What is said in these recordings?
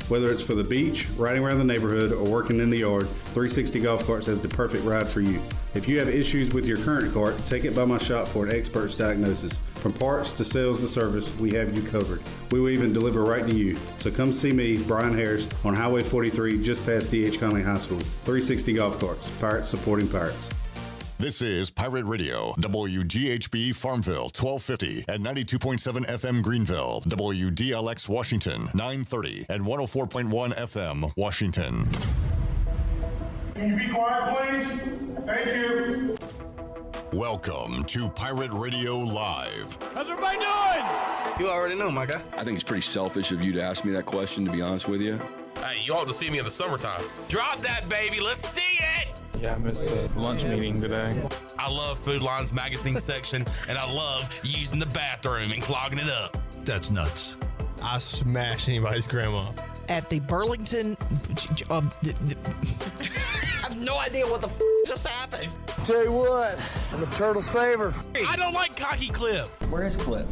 Whether it's for the beach, riding around the neighborhood, or working in the yard, 360 Golf Carts has the perfect ride for you. If you have issues with your current cart, take it by my shop for an expert's diagnosis. From parts to sales to service, we have you covered. We will even deliver right to you. So come see me, Brian Harris, on Highway 43, just past D.H. Conley High School. 360 Golf Carts, Pirates supporting Pirates. This is Pirate Radio, WGHB Farmville, 1250 and 92.7 FM Greenville, WDLX Washington, 930 and 104.1 FM Washington. Can you be quiet, please? Thank you. Welcome to Pirate Radio Live. How's everybody doing? You already know, my guy. I think it's pretty selfish of you to ask me that question, to be honest with you. Hey, you ought to see me in the summertime. Drop that, baby. Let's see it. Yeah, I missed the lunch meeting today. I love Food Line's magazine section, and I love using the bathroom and clogging it up. That's nuts. I smash anybody's grandma. At the Burlington, I have no idea what the just happened. Tell you what, I'm a turtle saver. I don't like cocky Clip. Where is Clip?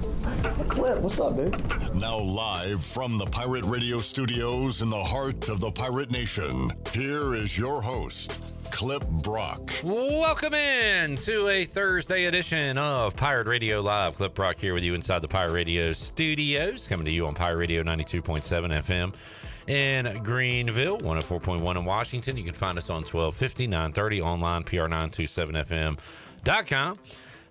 Clip, what's up, dude? Now live from the Pirate Radio studios in the heart of the Pirate Nation, here is your host, Clip Brock. Welcome in to a Thursday edition of Pirate Radio Live. Clip Brock here with you inside the Pirate Radio studios, coming to you on Pirate Radio 92.7 FM in Greenville, 104.1 in Washington. You can find us on 1250, 930, online, pr927fm.com.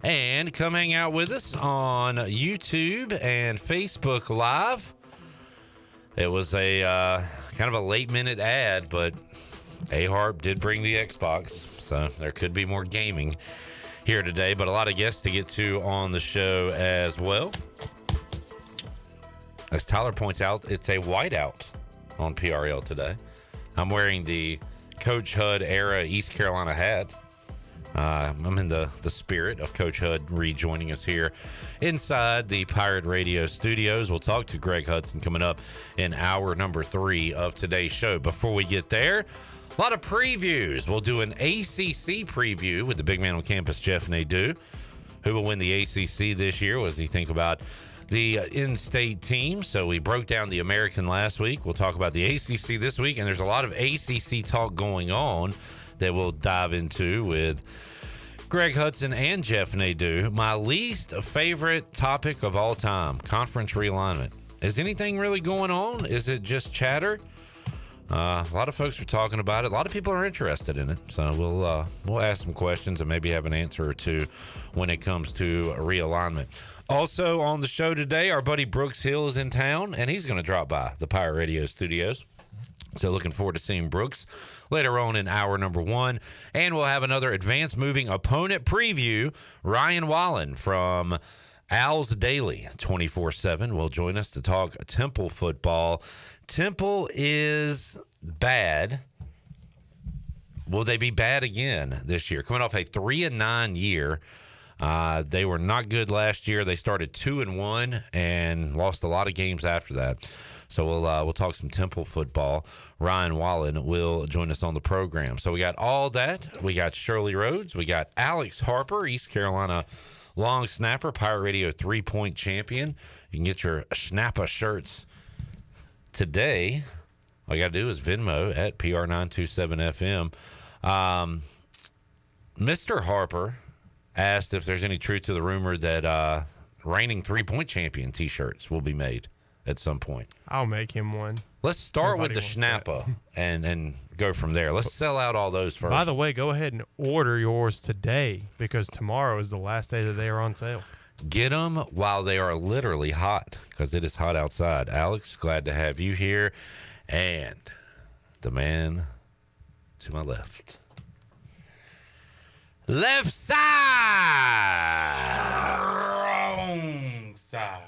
And come hang out with us on YouTube and Facebook Live. It was a kind of a late-minute ad, but A-Harp did bring the Xbox, so there could be more gaming here today, but a lot of guests to get to on the show as well. As Tyler points out, it's a whiteout on PRL today. I'm wearing the Coach Hud era East Carolina hat. I'm in the spirit of Coach Hud rejoining us here inside the Pirate Radio studios. We'll talk to Greg Hudson coming up in hour number 3 of today's show. Before we get there, a lot of previews. We'll do an ACC preview with the big man on campus, Jeff Nadu, who will win the ACC this year. What does he think about the in-state team? So we broke down the American last week. We'll talk about the ACC this week, and there's a lot of ACC talk going on that we'll dive into with Greg Hudson and Jeff Nadu. My least favorite topic of all time, conference realignment. Is anything really going on? Is it just chatter? A lot of folks are talking about it. A lot of people are interested in it. So we'll ask some questions and maybe have an answer or two when it comes to realignment. Also on the show today, our buddy Brooks Hill is in town, and he's going to drop by the Pirate Radio studios. So looking forward to seeing Brooks later on in hour number 1. And we'll have another advanced moving opponent preview. Ryan Wallen from Owls Daily 24/7 will join us to talk Temple football. Temple is bad. Will they be bad again this year? Coming off a 3-9 year. They were not good last year. They started 2-1 and lost a lot of games after that. So we'll talk some Temple football. Ryan Wallen will join us on the program. So we got all that. We got Shirley Rhodes. We got Alex Harper, East Carolina long snapper, Pirate Radio 3-point champion. You can get your Snappa shirts today. All you got to do is Venmo at PR927FM. Mr. Harper asked if there's any truth to the rumor that reigning 3-point champion T-shirts will be made at some point. I'll make him one. Let's start with the Schnappa and go from there. Let's sell out all those first. By the way, go ahead and order yours today because tomorrow is the last day that they are on sale. Get them while they are literally hot because it is hot outside. Alex, glad to have you here. And the man to my left. Left side. Wrong side.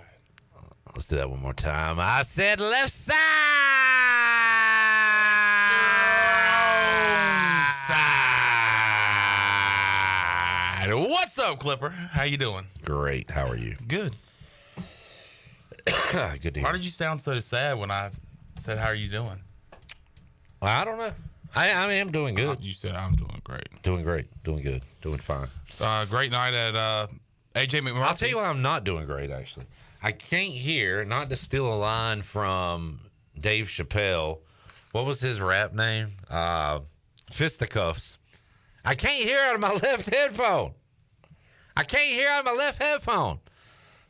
Let's do that one more time. I said left side. Wrong side. What's up, Clipper? How you doing? Great. How are you? Good. Good to hear. Why did you sound so sad when I said, how are you doing? I don't know. I am doing good. You said I'm doing great. Doing great. Doing good. Doing fine. Great night at AJ McMurphy's. I'll tell you why I'm not doing great, actually. I can't hear, not to steal a line from Dave Chappelle. What was his rap name? Fisticuffs. I can't hear out of my left headphone.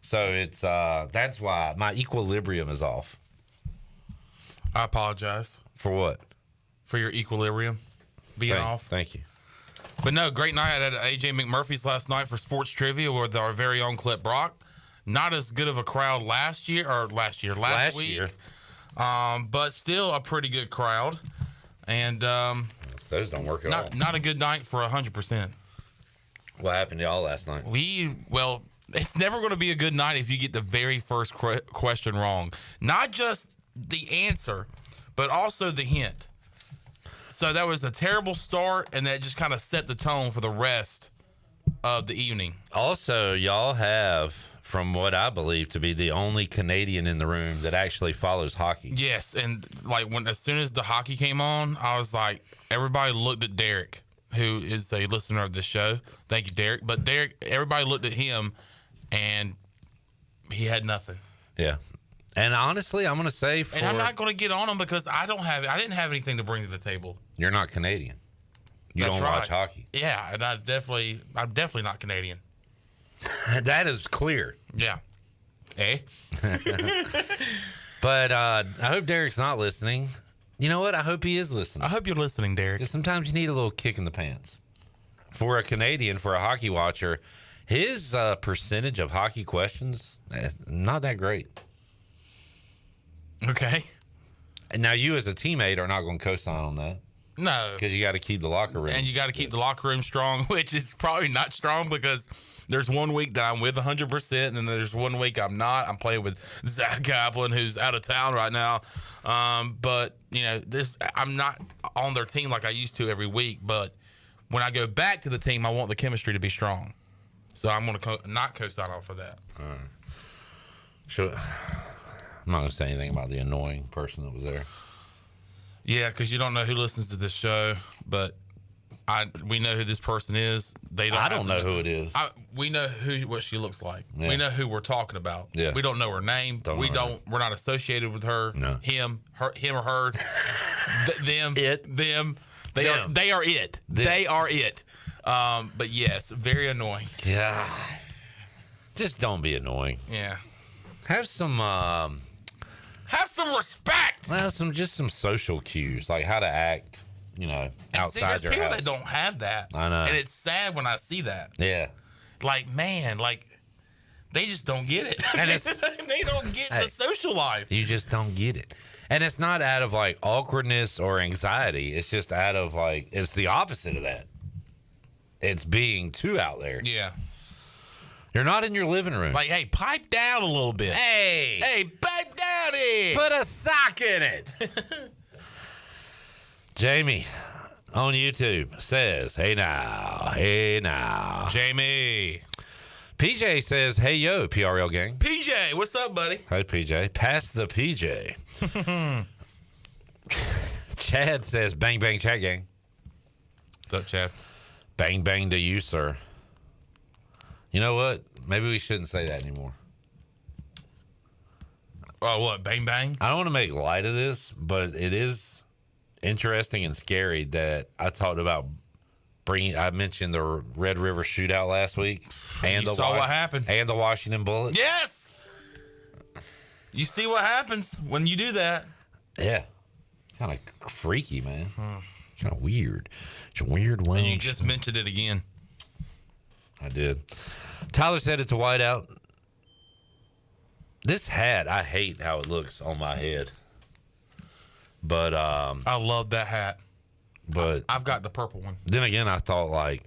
So it's that's why my equilibrium is off. I apologize. For what? For your equilibrium being off. Thank you. But no, great night at AJ McMurphy's last night for sports trivia with our very own Clip Brock. Not as good of a crowd last week. Year. But still a pretty good crowd. And those don't work at all. Not a good night for 100%. What happened to y'all last night? It's never going to be a good night if you get the very first question wrong. Not just the answer, but also the hint. So that was a terrible start, and that just kind of set the tone for the rest of the evening. Also, y'all have, from what I believe to be the only Canadian in the room that actually follows hockey. Yes, and as soon as the hockey came on, I was like, everybody looked at Derek, who is a listener of this show. Thank you, Derek. But Derek, everybody looked at him, and he had nothing. Yeah. And honestly, I'm going to say and I'm not going to get on him because I didn't have anything to bring to the table. You're not Canadian. You don't watch hockey. Yeah, and I'm definitely not Canadian. That is clear. Yeah. Eh? But I hope Derek's not listening. You know what? I hope he is listening. I hope you're listening, Derek. Because sometimes you need a little kick in the pants. For a Canadian, for a hockey watcher, his percentage of hockey questions, not that great. Okay. And now you as a teammate are not going to co-sign on that. No. Because you got to keep the locker room. And you got to keep the locker room strong, which is probably not strong because there's one week that I'm with 100%, and then there's one week I'm not. I'm playing with Zach Kaplan, who's out of town right now. But, I'm not on their team like I used to every week. But when I go back to the team, I want the chemistry to be strong. So I'm going to not co-sign off for that. All right. Sure. I'm not going to say anything about the annoying person that was there. Yeah, because you don't know who listens to this show, but we know who this person is. I don't know who it is. We know what she looks like. Yeah. We know who we're talking about. Yeah. We don't know her name. We're not associated with her. No. Him or her. Them. It. Them. They are it. Them. They are it. But yes, very annoying. Yeah. Just don't be annoying. Yeah. Have some respect. Well, some social cues, like how to act, outside your house. There's people that don't have that. I know. And it's sad when I see that. Yeah. They just don't get it. And they don't get the social life. You just don't get it. And it's not out of awkwardness or anxiety. It's just out of it's the opposite of that. It's being too out there. Yeah. You're not in your living room. Hey, pipe down a little bit. Hey, pipe down it. Put a sock in it. Jamie on YouTube says, hey now. Jamie. PJ says, hey, yo, PRL gang. PJ, what's up, buddy? Hi, PJ. Pass the PJ. Chad says, bang, bang, chat gang. What's up, Chad? Bang, bang to you, sir. You know what? Maybe we shouldn't say that anymore. Oh, what? Bang, bang? I don't want to make light of this, but it is interesting and scary that I talked about I mentioned the Red River shootout last week. And you saw what happened. And the Washington Bullets. Yes! You see what happens when you do that. Yeah. Kind of freaky, man. Kind of weird. It's a weird one. And you just mentioned it again. I did. Tyler said it's a whiteout. This hat, I hate how it looks on my head. But I love that hat. But I've got the purple one. Then again, I thought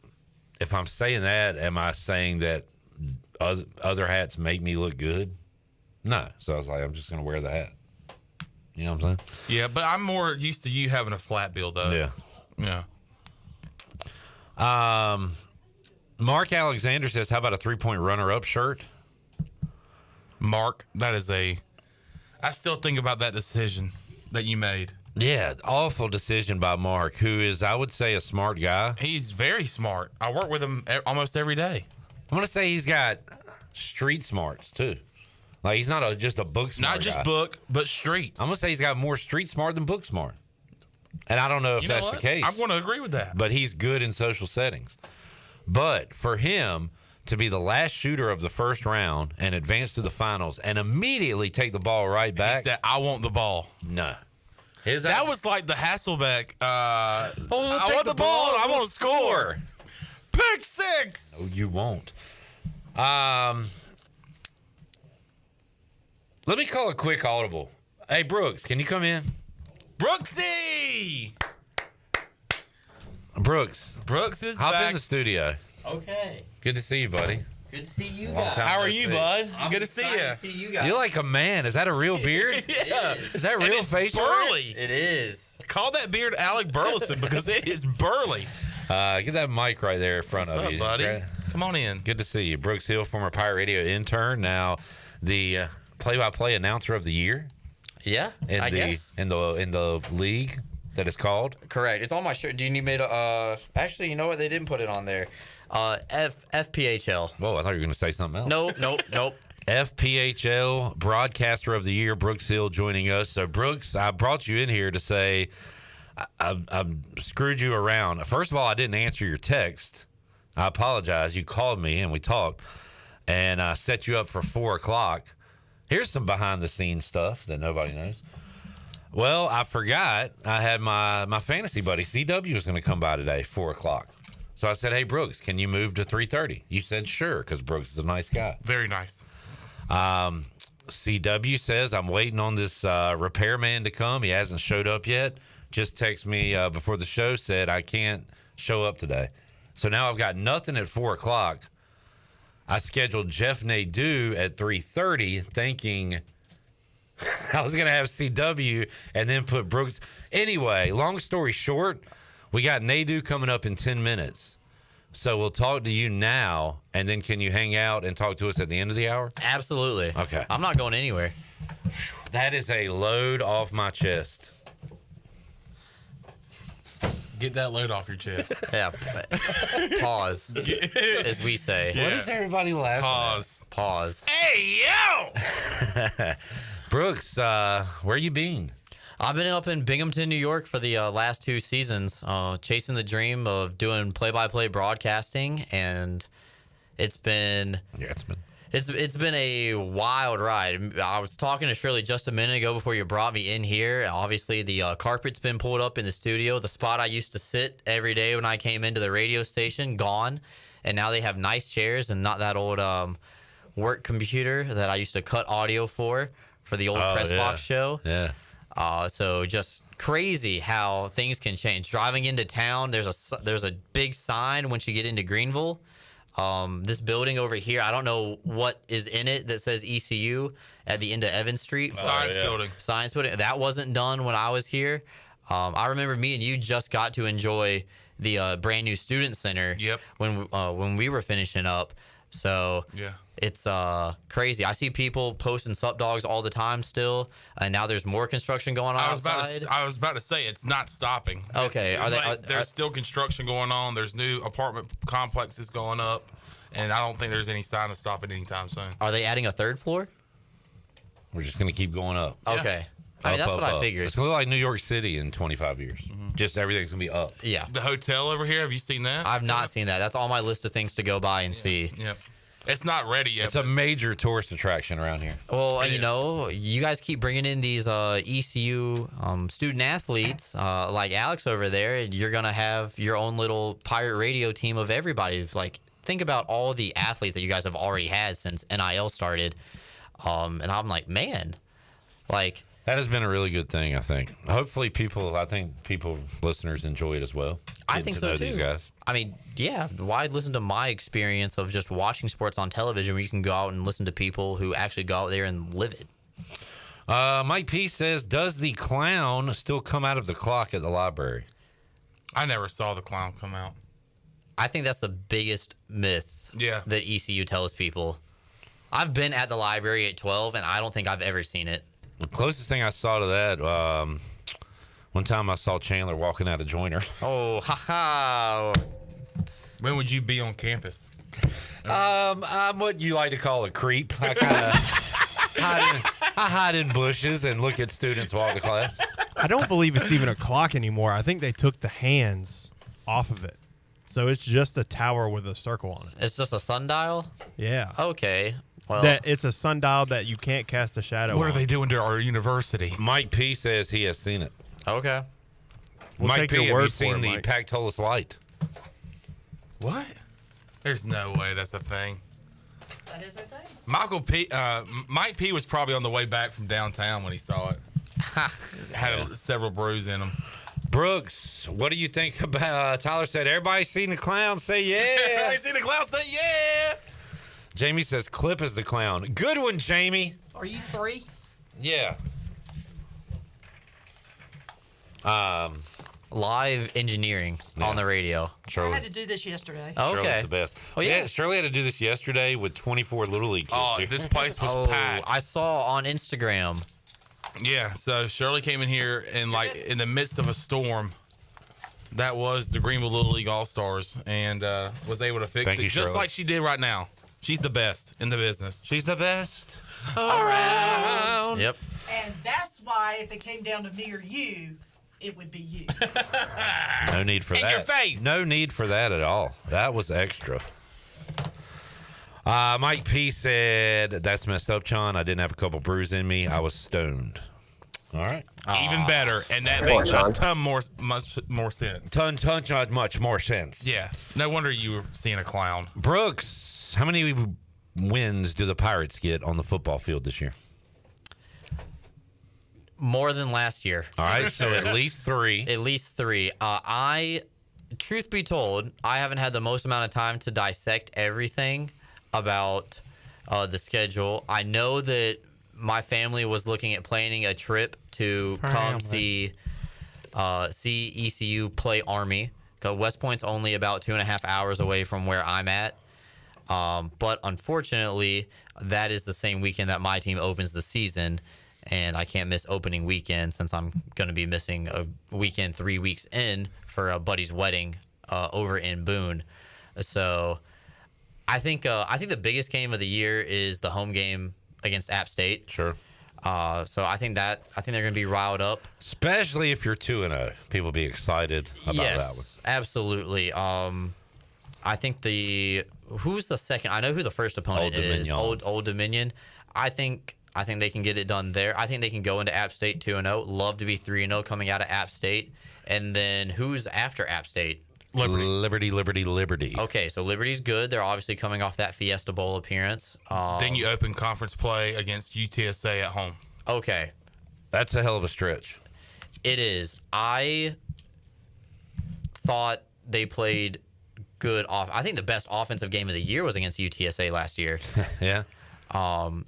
if I'm saying that, am I saying that other hats make me look good? No. So I was like, I'm just gonna wear the hat. You know what I'm saying? Yeah, but I'm more used to you having a flat bill though. Yeah. Mark Alexander says, how about a 3-point runner-up shirt? Mark, I still think about that decision that you made. Yeah, awful decision by Mark, who is, I would say, a smart guy. He's very smart. I work with him almost every day. I'm going to say he's got street smarts, too. Like, he's not just a book smart Not just guy. book, but streets. I'm going to say he's got more street smart than book smart. And I don't know if You know that's what? the case. I'm going to agree with that. But he's good in social settings. But for him to be the last shooter of the first round and advance to the finals and immediately take the ball right back. He said, I want the ball. No. That was like the Hasselbeck. I take want the the ball. ball, I we'll want to score. Pick 6. No, you won't. Let me call a quick audible. Hey, Brooks, can you come in? Brooksy. Brooks is hop back. in the studio. Okay. Good to see you, buddy. Good to see you Long guys. time How no are you, see. bud? I'm Good to see excited you. to see you guys. You're like a man. Is that a real beard? Yeah. Is that real it's facial? burly. It is. Call that beard Alec Burleson because it is burly. Get that mic right there in front What's of up, you. buddy? Okay. Come on in. Good to see you. Brooks Hill, former Pirate Radio intern, now the play-by-play announcer of the year Yeah, in I the guess. in the league that is called. Correct. It's on my shirt. Do you need me to? Actually, you know what? They didn't put it on there. FPHL. Whoa, I thought you were going to say something else. Nope. FPHL Broadcaster of the Year, Brooks Hill, joining us. So, Brooks, I brought you in here to say I screwed you around. First of all, I didn't answer your text. I apologize. You called me and we talked, and I set you up for 4 o'clock. Here's some behind-the-scenes stuff that nobody knows. Well, I forgot I had my fantasy buddy, CW, was going to come by today, 4 o'clock. So I said, hey, Brooks, can you move to 3:30? You said sure, because Brooks is a nice guy. Very nice. CW says, I'm waiting on this repairman to come. He hasn't showed up yet. Just texted me before the show, said I can't show up today. So now I've got nothing at 4 o'clock. I scheduled Jeff Nadu at 3:30, thinking I was going to have CW and then put Brooks. Anyway, long story short, we got Nadu coming up in 10 minutes. So we'll talk to you now, and then can you hang out and talk to us at the end of the hour? Absolutely. Okay. I'm not going anywhere. That is a load off my chest. Get that load off your chest. Yeah. Pause, as we say. What is everybody laughing Pause. Hey, yo! Brooks, where you been? I've been up in Binghamton, New York for the last 2 seasons, chasing the dream of doing play-by-play broadcasting, and it's been it's been a wild ride. I was talking to Shirley just a minute ago before you brought me in here. Obviously, the carpet's been pulled up in the studio. The spot I used to sit every day when I came into the radio station, gone, and now they have nice chairs and not that old work computer that I used to cut audio for the old press box show. Yeah. So just crazy how things can change. Driving into town, there's a big sign once you get into Greenville. This building over here, I don't know what is in it that says ECU at the end of Evans Street. Science building. Science building. That wasn't done when I was here. I remember me and you just got to enjoy the brand new student center. Yep. When we were finishing up. So Yeah. it's crazy. I see people posting sup dogs all the time still, and now there's more construction going on outside. I was about to say it's not stopping. Okay, There's still construction going on. There's new apartment complexes going up, and I don't think there's any sign of stopping anytime soon. Are they adding a 3rd floor? We're just going to keep going up. Okay. I mean, that's what I figured. It's going to look like New York City in 25 years. Just everything's going to be up. Yeah. The hotel over here, have you seen that? I've not seen that. That's on my list of things to go by and see. Yep. It's not ready yet. It's a major tourist attraction around here. Well, you know, you guys keep bringing in these ECU student athletes like Alex over there. You're going to have your own little pirate radio team of everybody. Like, think about all the athletes that you guys have already had since NIL started. And I'm like, man, like... That has been a really good thing, I think. Hopefully listeners enjoy it as well. I think so, too. These guys. I mean, yeah, why listen to my experience of just watching sports on television when you can go out and listen to people who actually go out there and live it? Mike P says, does the clown still come out of the clock at the library? I never saw the clown come out. I think that's the biggest myth that ECU tells people. I've been at the library at 12, and I don't think I've ever seen it. The closest thing I saw to that, one time I saw Chandler walking out of Joyner. Oh, ha-ha. When would you be on campus? I'm what you like to call a creep. I kind of I hide in bushes and look at students walk to class. I don't believe it's even a clock anymore. I think they took the hands off of it. So it's just a tower with a circle on it. It's just a sundial? Yeah. Okay. Well, It's a sundial that you can't cast a shadow on. What are they doing to our university? Mike P says he has seen it. Okay. We'll Mike take P, your have word you for seen it, the Mike. Pactolus light? What? There's no way that's a thing. That is a thing? Mike P was probably on the way back from downtown when he saw it. Had several brews in him. Brooks, what do you think about Tyler said, everybody seen the clown? Say yeah. Everybody seen the clown? Say yeah. Jamie says, Clip is the clown. Good one, Jamie. Are you 3? Yeah. Live engineering on the radio. I Shirley. had to do this yesterday. Shirley's Okay. the best. Oh, yeah. Shirley had to do this yesterday with 24 Little League kids. Oh, here. this place was packed. I saw on Instagram. Yeah, so Shirley came in here and in the midst of a storm. That was the Greenville Little League All-Stars and was able to fix Thank it you, just Shirley. like she did right now. She's the best in the business. She's the best around. Yep. And that's why if it came down to me or you, it would be you. No need for In that. your face. No need for that at all. That was extra. Mike P said, that's messed up, John. I didn't have a couple brews in me. I was stoned. All right. Even better, and that makes a ton much more sense. Ton, much more sense. Yeah, no wonder you were seeing a clown. Brooks, how many wins do the Pirates get on the football field this year? More than last year. All right, so at least 3. At least 3. Truth be told, I haven't had the most amount of time to dissect everything about the schedule. I know that my family was looking at planning a trip to come see ECU play Army. Because West Point's only about 2.5 hours away from where I'm at. But unfortunately, that is the same weekend that my team opens the season. And I can't miss opening weekend since I'm going to be missing a weekend 3 weeks in for a buddy's wedding over in Boone. So I think the biggest game of the year is the home game against App State. Sure. So I think they're going to be riled up, Especially if you're 2-0. People be excited about that one. Yes, absolutely. I think who's the second? I know who the first opponent Old is. Dominion. Old Dominion. I think they can get it done there. I think they can go into App State 2-0. Love to be 3-0 coming out of App State. And then who's after App State? Liberty. Okay, so Liberty's good. They're obviously coming off that Fiesta Bowl appearance. Then you open conference play against UTSA at home. Okay. That's a hell of a stretch. It is. I thought they played good off. I think the best offensive game of the year was against UTSA last year. Yeah. But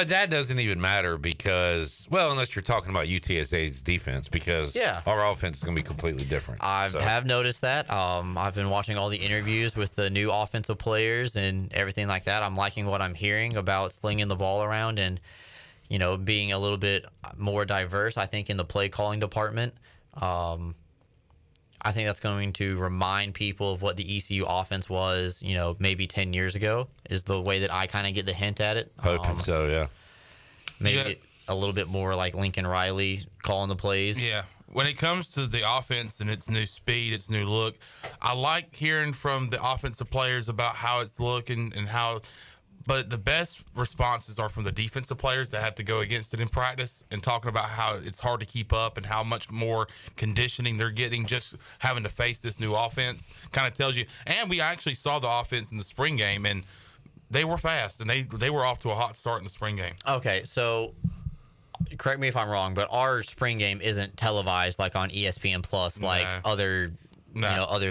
that doesn't even matter because, well, unless you're talking about UTSA's defense, because our offense is going to be completely different. I have noticed that. I've been watching all the interviews with the new offensive players and everything like that. I'm liking what I'm hearing about slinging the ball around and, being a little bit more diverse, I think, in the play calling department. I think that's going to remind people of what the ECU offense was, maybe 10 years ago, is the way that I kind of get the hint at it. Hoping so, yeah. Maybe a little bit more like Lincoln Riley calling the plays. Yeah. When it comes to the offense and its new speed, its new look, I like hearing from the offensive players about how it's looking and how. But the best responses are from the defensive players that have to go against it in practice and talking about how it's hard to keep up and how much more conditioning they're getting just having to face this new offense. Kind of tells you. And we actually saw the offense in the spring game, and they were fast, and they were off to a hot start in the spring game. Okay, so correct me if I'm wrong, but our spring game isn't televised like on ESPN Plus like other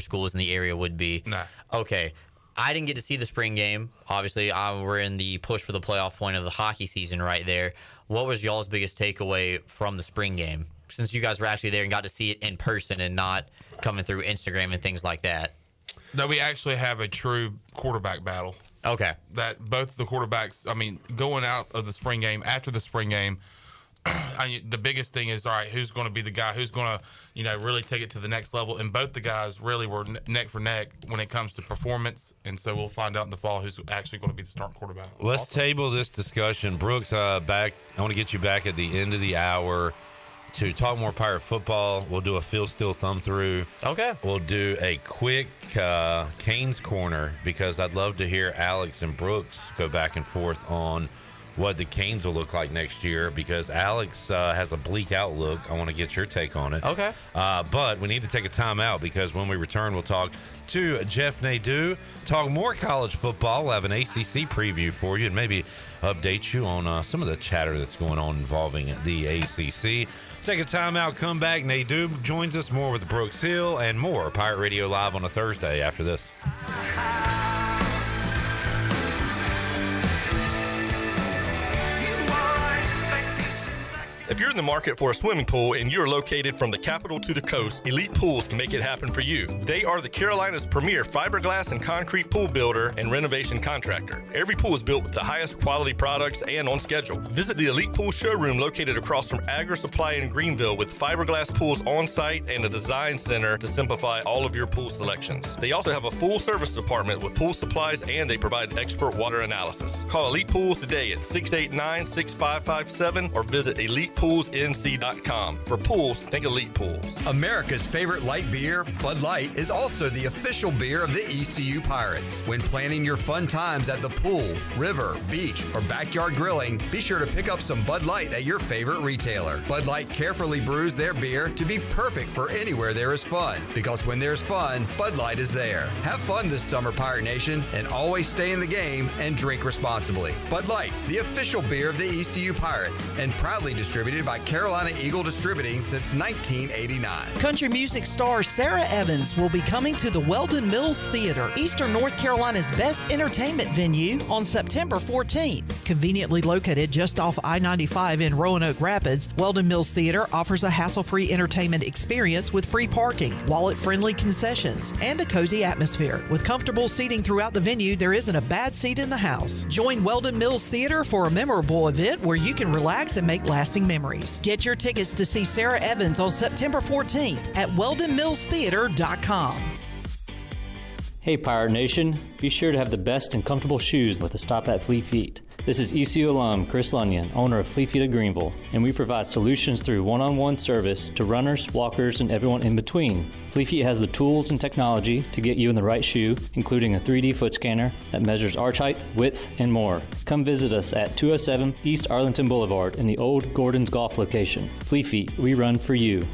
schools in the area would be. Nah. Okay. I didn't get to see the spring game. Obviously, we're in the push for the playoff point of the hockey season right there. What was y'all's biggest takeaway from the spring game? Since you guys were actually there and got to see it in person and not coming through Instagram and things like that. That we actually have a true quarterback battle. Okay. That both the quarterbacks, going out of the spring game, after the spring game, the biggest thing is, all right, who's going to be the guy who's going to, really take it to the next level? And both the guys really were neck for neck when it comes to performance. And so we'll find out in the fall who's actually going to be the starting quarterback. Let's table this discussion. Brooks, back. I want to get you back at the end of the hour to talk more Pirate football. We'll do a Field Still Thumb Through. Okay. We'll do a quick Canes Corner because I'd love to hear Alex and Brooks go back and forth on what the Canes will look like next year because Alex has a bleak outlook. I want to get your take on it. Okay. But we need to take a timeout because when we return, we'll talk to Jeff Nadu, talk more college football. We'll have an ACC preview for you and maybe update you on some of the chatter that's going on involving the ACC. Take a timeout, come back. Nadu joins us more with Brooks Hill and more Pirate Radio Live on a Thursday after this. If you're in the market for a swimming pool and you're located from the capital to the coast, Elite Pools can make it happen for you. They are the Carolina's premier fiberglass and concrete pool builder and renovation contractor. Every pool is built with the highest quality products and on schedule. Visit the Elite Pool showroom located across from Agri Supply in Greenville with fiberglass pools on site and a design center to simplify all of your pool selections. They also have a full service department with pool supplies and they provide expert water analysis. Call Elite Pools today at 689-6557 or visit ElitePoolsNC.com. For pools, think Elite Pools. America's favorite light beer, Bud Light, is also the official beer of the ECU Pirates. When planning your fun times at the pool, river, beach, or backyard grilling, be sure to pick up some Bud Light at your favorite retailer. Bud Light carefully brews their beer to be perfect for anywhere there is fun. Because when there's fun, Bud Light is there. Have fun this summer, Pirate Nation, and always stay in the game and drink responsibly. Bud Light, the official beer of the ECU Pirates, and proudly distributed by Carolina Eagle Distributing since 1989. Country music star Sarah Evans will be coming to the Weldon Mills Theater, Eastern North Carolina's best entertainment venue, on September 14th. Conveniently located just off I-95 in Roanoke Rapids, Weldon Mills Theater offers a hassle-free entertainment experience with free parking, wallet-friendly concessions, and a cozy atmosphere. With comfortable seating throughout the venue, there isn't a bad seat in the house. Join Weldon Mills Theater for a memorable event where you can relax and make lasting memories. Get your tickets to see Sarah Evans on September 14th at WeldonMillsTheater.com. Hey Pirate Nation, be sure to have the best and comfortable shoes with a stop at Fleet Feet. This is ECU alum Chris Lunyon, owner of Fleet Feet of Greenville, and we provide solutions through one-on-one service to runners, walkers, and everyone in between. Fleet Feet has the tools and technology to get you in the right shoe, including a 3D foot scanner that measures arch height, width, and more. Come visit us at 207 East Arlington Boulevard in the old Gordon's Golf location. Fleet Feet, we run for you.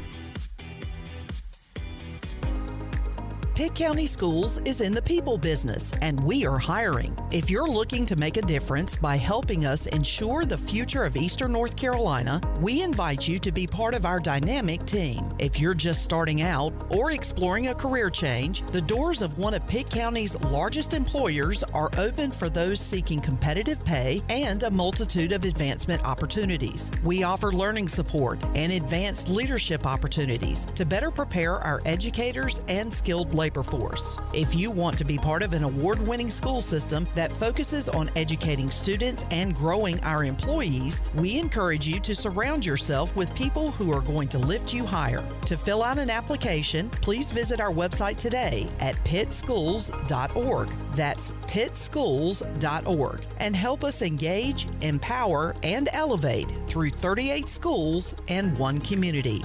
Pitt County Schools is in the people business, and we are hiring. If you're looking to make a difference by helping us ensure the future of Eastern North Carolina, we invite you to be part of our dynamic team. If you're just starting out or exploring a career change, the doors of one of Pitt County's largest employers are open for those seeking competitive pay and a multitude of advancement opportunities. We offer learning support and advanced leadership opportunities to better prepare our educators and skilled labor force. If you want to be part of an award-winning school system that focuses on educating students and growing our employees, we encourage you to surround yourself with people who are going to lift you higher. To fill out an application, please visit our website today at pittschools.org. That's pittschools.org, and help us engage, empower, and elevate through 38 schools and one community.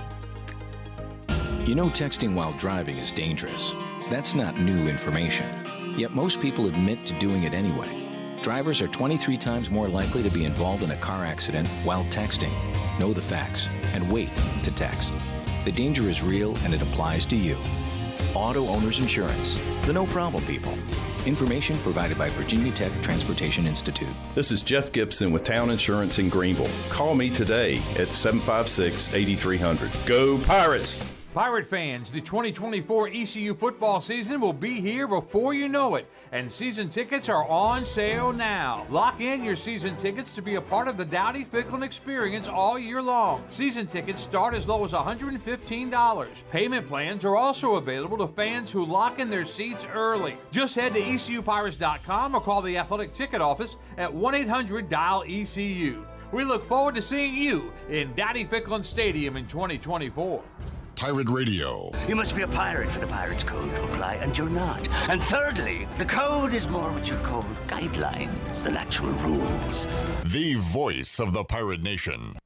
You know, texting while driving is dangerous. That's not new information. Yet most people admit to doing it anyway. Drivers are 23 times more likely to be involved in a car accident while texting. Know the facts and wait to text. The danger is real and it applies to you. Auto Owners Insurance, the no problem people. Information provided by Virginia Tech Transportation Institute. This is Jeff Gibson with Town Insurance in Greenville. Call me today at 756-8300. Go Pirates! Pirate fans, the 2024 ECU football season will be here before you know it, and season tickets are on sale now. Lock in your season tickets to be a part of the Dowdy-Ficklin experience all year long. Season tickets start as low as $115. Payment plans are also available to fans who lock in their seats early. Just head to ECUPirates.com or call the Athletic Ticket Office at 1-800-DIAL-ECU. We look forward to seeing you in Daddy Ficklin Stadium in 2024. Pirate Radio. You must be a pirate for the Pirates Code to apply, and you're not. And thirdly, the code is more what you'd call guidelines than actual rules. The voice of the Pirate Nation.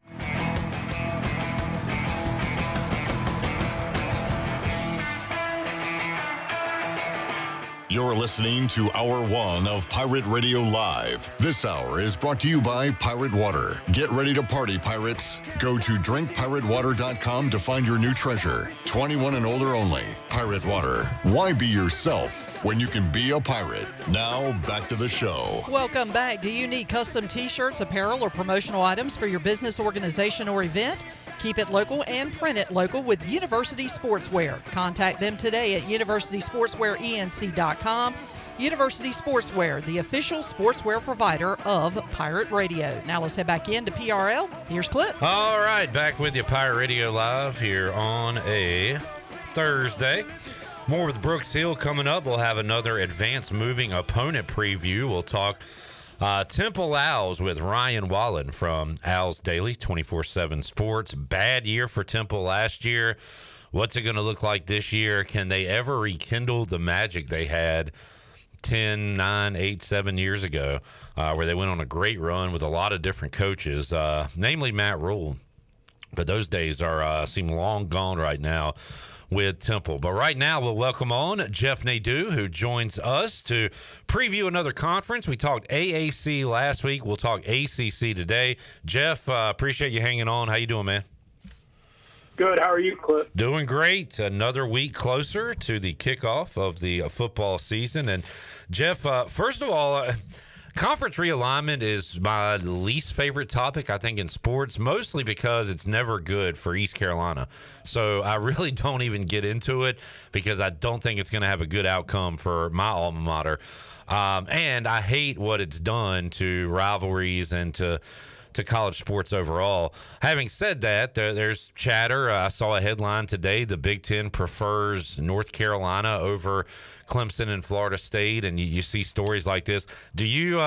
You're listening to Hour 1 of Pirate Radio Live. This hour is brought to you by Pirate Water. Get ready to party, pirates. Go to drinkpiratewater.com to find your new treasure. 21 and older only. Pirate Water. Why be yourself when you can be a pirate? Now, back to the show. Welcome back. Do you need custom t-shirts, apparel, or promotional items for your business, organization, or event? Keep it local and print it local with University Sportswear. Contact them today at universitysportswearenc.com. University Sportswear, the official sportswear provider of Pirate Radio. Now let's head back into PRL. Here's Clip. All right, back with you, Pirate Radio Live here on a Thursday. More with Brooks Hill coming up. We'll have another advanced moving opponent preview. We'll talk Temple Owls with Ryan Wallen from Owls Daily, 24/7 Sports. Bad year for Temple last year. What's it going to look like this year? Can they ever rekindle the magic they had 10, 9, 8, 7 years ago, where they went on a great run with a lot of different coaches, namely Matt Rule? But those days seem long gone right now with Temple. But right now, we'll welcome on Jeff Nadu, who joins us to preview another conference. We talked AAC last week. We'll talk ACC today. Jeff, appreciate you hanging on. How you doing, man? Good. How are you, Cliff? Doing great. Another week closer to the kickoff of the football season. And Jeff, first of all, conference realignment is my least favorite topic, I think, in sports, mostly because it's never good for East Carolina. So I really don't even get into it because I don't think it's going to have a good outcome for my alma mater. And I hate what it's done to rivalries and to college sports overall. Having said that, there's chatter. I saw a headline today. The Big Ten prefers North Carolina over Clemson and Florida State, and you see stories like this. Do you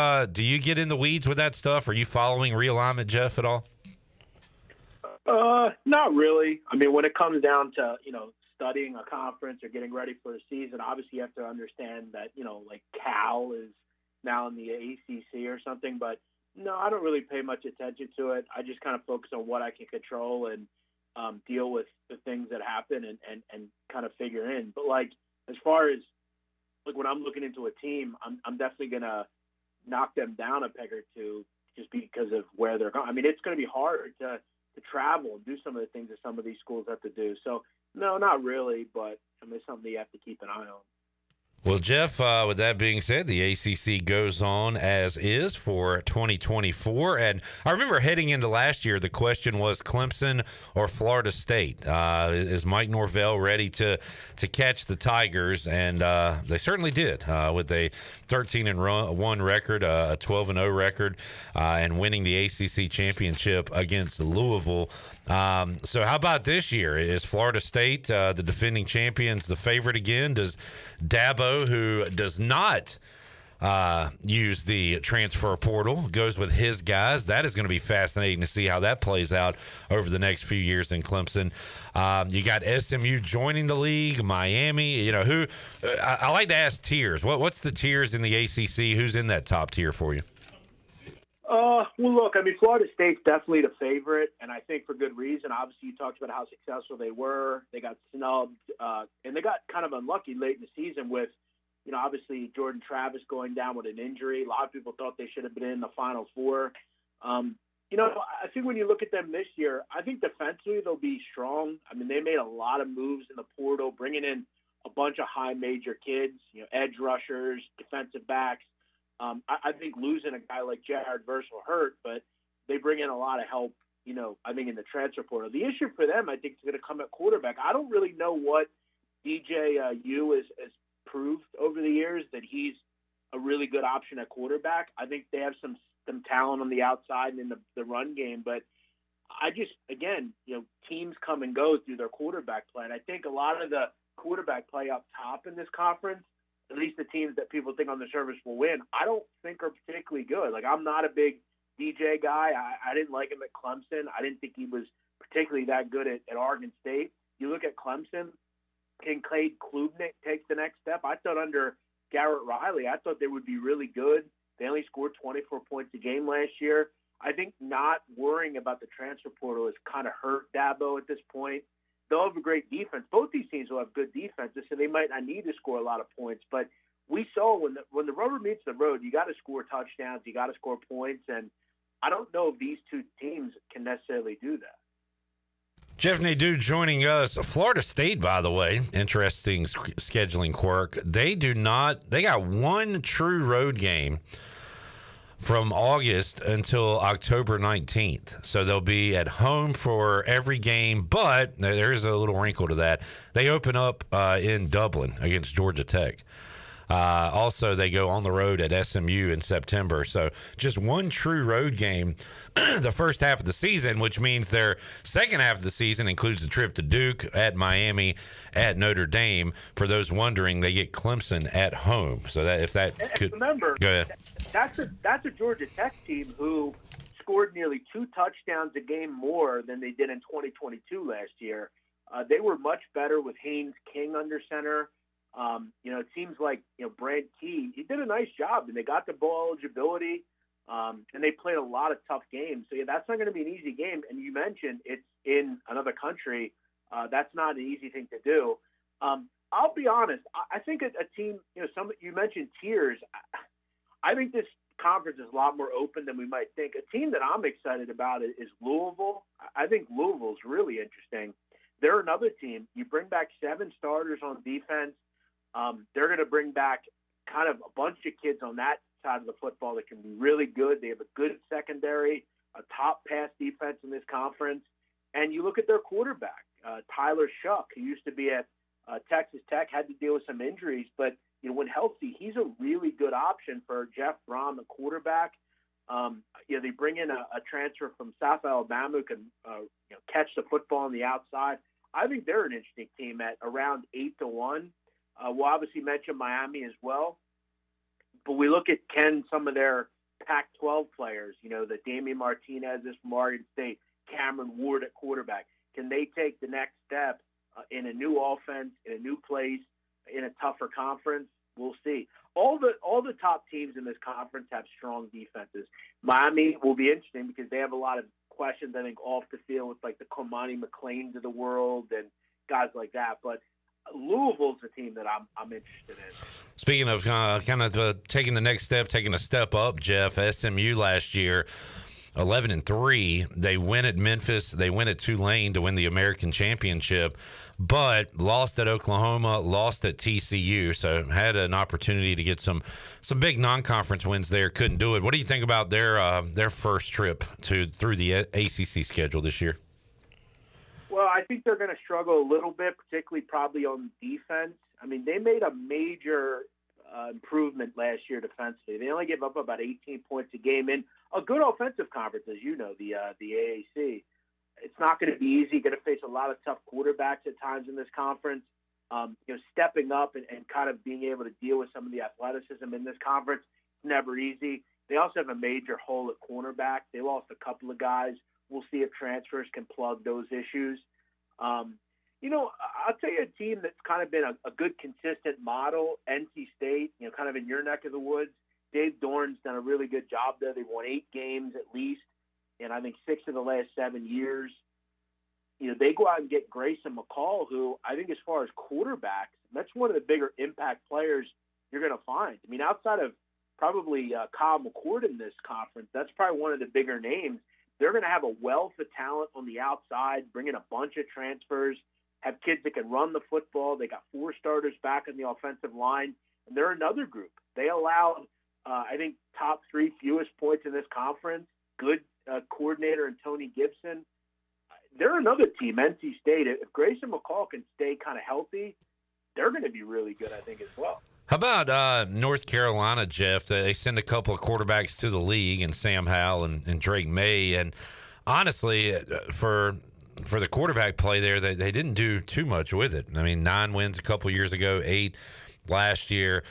get in the weeds with that stuff? Are you following realignment, Jeff, at all? Not really. I mean, when it comes down to, studying a conference or getting ready for a season, obviously you have to understand that, like Cal is now in the ACC or something, but no, I don't really pay much attention to it. I just kind of focus on what I can control and deal with the things that happen and kind of figure in. But as far as when I'm looking into a team, I'm definitely going to knock them down a peg or two just because of where they're going. I mean, it's going to be hard to travel and do some of the things that some of these schools have to do. So, no, not really, but it's something you have to keep an eye on. Well, Jeff, with that being said, the ACC goes on as is for 2024. And I remember heading into last year, the question was Clemson or Florida State. Is Mike Norvell ready to catch the Tigers? And they certainly did with a 13-1 record, a 12-0 record, and winning the ACC championship against Louisville. So how about this year? Is Florida State, the defending champions, the favorite again? Does Dabo, who does not use the transfer portal, goes with his guys? That is going to be fascinating to see how that plays out over the next few years in Clemson. You got SMU joining the league, Miami. Who? I like to ask tiers. What's the tiers in the ACC? Who's in that top tier for you? Well, look, I mean, Florida State's definitely the favorite, and I think for good reason. Obviously, you talked about how successful they were. They got snubbed, and they got kind of unlucky late in the season with, obviously Jordan Travis going down with an injury. A lot of people thought they should have been in the Final Four. I think when you look at them this year, I think defensively they'll be strong. I mean, they made a lot of moves in the portal, bringing in a bunch of high major kids, edge rushers, defensive backs. I think losing a guy like Jared Verse will hurt, but they bring in a lot of help, I think in the transfer portal. The issue for them, I think, is going to come at quarterback. I don't really know what DJU has proved over the years, that he's a really good option at quarterback. I think they have some talent on the outside and in the run game, but I just, again, teams come and go through their quarterback play. And I think a lot of the quarterback play up top in this conference, at least the teams that people think on the surface will win, I don't think are particularly good. I'm not a big DJ guy. I didn't like him at Clemson. I didn't think he was particularly that good at Oregon State. You look at Clemson, Kincaid Klubnik takes the next step. I thought under Garrett Riley, I thought they would be really good. They only scored 24 points a game last year. I think not worrying about the transfer portal has kind of hurt Dabo at this point. They'll have a great defense. Both these teams will have good defenses, so they might not need to score a lot of points. But we saw when the rubber meets the road, you got to score touchdowns, you got to score points, and I don't know if these two teams can necessarily do that. Jeff Nadu joining us. Florida State, by the way, interesting scheduling quirk. They got one true road game from August until October 19th. So they'll be at home for every game, but there's a little wrinkle to that. They open up in Dublin against Georgia Tech. Also, they go on the road at SMU in September. So just one true road game the first half of the season, which means their second half of the season includes a trip to Duke, at Miami, at Notre Dame. For those wondering, they get Clemson at home. So that if that and could remember, go ahead. That's a Georgia Tech team who scored nearly 2 touchdowns a game more than they did in 2022 last year. They were much better with Haynes King under center. It seems like, Brad Key, he did a nice job, and they got the bowl eligibility, and they played a lot of tough games. So, that's not going to be an easy game. And you mentioned it's in another country. That's not an easy thing to do. I'll be honest. I think a team, you mentioned tiers. I think this conference is a lot more open than we might think. A team that I'm excited about is Louisville. I think Louisville's really interesting. They're another team. You bring back 7 starters on defense. They're going to bring back kind of a bunch of kids on that side of the football that can be really good. They have a good secondary, a top pass defense in this conference. And you look at their quarterback, Tyler Shuck, who used to be at Texas Tech, had to deal with some injuries. But, when healthy, he's a really good option for Jeff Brom, the quarterback. They bring in a transfer from South Alabama who can catch the football on the outside. I think they're an interesting team at around 8-1. We'll obviously mention Miami as well. But we look at some of their Pac-12 players, the Damian Martinez from Oregon State, Cameron Ward at quarterback. Can they take the next step in a new offense, in a new place, in a tougher conference? We'll see. All the top teams in this conference have strong defenses. Miami will be interesting because they have a lot of questions, I think, off the field with like the Komani McLeans of the world and guys like that. But Louisville's a team that I'm interested in. Speaking of taking the next step, taking a step up, Jeff, SMU last year, 11-3. They win at Memphis. They win at Tulane to win the American Championship, but lost at Oklahoma, lost at TCU. So had an opportunity to get some big non-conference wins there. Couldn't do it. What do you think about their first trip through the ACC schedule this year? Well, I think they're going to struggle a little bit, particularly probably on defense. I mean, they made a major improvement last year defensively. They only gave up about 18 points a game in a good offensive conference, as you know, the AAC. It's not going to be easy. Going to face a lot of tough quarterbacks at times in this conference. Stepping up and kind of being able to deal with some of the athleticism in this conference is never easy. They also have a major hole at cornerback. They lost a couple of guys. We'll see if transfers can plug those issues. I'll tell you a team that's kind of been a good, consistent model, NC State, kind of in your neck of the woods. Dave Dorn's done a really good job there. They've won 8 games at least, and I think 6 of the last 7 years. They go out and get Grayson McCall, who I think as far as quarterbacks, that's one of the bigger impact players you're going to find. I mean, outside of probably Kyle McCord in this conference, that's probably one of the bigger names. They're going to have a wealth of talent on the outside, bring in a bunch of transfers, have kids that can run the football. They got 4 starters back on the offensive line, and they're another group. They allowed, I think, top 3 fewest points in this conference. Good coordinator in Tony Gibson. They're another team, NC State. If Grayson McCall can stay kind of healthy, they're going to be really good, I think, as well. How about North Carolina, Jeff? They send a couple of quarterbacks to the league, and Sam Howell and Drake May. And honestly, for the quarterback play there, they didn't do too much with it. I mean, 9 wins a couple years ago, 8 last year.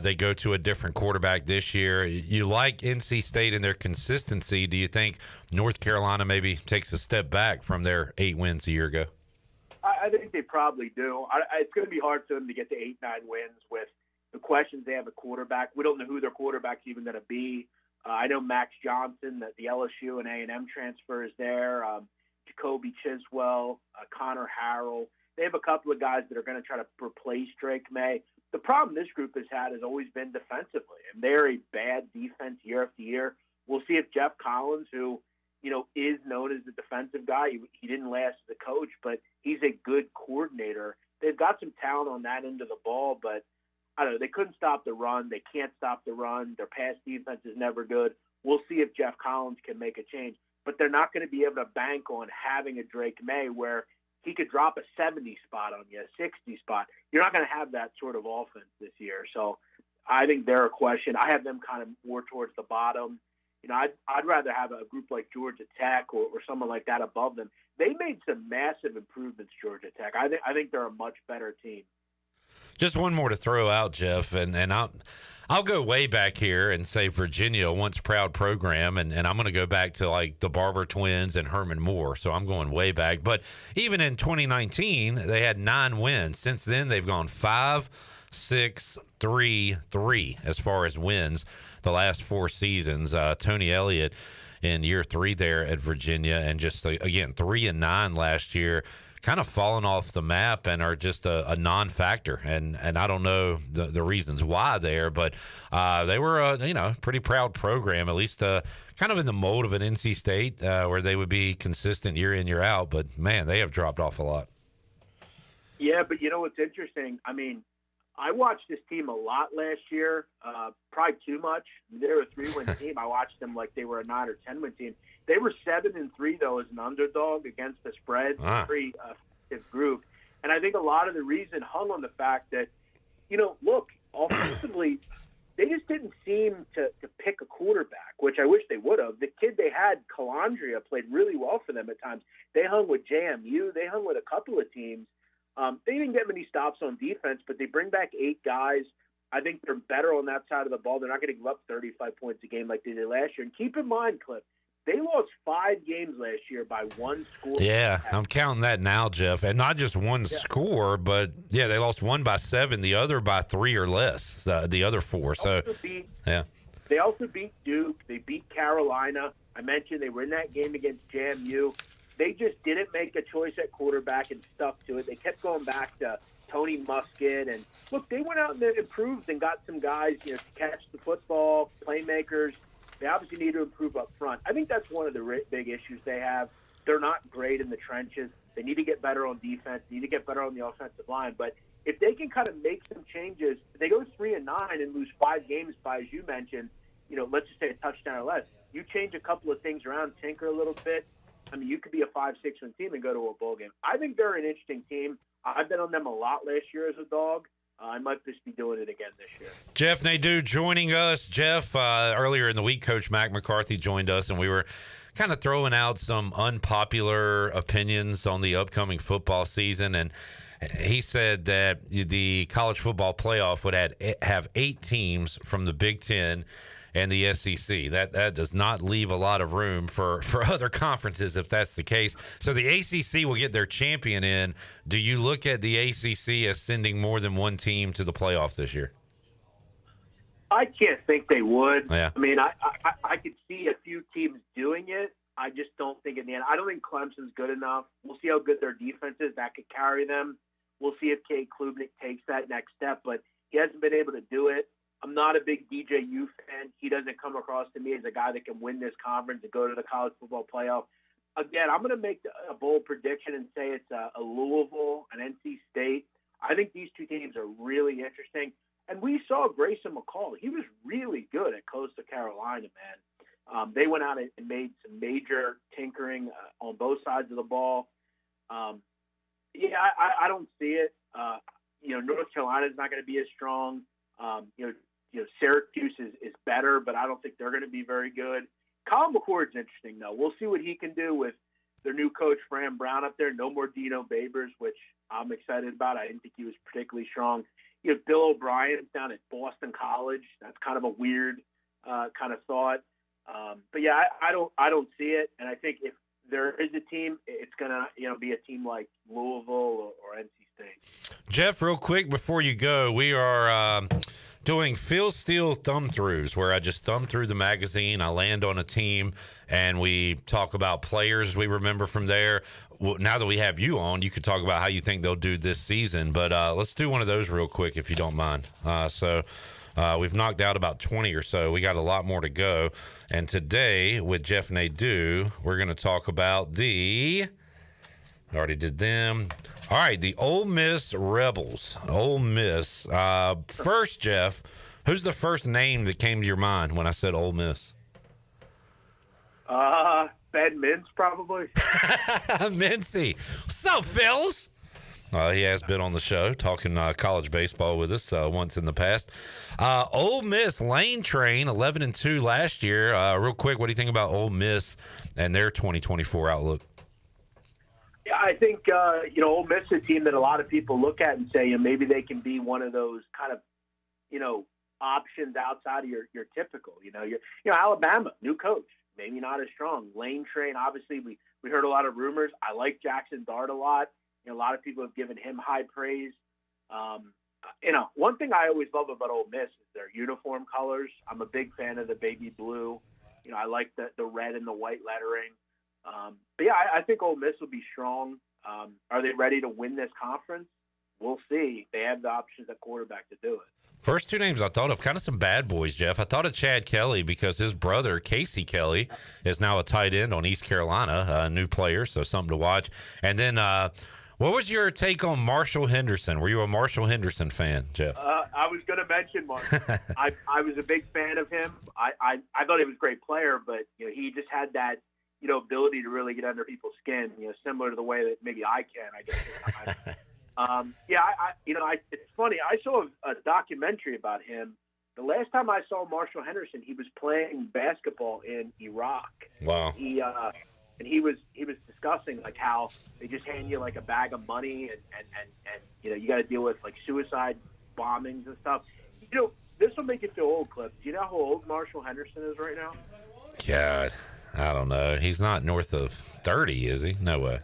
They go to a different quarterback this year. You like NC State and their consistency. Do you think North Carolina maybe takes a step back from their 8 wins a year ago? I think they probably do. It's going to be hard for them to get to 8-9 wins with the questions they have at quarterback. We don't know who their quarterback's even going to be. I know Max Johnson, the LSU and A&M transfer, is there. Jacoby Chiswell, Connor Harrell. They have a couple of guys that are going to try to replace Drake May. The problem this group has had has always been defensively, and they're a bad defense year after year. We'll see if Jeff Collins, who is known as the defensive guy, he didn't last as a coach, but he's a good coordinator. They've got some talent on that end of the ball, but I don't know. They couldn't stop the run. They can't stop the run. Their pass defense is never good. We'll see if Jeff Collins can make a change, but they're not going to be able to bank on having a Drake May where he could drop a 70 spot on you, a 60 spot. You're not going to have that sort of offense this year. So I think they're a question. I have them kind of more towards the bottom. I'd rather have a group like Georgia Tech or someone like that above them. They made some massive improvements, Georgia Tech. I think they're a much better team. Just one more to throw out, Jeff, and I'll go way back here and say Virginia, a once proud program, and I'm going to go back to like the Barber twins and Herman Moore, so I'm going way back. But even in 2019, they had 9 wins. Since then, they've gone 5, 6, 3, 3 as far as wins the last 4 seasons. Tony Elliott in year 3 there at Virginia, and just again 3-9 last year. Kind of fallen off the map and are just a non-factor, and I don't know the reasons why there, but they were a pretty proud program, at least kind of in the mold of an NC State where they would be consistent year in, year out. But man, they have dropped off a lot. Yeah, but what's interesting? I mean, I watched this team a lot last year, probably too much. They're a 3-win team. I watched them like they were a 9 or 10-win team. They were 7-3 though as an underdog against the spread. Very effective group, and I think a lot of the reason hung on the fact that, look, offensively, they just didn't seem to pick a quarterback, which I wish they would have. The kid they had, Calandria, played really well for them at times. They hung with JMU. They hung with a couple of teams. They didn't get many stops on defense, but they bring back 8 guys. I think they're better on that side of the ball. They're not going to give up 35 points a game like they did last year. And keep in mind, Cliff, they lost 5 games last year by 1 score. Yeah, I'm counting that now, Jeff. And not just one score, but, they lost 1 by 7, the other by 3 or less, the other 4. So, They also beat Duke. They beat Carolina. I mentioned they were in that game against JMU. They just didn't make a choice at quarterback and stuck to it. They kept going back to Tony Musket. And, look, they went out and they improved and got some guys, to catch the football, playmakers. They obviously need to improve up front. I think that's one of the big issues they have. They're not great in the trenches. They need to get better on defense. They need to get better on the offensive line. But if they can kind of make some changes, if they go 3-9 and lose 5 games by, as you mentioned, let's just say a touchdown or less. You change a couple of things around, tinker a little bit. I mean, you could be a 5-6-win team and go to a bowl game. I think they're an interesting team. I've been on them a lot last year as a dog. I might just be doing it again this year. Jeff Nadu joining us. Jeff, earlier in the week, Coach Mac McCarthy joined us, and we were kind of throwing out some unpopular opinions on the upcoming football season. And he said that the college football playoff would have 8 teams from the Big Ten and the SEC. That does not leave a lot of room for other conferences if that's the case. So the ACC will get their champion in. Do you look at the ACC as sending more than 1 team to the playoff this year? I can't think they would. Yeah. I mean, I could see a few teams doing it. I just don't think in the end. I don't think Clemson's good enough. We'll see how good their defense is. That could carry them. We'll see if Cade Klubnik takes that next step, but he hasn't been able to do it. I'm not a big DJU fan. He doesn't come across to me as a guy that can win this conference and go to the college football playoff. Again, I'm going to make a bold prediction and say it's a Louisville, an NC State. I think these 2 teams are really interesting. And we saw Grayson McCall. He was really good at Coastal Carolina, man. They went out and made some major tinkering on both sides of the ball. I don't see it. North Carolina's not going to be as strong. Syracuse is better, but I don't think they're going to be very good. Colin McCord's interesting, though. We'll see what he can do with their new coach, Fran Brown, up there. No more Dino Babers, which I'm excited about. I didn't think he was particularly strong. you have Bill O'Brien down at Boston College. That's kind of a weird kind of thought. But yeah, I don't see it. And I think if there is a team, it's gonna be a team like Louisville or NC State. Jeff, real quick before you go, we are doing Phil Steele thumb-throughs, where I just thumb through the magazine, I land on a team, and we talk about players we remember from there. Well, now that we have you on, you could talk about how you think they'll do this season. But let's do one of those real quick, if you don't mind. We've knocked out about 20 or so. We got a lot more to go. And today, with Jeff Nadu, we're going to talk about I already did them. All right, the Ole Miss Rebels. Ole Miss. First, Jeff, who's the first name that came to your mind when I said Ole Miss? Ben Mintz, probably. Mincy. What's up, Phils? He has been on the show talking college baseball with us once in the past. Ole Miss Lane Train, 11-2 last year. Real quick, what do you think about Ole Miss and their 2024 outlook? Yeah, I think Ole Miss is a team that a lot of people look at and say, maybe they can be one of those kind of, options outside of your typical. Alabama, new coach, maybe not as strong. Lane Train, obviously, we heard a lot of rumors. I like Jackson Dart a lot. A lot of people have given him high praise. One thing I always love about Ole Miss is their uniform colors. I'm a big fan of the baby blue. I like the red and the white lettering. But yeah, I think Ole Miss will be strong. Are they ready to win this conference? We'll see. They have the options at quarterback to do it. First two names I thought of, kind of some bad boys, Jeff. I thought of Chad Kelly because his brother, Casey Kelly, is now a tight end on East Carolina, a new player, so something to watch. And then what was your take on Marshall Henderson? Were you a Marshall Henderson fan, Jeff? I was going to mention Marshall. I was a big fan of him. I thought he was a great player, but he just had that ability to really get under people's skin. Similar to the way that maybe I can, I guess. It's funny. I saw a documentary about him. The last time I saw Marshall Henderson, he was playing basketball in Iraq. Wow. And he was discussing like how they just hand you like a bag of money and you got to deal with like suicide bombings and stuff. This will make you feel old, Cliff. Do you know how old Marshall Henderson is right now? God, I don't know. He's not north of 30, is he? No way.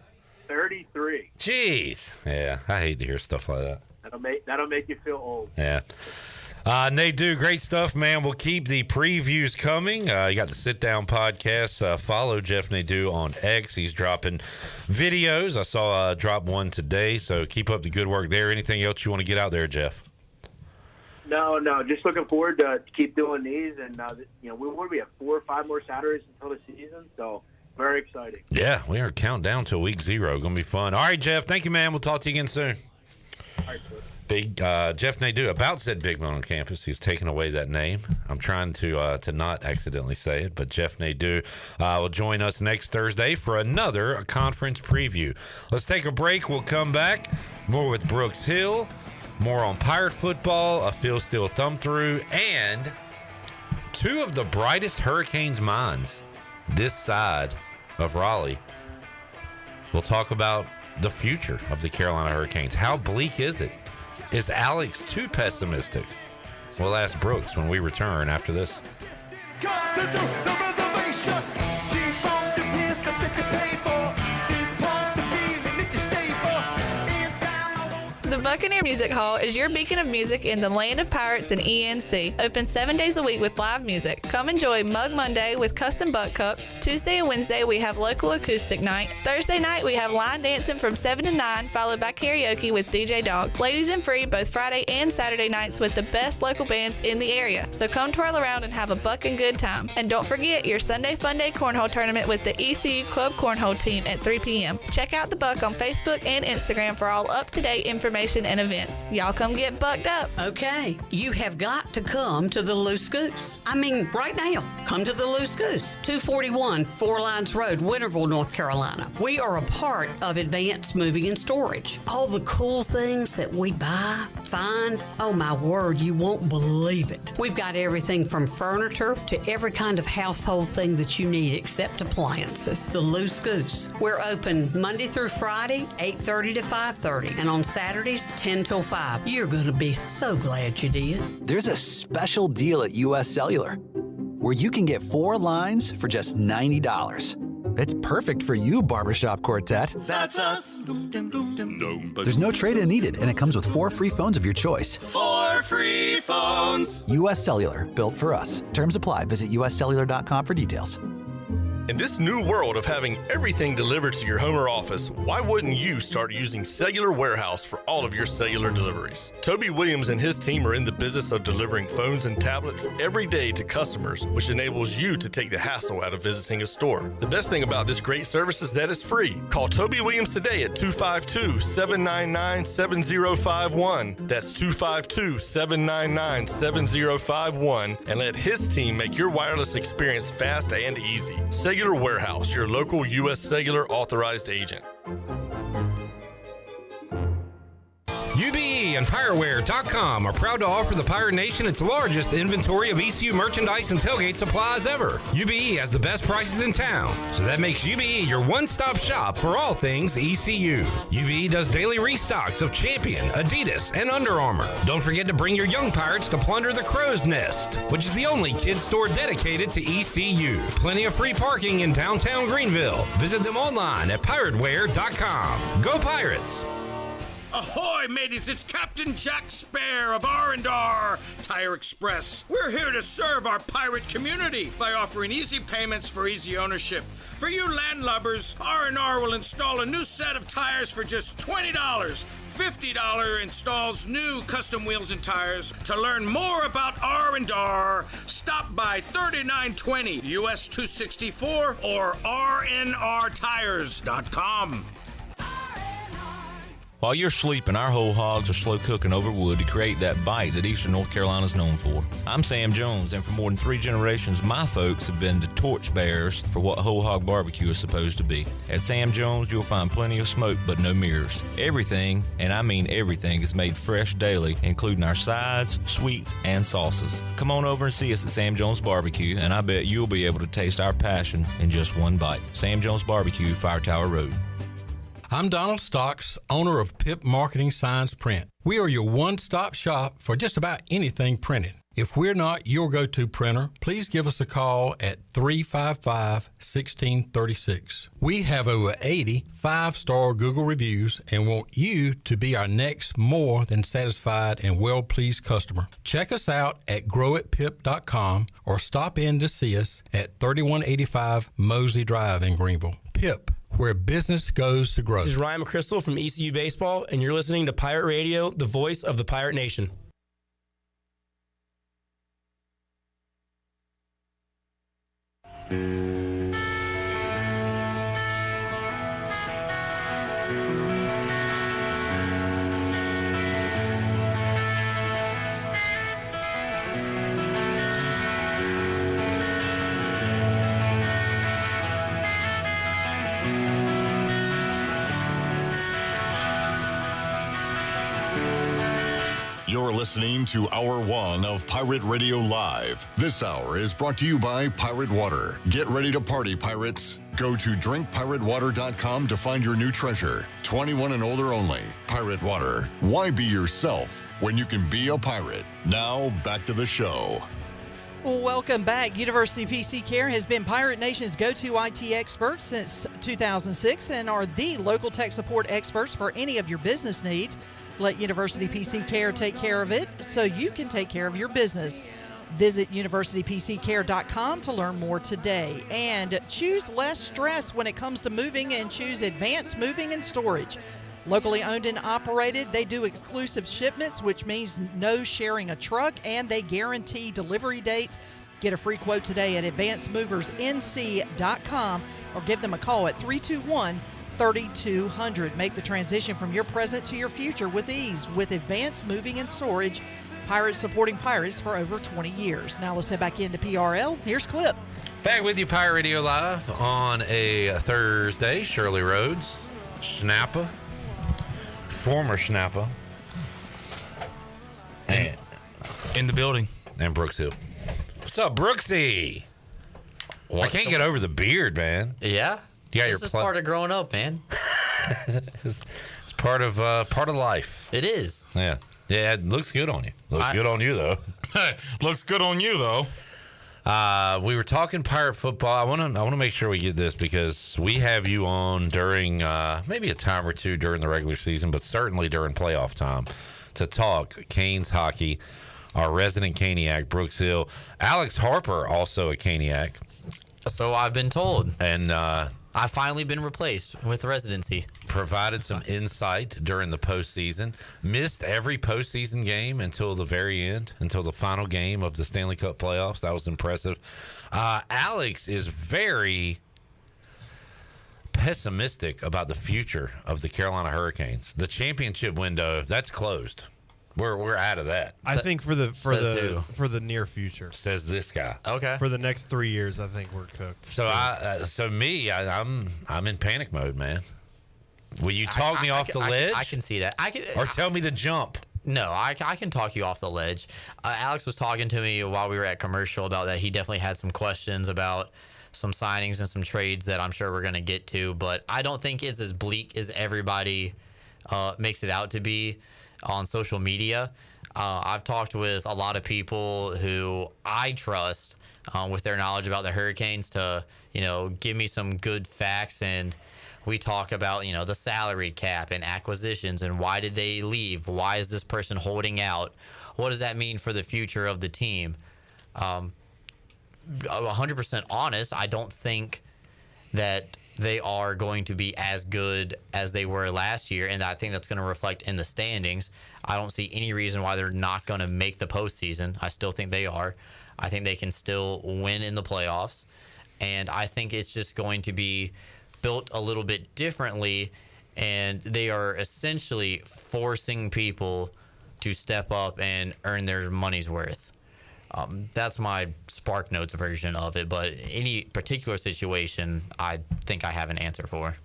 33. Jeez. Yeah, I hate to hear stuff like that. That'll make you feel old. Yeah. Nadu, great stuff, man. We'll keep the previews coming. You got the Sit Down podcast. Follow Jeff Nadu on X. He's dropping videos. I saw drop one today, so keep up the good work there. Anything else you want to get out there, Jeff? No. Just looking forward to keep doing these. And, we have 4 or 5 more Saturdays until the season, so very exciting. Yeah, we are counting down to week 0. Going to be fun. All right, Jeff. Thank you, man. We'll talk to you again soon. All right, sir. Big Jeff Nadu about said Big Man on campus. He's taken away that name. I'm trying to not accidentally say it, but Jeff Nadu will join us next Thursday for another conference preview. Let's take a break. We'll come back. More with Brooks Hill, more on Pirate football, a Phil Steele thumb through, and 2 of the brightest Hurricanes minds this side of Raleigh. We'll talk about the future of the Carolina Hurricanes. How bleak is it? Is Alex too pessimistic? We'll ask Brooks when we return after this. The Buccaneer Music Hall is your beacon of music in the land of pirates and ENC. Open 7 days a week with live music. Come enjoy Mug Monday with custom butt cups. Tuesday and Wednesday we have local acoustic night. Thursday night we have line dancing from 7 to 9, followed by karaoke with DJ Dog. Ladies and free both Friday and Saturday nights with the best local bands in the area. So come twirl around and have a buckin' good time. And don't forget your Sunday Fun Day Cornhole Tournament with the ECU Club Cornhole team at 3 p.m. Check out the Buck on Facebook and Instagram for all up-to-date information and events. Y'all come get bucked up. Okay, you have got to come to the Loose Goose. I mean, right now, come to the Loose Goose, 241 Four Lines Road, Winterville, North Carolina. We are a part of Advanced Moving and Storage. All the cool things that we buy, find, oh my word, you won't believe it. We've got everything from furniture to every kind of household thing that you need except appliances. The Loose Goose. We're open Monday through Friday, 8:30 to 5:30, and on Saturdays Saturdays, 10 till 5. You're going to be so glad you did. There's a special deal at U.S. Cellular where you can get 4 lines for just $90. It's perfect for you, Barbershop Quartet. That's us. There's no trade-in needed, and it comes with 4 free phones of your choice. 4 free phones. U.S. Cellular, built for us. Terms apply. Visit uscellular.com for details. In this new world of having everything delivered to your home or office, why wouldn't you start using Cellular Warehouse for all of your cellular deliveries? Toby Williams and his team are in the business of delivering phones and tablets every day to customers, which enables you to take the hassle out of visiting a store. The best thing about this great service is that it's free. Call Toby Williams today at 252-799-7051. That's 252-799-7051, and let his team make your wireless experience fast and easy. Cellular Warehouse, your local U.S. Cellular authorized agent. UBE and PirateWare.com are proud to offer the Pirate Nation its largest inventory of ECU merchandise and tailgate supplies ever. UBE has the best prices in town, so that makes UBE your one-stop shop for all things ECU. UBE does daily restocks of Champion, Adidas, and Under Armour. Don't forget to bring your young pirates to plunder the Crow's Nest, which is the only kids store dedicated to ECU. Plenty of free parking in downtown Greenville. Visit them online at PirateWare.com. Go Pirates! Ahoy, mateys! It's Captain Jack Spare of R&R Tire Express. We're here to serve our pirate community by offering easy payments for easy ownership. For you landlubbers, R&R will install a new set of tires for just $20. $50 installs new custom wheels and tires. To learn more about R&R, stop by 3920 US 264 or rnrtires.com. While you're sleeping, our whole hogs are slow cooking over wood to create that bite that Eastern North Carolina is known for. I'm Sam Jones, and for more than 3 generations, my folks have been the torchbearers for what whole hog barbecue is supposed to be. At Sam Jones, you'll find plenty of smoke, but no mirrors. Everything, and I mean everything, is made fresh daily, including our sides, sweets, and sauces. Come on over and see us at Sam Jones Barbecue, and I bet you'll be able to taste our passion in just one bite. Sam Jones Barbecue, Fire Tower Road. I'm Donald Stocks, owner of Pip Marketing Signs Print. We are your one-stop shop for just about anything printed. If we're not your go-to printer, please give us a call at 355-1636. We have over 80 5-star Google reviews and want you to be our next more than satisfied and well-pleased customer. Check us out at growatpip.com or stop in to see us at 3185 Mosley Drive in Greenville. Pip, where business goes to grow. This is Ryan McChrystal from ECU Baseball, and you're listening to Pirate Radio, the voice of the Pirate Nation. You're listening to Hour 1 of Pirate Radio Live. This hour is brought to you by Pirate Water. Get ready to party, pirates. Go to drinkpiratewater.com to find your new treasure. 21 and older only. Pirate Water. Why be yourself when you can be a pirate? Now, back to the show. Welcome back. University PC Care has been Pirate Nation's go-to IT expert since 2006 and are the local tech support experts for any of your business needs. Let University PC Care take care of it so you can take care of your business. Visit universitypccare.com to learn more today. And choose less stress when it comes to moving and choose Advanced Moving and Storage. Locally owned and operated, they do exclusive shipments, which means no sharing a truck, and they guarantee delivery dates. Get a free quote today at advancedmoversnc.com or give them a call at 321-3200. Make the transition from your present to your future with ease with Advanced Moving and Storage. Pirates supporting pirates for over 20 years. Now let's head back into PRL. Here's Clip. Back with you, Pirate Radio Live on a Thursday. Shirley Rhodes, Schnappa, former Schnappa, and in the building, and Brooks Hill. What's up, Brooksy? I can't get over the beard, man. Yeah? You got this is part of growing up, man. It's part of life. It is. Yeah. Yeah, it looks good on you. Looks good on you, though. Looks good on you, though. We were talking Pirate football. I want to make sure we get this because we have you on during maybe a time or two during the regular season, but certainly during playoff time to talk Canes hockey. Our resident Caniac, Brooks Hill. Alex Harper, also a Caniac. So I've been told. And I've finally been replaced with residency. Provided some insight during the postseason. Missed every postseason game until the very end, until the final game of the Stanley Cup playoffs. That was impressive. Alex is very pessimistic about the future of the Carolina Hurricanes. The championship window, that's closed. We're out of that. I think for the near future. Says this guy. Okay. For the next 3 years, I think we're cooked. So I'm in panic mode, man. Will you talk me off the ledge? I can see that. Or tell me to jump. No, I can talk you off the ledge. Alex was talking to me while we were at commercial about that. He definitely had some questions about some signings and some trades that I'm sure we're going to get to. But I don't think it's as bleak as everybody makes it out to be on social media. I've talked with a lot of people who I trust with their knowledge about the Hurricanes to, give me some good facts. And we talk about, the salary cap and acquisitions and why did they leave? Why is this person holding out? What does that mean for the future of the team? 100% honest, I don't think that they are going to be as good as they were last year, and I think that's going to reflect in the standings. I don't see any reason why they're not going to make the postseason. I still think they are. I think they can still win in the playoffs, and I think it's just going to be built a little bit differently, and they are essentially forcing people to step up and earn their money's worth. That's my Spark Notes version of it, but any particular situation, I think I have an answer for.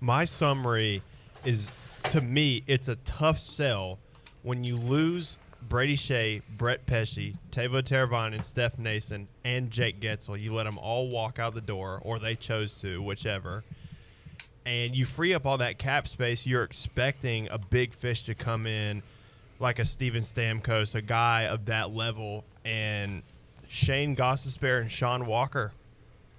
My summary is, to me, it's a tough sell when you lose Brady Shea, Brett Pesce, Teuvo Teravainen, and Steph Nason, and Jake Getzel. You let them all walk out the door, or they chose to, whichever. And you free up all that cap space. You're expecting a big fish to come in, like a Steven Stamkos, a guy of that level, and Shane Gostisbehere and Sean Walker.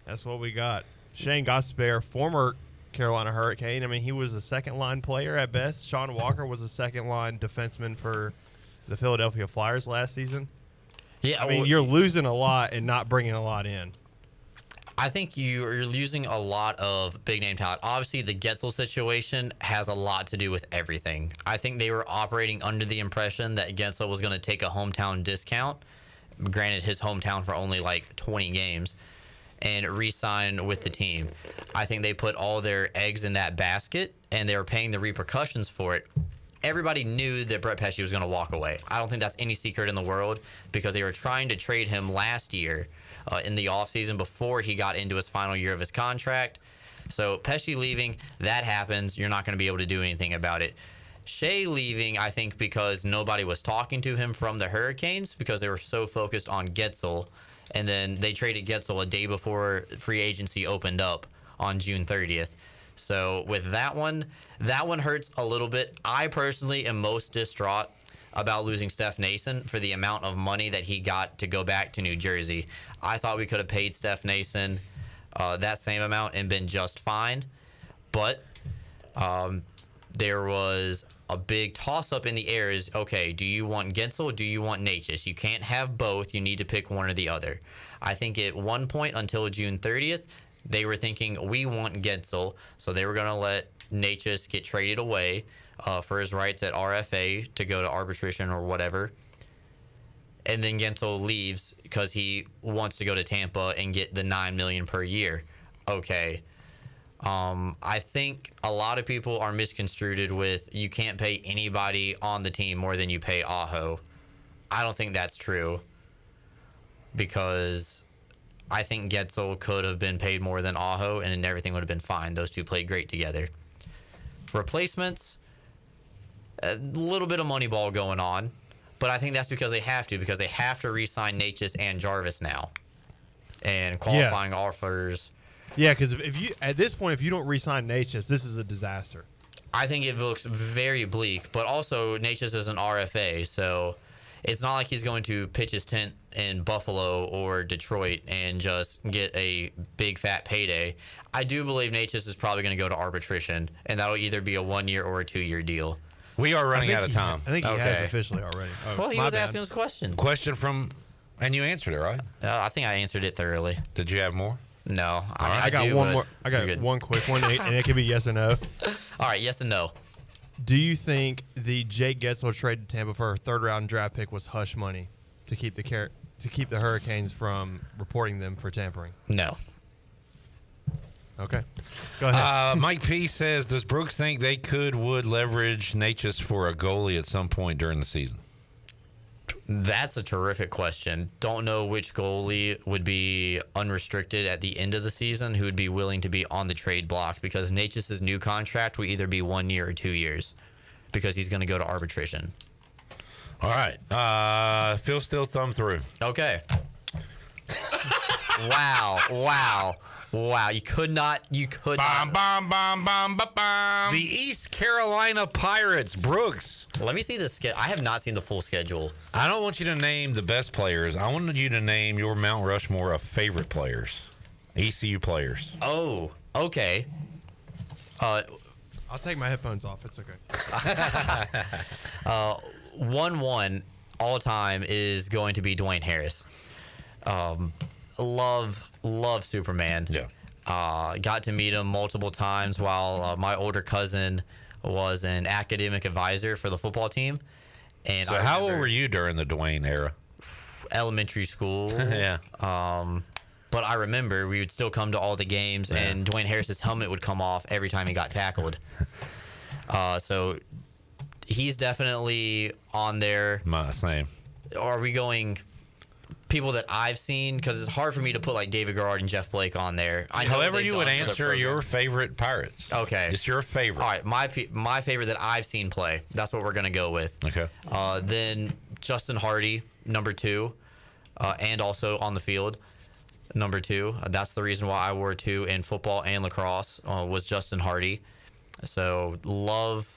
That's what we got. Shane Gostisbehere, former Carolina Hurricane. I mean, he was a second-line player at best. Sean Walker was a second-line defenseman for the Philadelphia Flyers last season. Yeah, I mean, you're losing a lot and not bringing a lot in. I think you're losing a lot of big-name talent. Obviously, the Getzel situation has a lot to do with everything. I think they were operating under the impression that Getzel was going to take a hometown discount, granted his hometown for only like 20 games, and re-sign with the team. I think they put all their eggs in that basket, and they were paying the repercussions for it. Everybody knew that Brett Pesce was going to walk away. I don't think that's any secret in the world because they were trying to trade him last year in the offseason before he got into his final year of his contract. So Pesce leaving, that happens. You're not going to be able to do anything about it. Shea leaving, I think, because nobody was talking to him from the Hurricanes because they were so focused on Getzel. And then they traded Getzel a day before free agency opened up on June 30th. So with that one hurts a little bit. I personally am most distraught about losing Steph Nason for the amount of money that he got to go back to New Jersey. I thought we could have paid Steph Nason that same amount and been just fine. But there was a big toss-up in the air is, okay, do you want Getzel or do you want Natchez? You can't have both. You need to pick one or the other. I think at one point until June 30th, they were thinking, we want Getzel, so they were going to let Natchez get traded away for his rights at RFA to go to arbitration or whatever. And then Getzel leaves because he wants to go to Tampa and get the $9 million per year. Okay. I think a lot of people are misconstrued with you can't pay anybody on the team more than you pay Aho. I don't think that's true because I think Getzel could have been paid more than Aho and everything would have been fine. Those two played great together. Replacements, a little bit of money ball going on, but I think that's because they have to re-sign Natchez and Jarvis now. And qualifying offers. Yeah, because if you at this point, if you don't re-sign Natchez, this is a disaster. I think it looks very bleak, but also Natchez is an RFA, so it's not like he's going to pitch his tent in Buffalo or Detroit and just get a big fat payday. I do believe Natchez is probably going to go to arbitration, and that'll either be a 1-year or a 2-year deal. We are running out of time. I think he has officially already. Oh, well, he was asking us questions. Question from, and you answered it, right? I think I answered it thoroughly. Did you have more? No. I got one more. I got one quick one, and it could be yes and no. All right, yes and no. Do you think the Jake Getzler trade to Tampa for a third-round draft pick was hush money to keep the Hurricanes from reporting them for tampering? No. Okay. Go ahead. Mike P says, does Brooks think they would leverage Natchez for a goalie at some point during the season? That's a terrific question. Don't know which goalie would be unrestricted at the end of the season who would be willing to be on the trade block, because Natchez's new contract will either be 1 year or 2 years because he's going to go to arbitration. All right. Phil Steele, thumb through. Okay. Wow. You could not. The East Carolina Pirates, Brooks. Let me see the schedule. I have not seen the full schedule. I don't want you to name the best players. I wanted you to name your Mount Rushmore of favorite players, ECU players. Oh, okay. I'll take my headphones off. It's okay. 1-1 all time is going to be Dwayne Harris. Love Superman. Yeah. Got to meet him multiple times while my older cousin was an academic advisor for the football team. And so how old were you during the Dwayne era? Elementary school. Yeah. But I remember we would still come to all the games, and Dwayne Harris's helmet would come off every time he got tackled. So he's definitely on there. Same. Are we going people that I've seen? Because it's hard for me to put like David Garrard and Jeff Blake on there. However you would answer your favorite Pirates. Okay. It's your favorite. All right. My favorite that I've seen play. That's what we're going to go with. Okay. Then Justin Hardy, number 2, and also on the field, number 2. That's the reason why I wore 2 in football and lacrosse, was Justin Hardy. So love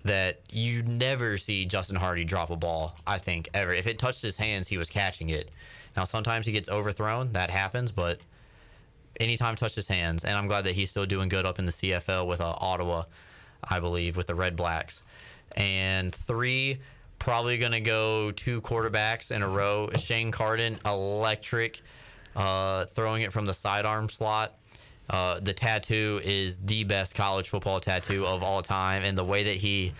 that you never see Justin Hardy drop a ball, I think, ever. If it touched his hands, he was catching it. Now, sometimes he gets overthrown. That happens, but anytime touched his hands. And I'm glad that he's still doing good up in the CFL with Ottawa, I believe, with the Red Blacks. And 3, probably going to go 2 quarterbacks in a row. Shane Carden, electric, throwing it from the sidearm slot. The tattoo is the best college football tattoo of all time, and the way that he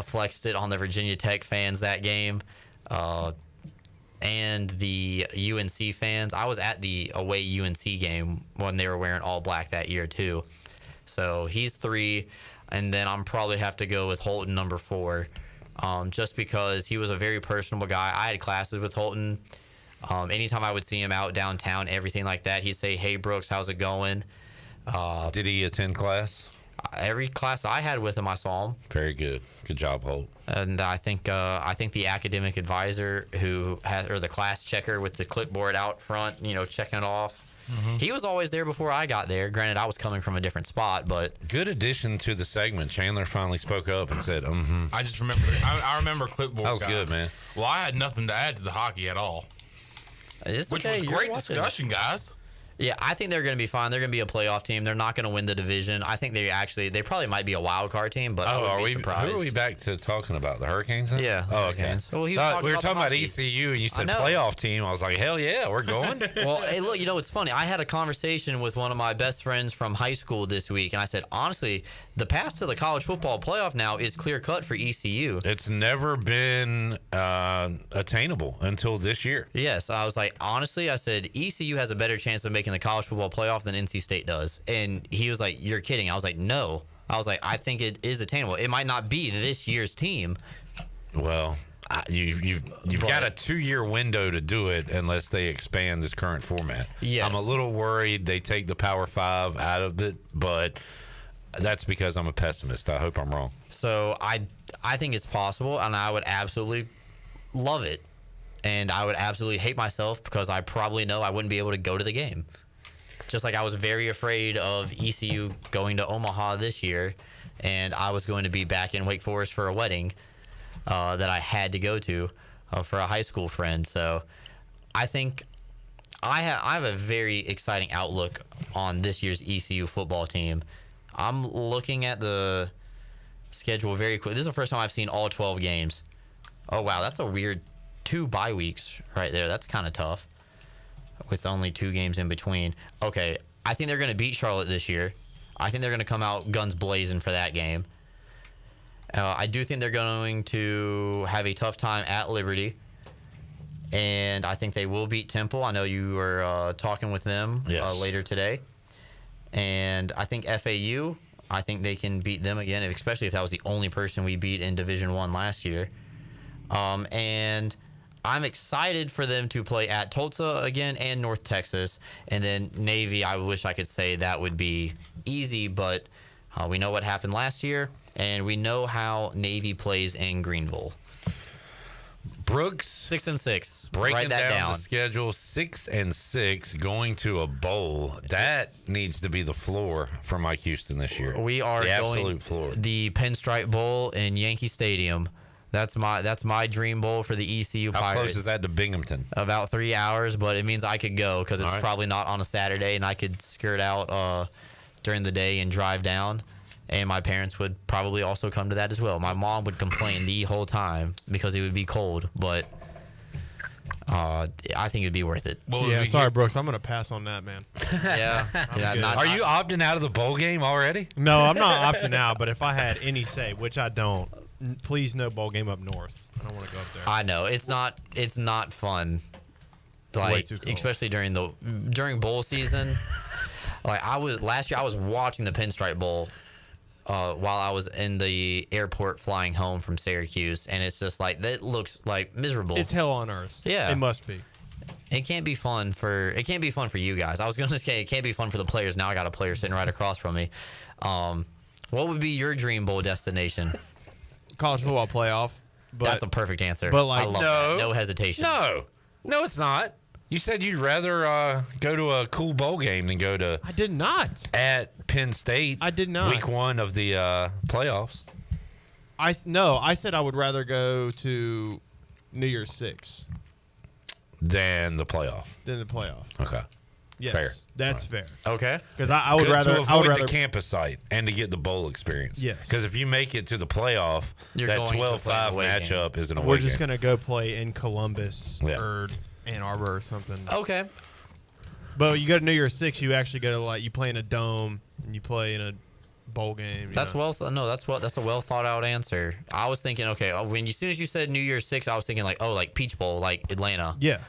flexed it on the Virginia Tech fans that game, and the UNC fans. I was at the away UNC game when they were wearing all black that year too. So he's 3, and then I'm probably have to go with Holton, number 4, just because he was a very personable guy. I had classes with Holton. Anytime I would see him out downtown, everything like that, he'd say, "Hey, Brooks, how's it going?" Did he attend class? Every class I had with him, I saw him. Very good. Good job, Holt. And I think the academic advisor or the class checker with the clipboard out front, checking it off. Mm-hmm. He was always there before I got there. Granted, I was coming from a different spot, but good addition to the segment. Chandler finally spoke up and said, "Mm-hmm." I just remember. I remember clipboard. That was good, man. Well, I had nothing to add to the hockey at all. Which was great discussion, guys. Yeah, I think they're going to be fine. They're going to be a playoff team. They're not going to win the division. I think they probably might be a wild card team, but I wouldn't be surprised. Who are we back to talking about? The Hurricanes then? Yeah. Oh, okay. Well, we were talking about ECU, and you said playoff team. I was like, hell yeah, we're going. Well, hey, look, it's funny. I had a conversation with one of my best friends from high school this week, and I said, honestly, the path to the college football playoff now is clear-cut for ECU. It's never been attainable until this year. Yes. I was like, honestly, I said, ECU has a better chance of making the college football playoff than NC State does. And he was like, "You're kidding." I was like, "No." I was like, "I think it is attainable. It might not be this year's team." Well, you've got a 2-year window to do it unless they expand this current format. Yes. I'm a little worried they take the Power 5 out of it, but that's because I'm a pessimist. I hope I'm wrong. So I think it's possible, and I would absolutely love it. And I would absolutely hate myself because I probably know I wouldn't be able to go to the game. Just like I was very afraid of ECU going to Omaha this year and I was going to be back in Wake Forest for a wedding that I had to go to for a high school friend. So I think I have a very exciting outlook on this year's ECU football team. I'm looking at the schedule very quick. This is the first time I've seen all 12 games. Oh, wow. That's a weird 2 bye weeks right there. That's kind of tough with only 2 games in between. Okay, I think they're going to beat Charlotte this year. I think they're going to come out guns blazing for that game. I do think they're going to have a tough time at Liberty. And I think they will beat Temple. I know you were talking with them later today. And I think FAU, I think they can beat them again, especially if that was the only person we beat in Division I last year. And I'm excited for them to play at Tulsa again and North Texas. And then Navy, I wish I could say that would be easy, but we know what happened last year, and we know how Navy plays in Greenville. Brooks 6-6. Breaking Write that down. the schedule, 6-6, going to a bowl. That needs to be the floor for Mike Houston this year. We are the going absolute floor. The Pinstripe Bowl in Yankee Stadium. That's my dream bowl for the ECU Pirates. How close is that to Binghamton? About 3 hours, but it means I could go because it's probably not on a Saturday, and I could skirt out during the day and drive down. And my parents would probably also come to that as well. My mom would complain the whole time because it would be cold, but I think it'd be worth it. Well, sorry, Brooks. I'm going to pass on that, man. Yeah. Are you opting out of the bowl game already? No, I'm not opting out, but if I had any say, which I don't, please no bowl game up north. I don't want to go up there. I know. It's not fun. Like, way too cold. Especially during bowl season. Like last year I was watching the Pinstripe Bowl while I was in the airport flying home from Syracuse, and it's just like that looks like miserable. It's hell on earth. Yeah, it must be. It can't be fun for you guys. I was going to say it can't be fun for the players. Now I got a player sitting right across from me. What would be your dream bowl destination? College football playoff. But, that's a perfect answer. But like, I love that. No hesitation. No, it's not. You said you'd rather go to a cool bowl game than go to. I did not. At Penn State. I did not. Week 1 of the playoffs. I said I would rather go to New Year's 6 than the playoff. Okay. Yes, fair. That's fair. Okay. Because I would rather avoid the campus site and to get the bowl experience. Yes. Because if you make it to the playoff, that 12-5 matchup is an away We're just game. gonna go play in Columbus or Ann Arbor or something. Okay. But you go to New Year's 6, you actually go to you play in a dome and you play in a bowl game. That's a well thought out answer. I was thinking, okay, as soon as you said New Year's 6, I was thinking like Peach Bowl, like Atlanta. Yeah.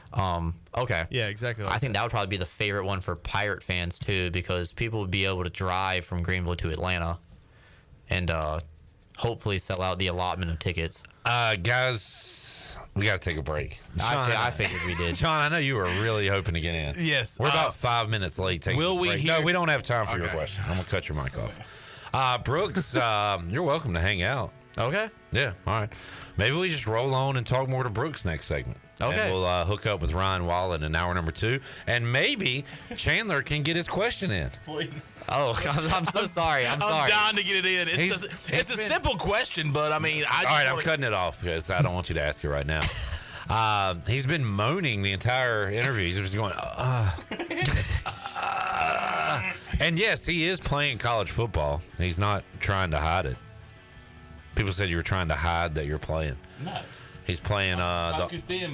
Okay. Yeah, exactly. I think that would probably be the favorite one for Pirate fans too, because people would be able to drive from Greenville to Atlanta, and hopefully sell out the allotment of tickets. Guys, we got to take a break. I figured we did. John, I know you were really hoping to get in. Yes. We're about 5 minutes late taking will this we break. hear- No, we don't have time for your question. I'm going to cut your mic off. Brooks, you're welcome to hang out. Okay. Yeah, all right. Maybe we just roll on and talk more to Brooks next segment. Okay. And we'll hook up with Ryan Wallen in hour number 2. And maybe Chandler can get his question in. Please. Oh, I'm so sorry. I'm sorry. I'm dying to get it in. It's a simple question, but I mean, all right, I'm cutting it off because I don't want you to ask it right now. He's been moaning the entire interview. He's just going, and yes, he is playing college football. He's not trying to hide it. People said you were trying to hide that you're playing. No. He's playing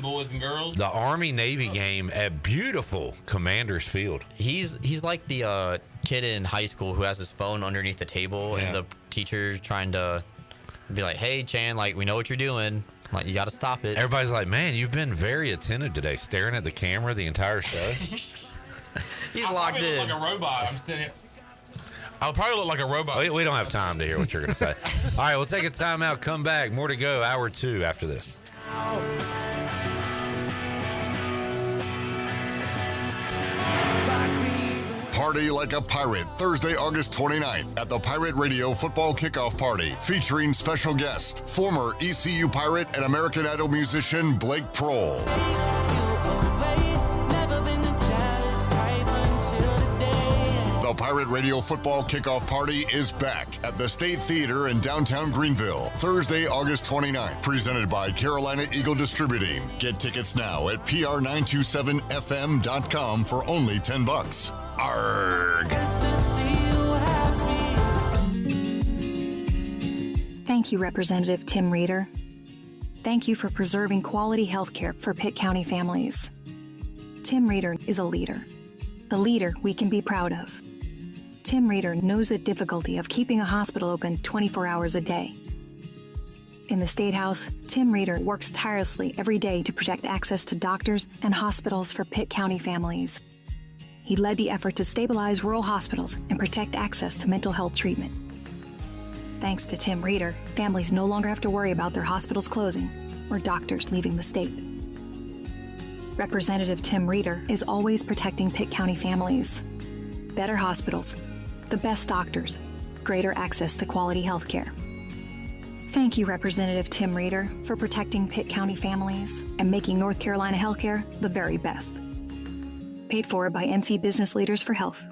boys and girls. the Army-Navy game at beautiful Commanders Field. He's like the kid in high school who has his phone underneath the table, and the teacher trying to be like, "Hey, Chan, like we know what you're doing. Like you got to stop it." Everybody's like, "Man, you've been very attentive today, staring at the camera the entire show." He's locked in. Look like a robot. I'm sitting here. I'll probably look like a robot. We don't have time to hear what you're going to say. All right, we'll take a timeout, come back. More to go, hour 2 after this. Party like a pirate Thursday, August 29th at the Pirate Radio Football Kickoff Party, featuring special guest, former ECU Pirate and American Idol musician Blake Prohl. The Pirate Pirate Radio football kickoff party is back at the State Theater in downtown Greenville, Thursday, August 29th, presented by Carolina Eagle Distributing. Get tickets now at pr927fm.com for only $10. Arrgh! Thank you, Representative Tim Reeder. Thank you for preserving quality health care for Pitt County families. Tim Reeder is a leader we can be proud of. Tim Reeder knows the difficulty of keeping a hospital open 24 hours a day. In the State House, Tim Reeder works tirelessly every day to protect access to doctors and hospitals for Pitt County families. He led the effort to stabilize rural hospitals and protect access to mental health treatment. Thanks to Tim Reeder, families no longer have to worry about their hospitals closing or doctors leaving the state. Representative Tim Reeder is always protecting Pitt County families. Better hospitals, the best doctors, greater access to quality health care. Thank you, Representative Tim Reeder, for protecting Pitt County families and making North Carolina healthcare the very best. Paid for by NC Business Leaders for Health.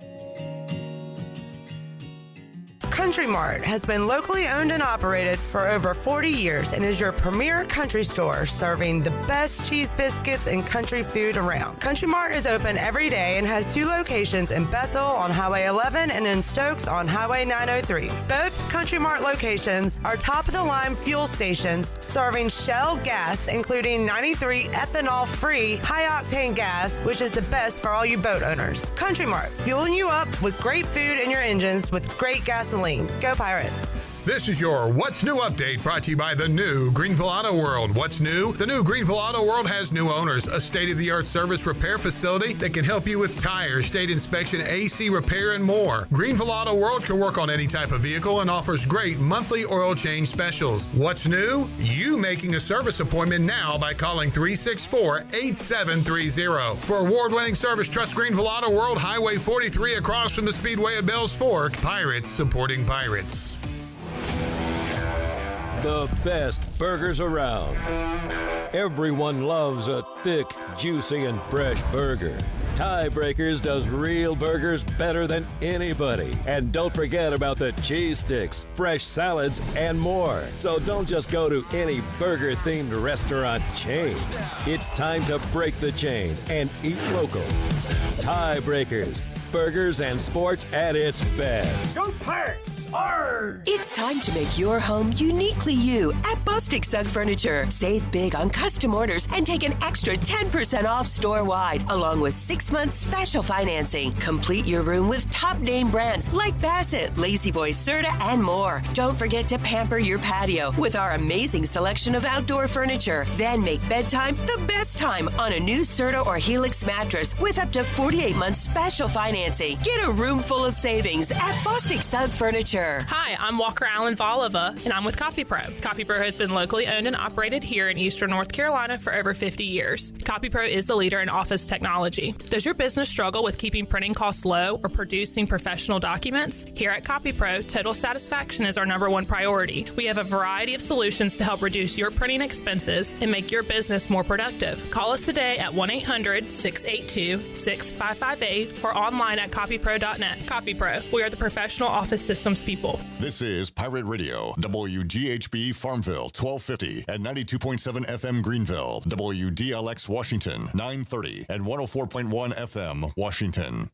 Country Mart has been locally owned and operated for over 40 years and is your premier country store serving the best cheese biscuits and country food around. Country Mart is open every day and has 2 locations in Bethel on Highway 11 and in Stokes on Highway 903. Both Country Mart locations are top-of-the-line fuel stations serving Shell gas, including 93 ethanol-free high-octane gas, which is the best for all you boat owners. Country Mart, fueling you up with great food in your engines with great gasoline. Go Pirates! This is your What's New update brought to you by the new Greenville Auto World. What's new? The new Greenville Auto World has new owners, a state-of-the-art service repair facility that can help you with tires, state inspection, AC repair, and more. Greenville Auto World can work on any type of vehicle and offers great monthly oil change specials. What's new? You making a service appointment now by calling 364-8730. For award-winning service, trust Greenville Auto World, Highway 43 across from the Speedway at Bells Fork. Pirates supporting pirates. The best burgers around. Everyone loves a thick, juicy, and fresh burger. Tiebreakers does real burgers better than anybody. And don't forget about the cheese sticks, fresh salads, and more. So don't just go to any burger-themed restaurant chain. It's time to break the chain and eat local. Tiebreakers, burgers and sports at its best. Go Pirates! Arrgh! It's time to make your home uniquely you at Bostic Sugg Furniture. Save big on custom orders and take an extra 10% off store-wide, along with 6 months special financing. Complete your room with top-name brands like Bassett, Lazy Boy, Serta, and more. Don't forget to pamper your patio with our amazing selection of outdoor furniture. Then make bedtime the best time on a new Serta or Helix mattress with up to 48 months special financing. Get a room full of savings at Bostic Sugg Furniture. Hi, I'm Walker Allen Volova, and I'm with CopyPro. CopyPro has been locally owned and operated here in Eastern North Carolina for over 50 years. CopyPro is the leader in office technology. Does your business struggle with keeping printing costs low or producing professional documents? Here at CopyPro, total satisfaction is our #1 priority. We have a variety of solutions to help reduce your printing expenses and make your business more productive. Call us today at 1-800-682-6558 or online at copypro.net. CopyPro, we are the professional office systems people. This is Pirate Radio, WGHB Farmville, 1250 and 92.7 FM Greenville, WDLX Washington, 930 and 104.1 FM Washington.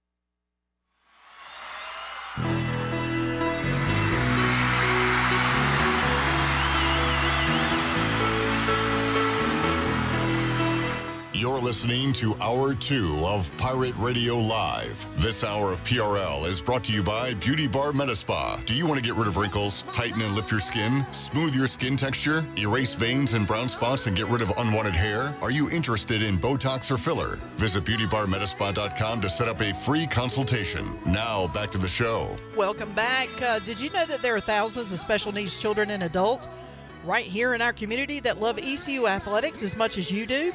You're listening to Hour 2 of Pirate Radio Live. This hour of PRL is brought to you by Beauty Bar Metaspa. Do you want to get rid of wrinkles, tighten and lift your skin, smooth your skin texture, erase veins and brown spots, and get rid of unwanted hair? Are you interested in Botox or filler? Visit beautybarmetaspa.com to set up a free consultation. Now, back to the show. Welcome back. Did you know that there are thousands of special needs children and adults right here in our community that love ECU athletics as much as you do?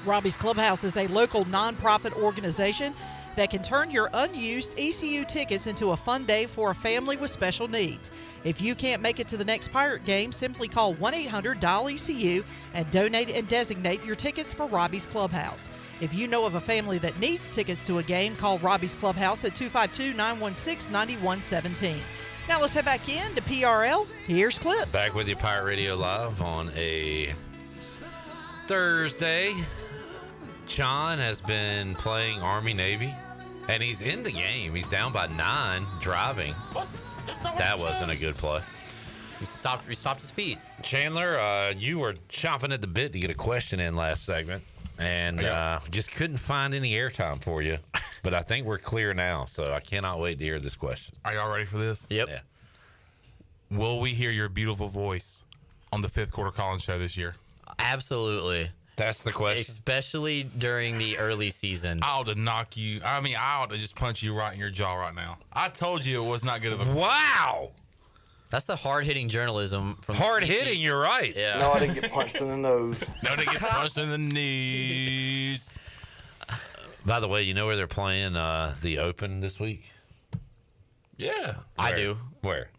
Robbie's Clubhouse is a local nonprofit organization that can turn your unused ECU tickets into a fun day for a family with special needs. If you can't make it to the next Pirate game, simply call 1-800-DIAL-ECU and donate and designate your tickets for Robbie's Clubhouse. If you know of a family that needs tickets to a game, call Robbie's Clubhouse at 252-916-9117. Now let's head back in to PRL. Here's Clip. Back with you, Pirate Radio Live on a Thursday. John has been playing Army-Navy, and he's in the game. He's down by 9, driving. What? That's not That wasn't a good play. He stopped his feet. Chandler, you were chomping at the bit to get a question in last segment, and just couldn't find any airtime for you. But I think we're clear now, so I cannot wait to hear this question. Are y'all ready for this? Yep. Yeah. Will we hear your beautiful voice on the Fifth Quarter Collins show this year? Absolutely. That's the question. Especially during the early season. I ought to knock you. I mean, I ought to just punch you right in your jaw right now. I told you it was not good of a. Wow. That's the hard-hitting journalism. From Hard-hitting, you're right. Yeah. No, I didn't get punched in the nose. No, I didn't get punched in the knees. By the way, you know where they're playing the Open this week? Yeah. I do. Where?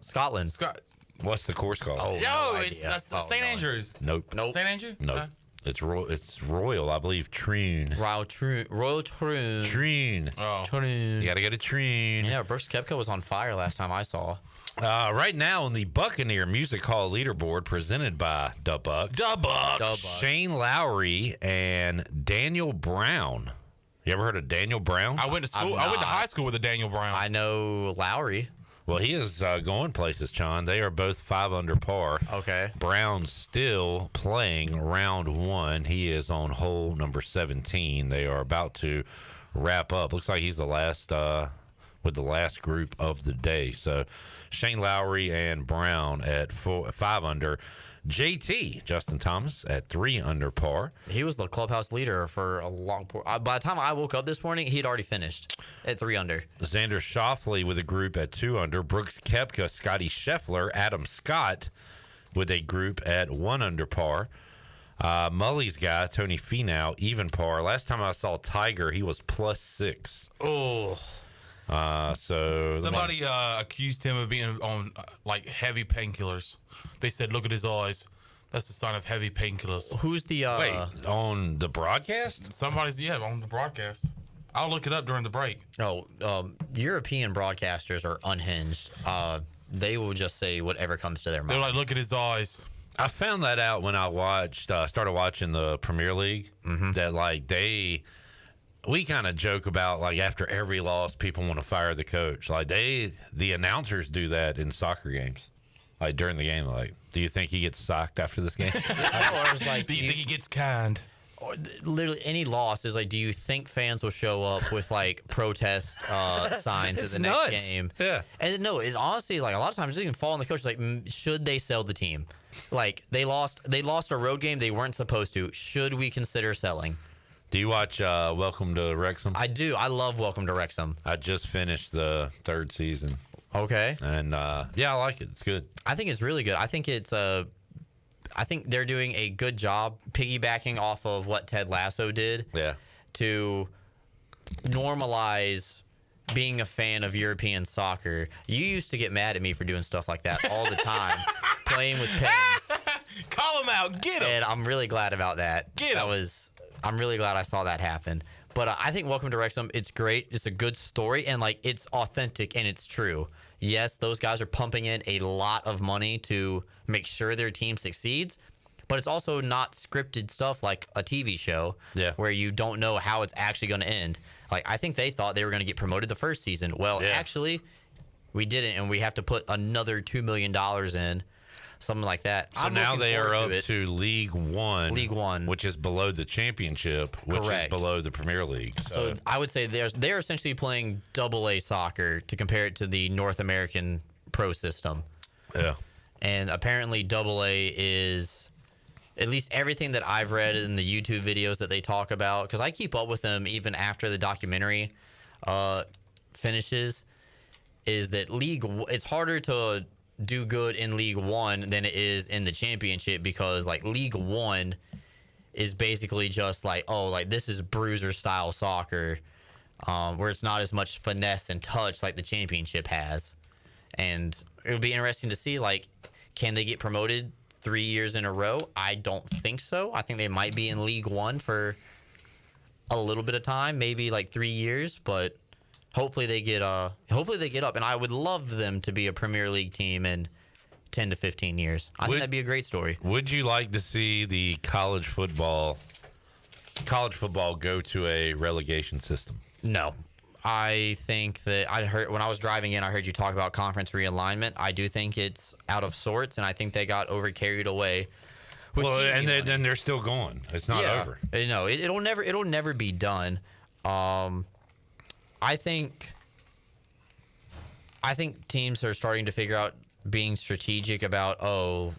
Scotland. What's the course called? Oh, Yo, no it's idea. St. Andrews. Nope. Nope. St. Andrew? Nope. Okay. It's Royal, I believe. Troon. Royal Troon. Troon. Oh. Troon. You got to go to Troon. Yeah, Brooks Koepka was on fire last time I saw. Right now on the Buccaneer Music Hall leaderboard presented by Da Buck. Shane Lowry and Daniel Brown. You ever heard of Daniel Brown? I went to school. I went to high school with a Daniel Brown. I know Lowry. Well, he is going places, John. They are both 5 under par. Okay. Brown's still playing round 1. He is on hole number 17. They are about to wrap up. Looks like he's the last with the last group of the day. So Shane Lowry and Brown at 5 under. JT, Justin Thomas, at 3 under par. He was the clubhouse leader for a long by the time I woke up this morning, he'd already finished at 3 under. Xander Schauffele with a group at 2 under. Brooks Koepka, Scotty Scheffler, Adam Scott with a group at 1 under par. Mully's guy, Tony Finau, even par. Last time I saw Tiger, he was +6. Oh. So somebody accused him of being on like heavy painkillers. They said, "Look at his eyes. That's the sign of heavy painkillers." Who's the wait on the broadcast? Somebody's on the broadcast. I'll look it up during the break. Oh, European broadcasters are unhinged. They will just say whatever comes to their mind. They're like, "Look at his eyes." I found that out when I started watching the Premier League. That like we kind of joke about like after every loss, people want to fire the coach. Like the announcers do that in soccer games. Like during the game, like, do you think he gets socked after this game? Do you think he gets canned? Or literally any loss is like, do you think fans will show up with like protest signs at the next game? Yeah. And no, it honestly, like a lot of times, it doesn't even fall on the coach. Like, should they sell the team? Like they lost a road game they weren't supposed to. Should we consider selling? Do you watch Welcome to Wrexham? I do. I love Welcome to Wrexham. I just finished the 3rd season. Okay. And yeah, I like it. It's good. I think it's really good. I think they're doing a good job piggybacking off of what Ted Lasso did. Yeah. To normalize being a fan of European soccer. You used to get mad at me for doing stuff like that all the time, playing with pens. Call him out. Get him. And I'm really glad about that. I'm really glad I saw that happen. But I think Welcome to Wrexham, it's great. It's a good story, and like it's authentic and it's true. Yes, those guys are pumping in a lot of money to make sure their team succeeds, but it's also not scripted stuff like a TV show where you don't know how it's actually going to end. Like I think they thought they were going to get promoted the first season. Well, actually, we didn't, and we have to put another $2 million in. Something like that. So now they are up to League One, which is below the Championship, which is below the Premier League. So I would say they're essentially playing AA soccer to compare it to the North American pro system. Yeah. And apparently AA is, at least everything that I've read in the YouTube videos that they talk about, because I keep up with them even after the documentary finishes, is that it's harder to do good in League One than it is in the Championship, because like League One is basically just like, oh, like this is bruiser style soccer, where it's not as much finesse and touch like the championship has. And it would be interesting to see, like, can they get promoted 3 years in a row? I don't think so. I think they might be in League One for a little bit of time, maybe like 3 years, but hopefully they get up. And I would love them to be a Premier League team in 10 to 15 years. I think that'd be a great story. Would you like to see the college football go to a relegation system? No. I think that when I was driving in, I heard you talk about conference realignment. I do think it's out of sorts, and I think they got carried away. Then they're still going. It's not over. No, it'll never be done. I think teams are starting to figure out being strategic about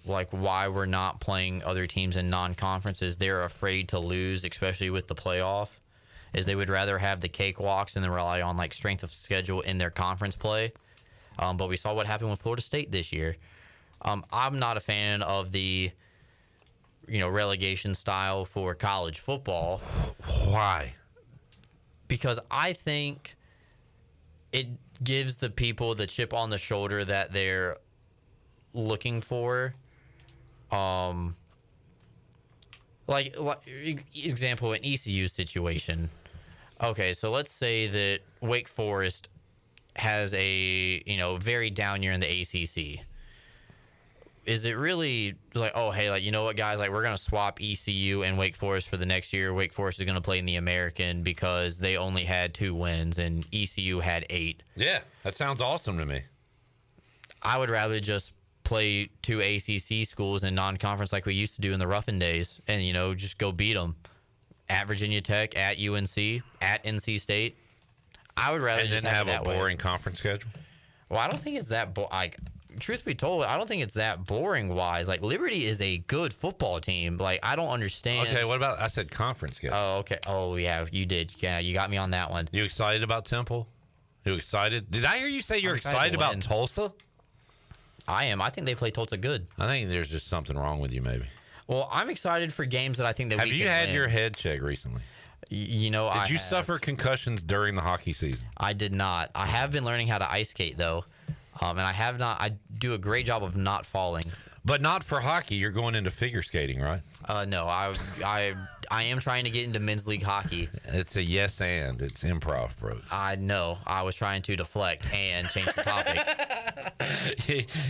why we're not playing other teams in non-conferences. They're afraid to lose, especially with the playoff. Is they would rather have the cakewalks and then rely on like strength of schedule in their conference play. But we saw what happened with Florida State this year. I'm not a fan of the relegation style for college football. Why? Because I think it gives the people the chip on the shoulder that they're looking for. Like example, an ECU situation. Okay, so let's say that Wake Forest has a very down year in the ACC. Is it really like, oh hey, like, you know what, guys, like, we're gonna swap ECU and Wake Forest for the next year? Wake Forest is gonna play in the American because they only had 2 wins and ECU had 8. Yeah, that sounds awesome to me. I would rather just play 2 ACC schools in non-conference like we used to do in the Ruffin days, and just go beat them at Virginia Tech, at UNC, at NC State. I would rather just have a boring conference schedule. Well, I don't think it's that truth be told, I don't think it's that boring wise. Like, Liberty is a good football team. Like, I don't understand. Okay, what about, I said conference schedule. Oh, okay. Oh, yeah, you did. Yeah, you got me on that one. You excited about Temple? You excited? Did I hear you say you're excited about Tulsa? I am. I think they play Tulsa good. I think there's just something wrong with you, maybe. Well, I'm excited for games that I think that we can win. Have you had your head checked recently? Did you suffer concussions during the hockey season? I did not. I have been learning how to ice skate, though. And I have not. I do a great job of not falling. But not for hockey. You're going into figure skating, right? No. I am trying to get into men's league hockey. It's a yes and. It's improv, bros. I know. I was trying to deflect and change the topic.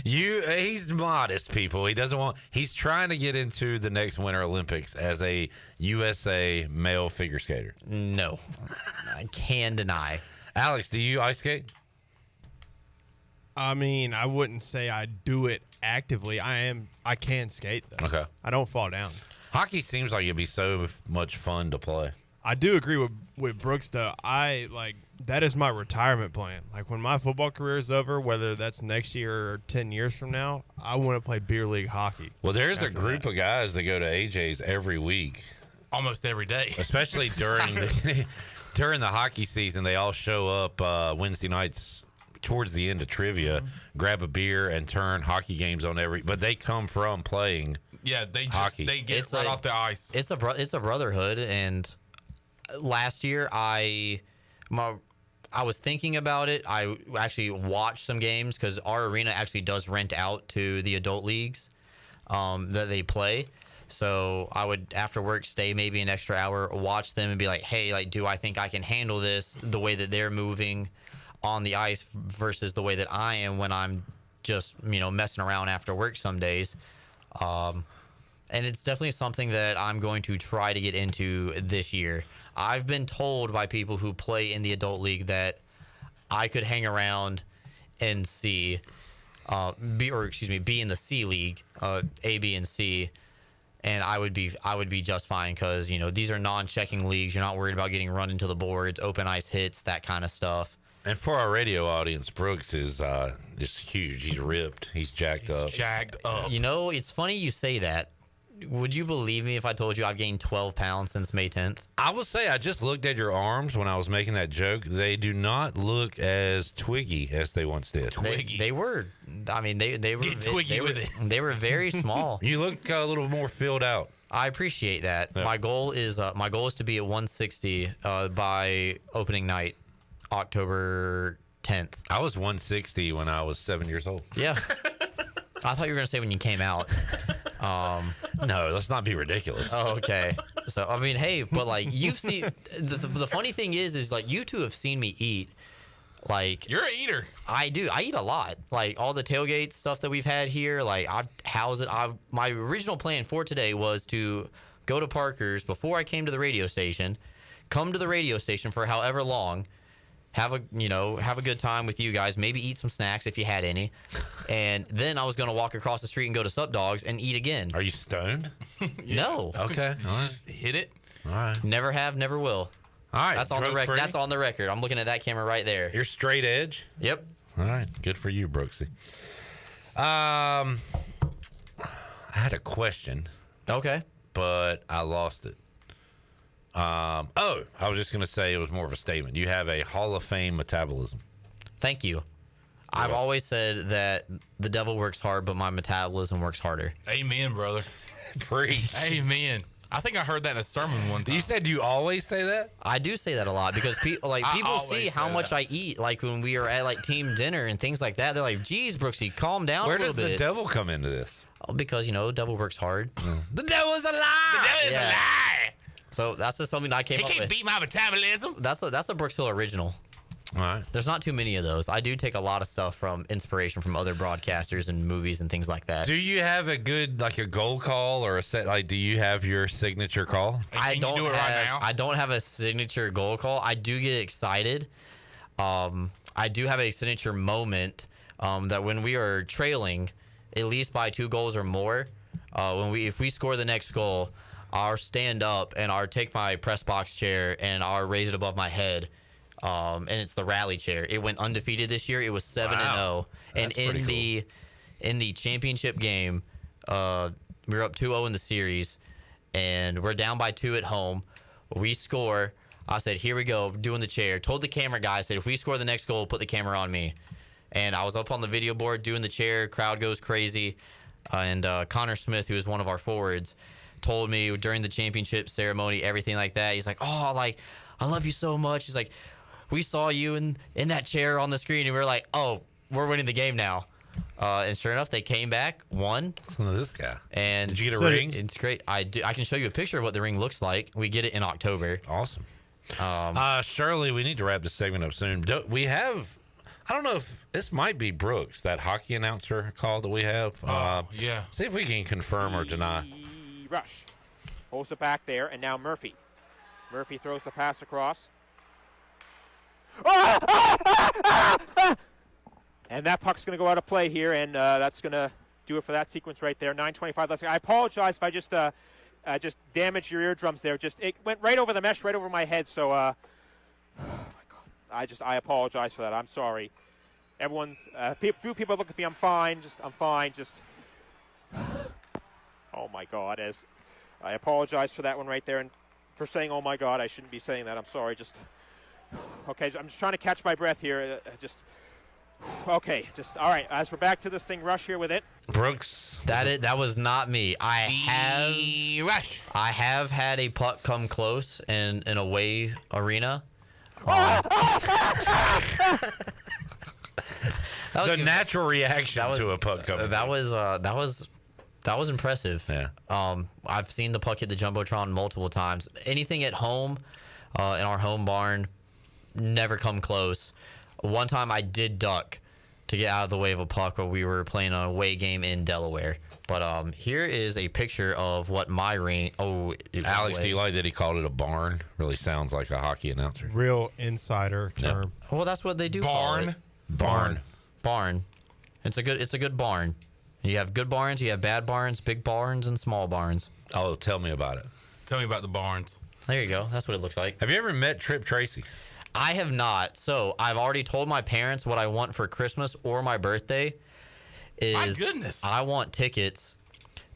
He's modest, people. He's trying to get into the next Winter Olympics as a USA male figure skater. No. I can deny. Alex, do you ice skate? I mean, I wouldn't say I do it actively. I can skate, though. Okay. I don't fall down. Hockey seems like it'd be so much fun to play. I do agree with Brooks, though. That is my retirement plan. Like, when my football career is over, whether that's next year or 10 years from now, I want to play beer league hockey. Well, there's a group of guys that go to AJ's every week. Almost every day. Especially during the hockey season. They all show up Wednesday nights towards the end of trivia, grab a beer and turn hockey games on but they come from playing hockey. They get right off the ice. It's a brotherhood, and last year I was thinking about it. I actually watched some games because our arena actually does rent out to the adult leagues that they play. So I would, after work, stay maybe an extra hour, watch them and be like, hey, like, do I think I can handle this the way that they're moving on the ice versus the way that I am when I'm just, messing around after work some days. And it's definitely something that I'm going to try to get into this year. I've been told by people who play in the adult league that I could hang around and be in the C league, A, B, and C, and I would be just fine because these are non-checking leagues. You're not worried about getting run into the boards, open ice hits, that kind of stuff. And for our radio audience, Brooks is just huge. He's ripped. He's jacked up. It's funny you say that. Would you believe me if I told you I've gained 12 pounds since May 10th? I will say I just looked at your arms when I was making that joke. They do not look as twiggy as they once did. They were. I mean, they were. Get twiggy with it. They were very small. You look a little more filled out. I appreciate that. Yeah. My goal is to be at 160 by opening night, October 10th. I was 160 when I was 7 years old. Yeah. I thought you were going to say when you came out. No, let's not be ridiculous. Oh, okay. So, I mean, hey, but like you've seen, the funny thing is like you two have seen me eat. Like, you're an eater. I do. I eat a lot. Like all the tailgate stuff that we've had here. Like I've housed it. My original plan for today was to go to Parker's before I came to the radio station, come to the radio station for however long, have a good time with you guys, maybe eat some snacks if you had any, and then I was going to walk across the street and go to Sup Dogs and eat again. Are you stoned? No. Okay. All right. Just hit it. All right. Never have, never will. All right. That's on the record. That's on the record. I'm looking at that camera right there. You're straight edge? Yep. All right. Good for you, Brooksy. I had a question. Okay. But I lost it. I was just going to say it was more of a statement. You have a Hall of Fame metabolism. Thank you. I've always said that the devil works hard, but my metabolism works harder. Amen, brother. Preach. Amen. I think I heard that in a sermon one time. You said you always say that? I do say that a lot because people see how much I eat. Like when we are at like team dinner and things like that, they're like, "Geez, Brooksy, calm down Where a little bit." Where does the devil come into this? Oh, because the devil works hard. The devil's a lie. The devil is a lie. So that's just something I came up with. He can't beat my metabolism. That's a Brooks Hill original. All right. There's not too many of those. I do take a lot of stuff from inspiration from other broadcasters and movies and things like that. Do you have a good, like a goal call or a set? Like, do you have your signature call? I don't do it right now. I don't have a signature goal call. I do get excited. I do have a signature moment that when we are trailing, at least by 2 goals or more, if we score the next goal, I'll stand up and I'll take my press box chair and I'll raise it above my head. And it's the rally chair. It went undefeated this year. It was 7-0. And in the championship game, we were up 2-0 in the series, and we're down by 2 at home. We score. I said, "Here we go," doing the chair. Told the camera guy, I said, "If we score the next goal, put the camera on me." And I was up on the video board doing the chair. Crowd goes crazy. And Connor Smith, who is one of our forwards, told me during the championship ceremony, everything like that. He's like, "Oh, like, I love you so much." He's like, "We saw you in that chair on the screen," and we were like, "Oh, we're winning the game now." And sure enough, they came back, won. Listen to this guy. And did you get a ring? It's great. I can show you a picture of what the ring looks like. We get it in October. Awesome. Shirley, we need to wrap this segment up soon. We have, I don't know if this might be Brooks, that hockey announcer call that we have. Yeah. See if we can confirm or deny. Rush holds it back there, and now Murphy. Murphy throws the pass across. And that puck's going to go out of play here, and that's going to do it for that sequence right there. 9:25 left. I apologize if I just damaged your eardrums there. It went right over the mesh, right over my head. So, oh my God, I apologize for that. I'm sorry. Everyone's few people look at me. I'm fine. I'm fine. Oh my God, I apologize for that one right there, and for saying, "Oh my God," I shouldn't be saying that. I'm sorry. Okay, I'm just trying to catch my breath here. All right. As we're back to this thing, Rush here with it. Brooks, that was not me. I have had a puck come close in an away arena. The natural reaction to a puck coming. That was impressive. Yeah. I've seen the puck hit the jumbotron multiple times. Anything at home, in our home barn, never come close. One time I did duck to get out of the way of a puck when we were playing an away game in Delaware. But here is a picture of what my ring. Oh, Alex, do you like that he called it a barn? Really sounds like a hockey announcer. Real insider term. Well, that's what they do. Barn. Barn. It's a good barn. You have good barns, you have bad barns, big barns, and small barns. Oh, tell me about it. Tell me about the barns. There you go. That's what it looks like. Have you ever met Trip Tracy? I have not. So I've already told my parents what I want for Christmas or my birthday. My goodness. I want tickets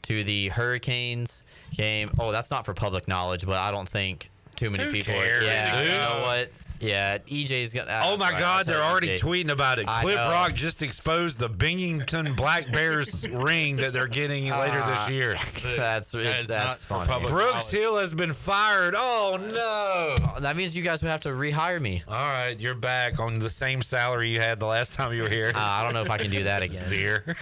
to the Hurricanes game. Oh, that's not for public knowledge, but I don't think too many people. Cares, You know what? Yeah, EJ's gonna. Oh my God, they're already tweeting about it. Clip know. Rock just exposed the Binghamton Black Bears ring that they're getting later this year. That's funny. Brooks Hill has been fired. Oh no! That means you guys would have to rehire me. All right, you're back on the same salary you had the last time you were here. I don't know if I can do that again. Sear.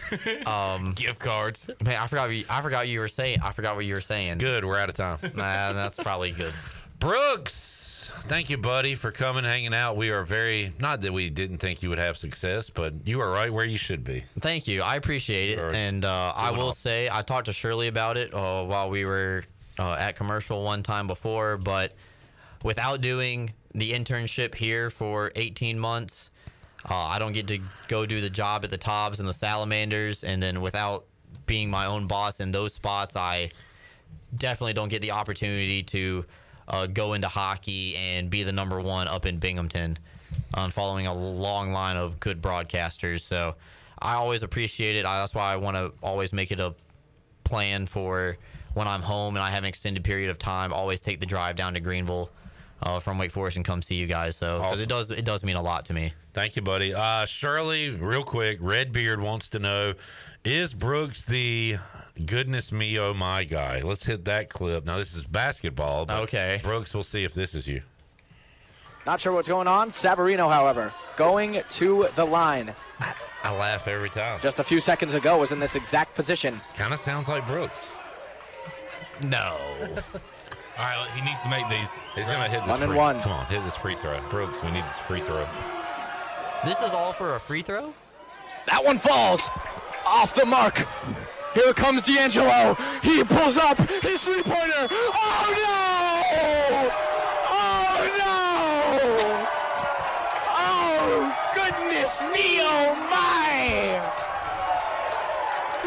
Gift cards. Man, I forgot what you were saying. Good, we're out of time. Nah, that's probably good. Brooks, thank you, buddy, for coming, hanging out. We are not that we didn't think you would have success, but you are right where you should be. Thank you. I appreciate it. And I will say, I talked to Shirley about it while we were at commercial one time before, but without doing the internship here for 18 months, I don't get to go do the job at the Tobbs and the Salamanders, and then without being my own boss in those spots, I definitely don't get the opportunity to go into hockey and be the number one up in Binghamton, following a long line of good broadcasters. So I always appreciate it. That's why I want to always make it a plan for when I'm home and I have an extended period of time, always take the drive down to Greenville from Wake Forest and come see you guys. So 'cause it does mean a lot to me. Thank you, buddy. Shirley, real quick, Redbeard wants to know, is Brooks the goodness me, oh my guy? Let's hit that clip. Now, this is basketball. But okay. Brooks, we'll see if this is you. Not sure what's going on. Savarino, however, going to the line. I laugh every time. Just a few seconds ago was in this exact position. Kind of sounds like Brooks. No. All right, he needs to make these. He's going to hit this 1 and 1. Come on, hit this free throw. Brooks, we need this free throw. This is all for a free throw? That one falls off the mark. Here comes D'Angelo. He pulls up his three-pointer. Oh, no! Oh, no! Oh, goodness me, oh, my!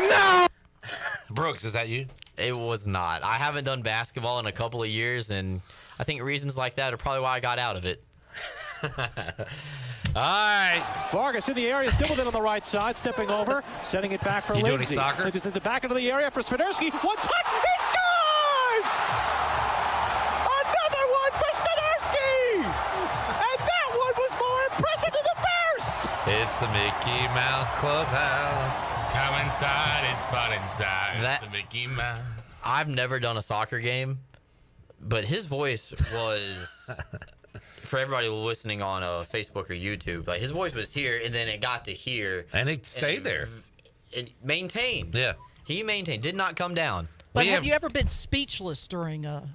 No! Brooks, is that you? It was not. I haven't done basketball in a couple of years, and I think reasons like that are probably why I got out of it. All right. Vargas in the area, still within on the right side, stepping over, setting it back for You Lindsay. doing any soccer? Lindsay sends it back into the area for Swiderski. One touch, he scores! Another one for Swiderski! And that one was more impressive than the first! It's the Mickey Mouse Clubhouse. Come inside, it's fun inside. That- It's a Mickey Mouse. I've never done a soccer game, but his voice was... For everybody listening on Facebook or YouTube, like his voice was here, and then it got to here, and it stayed there. It maintained. Yeah, he maintained. Did not come down. But have you ever been speechless during a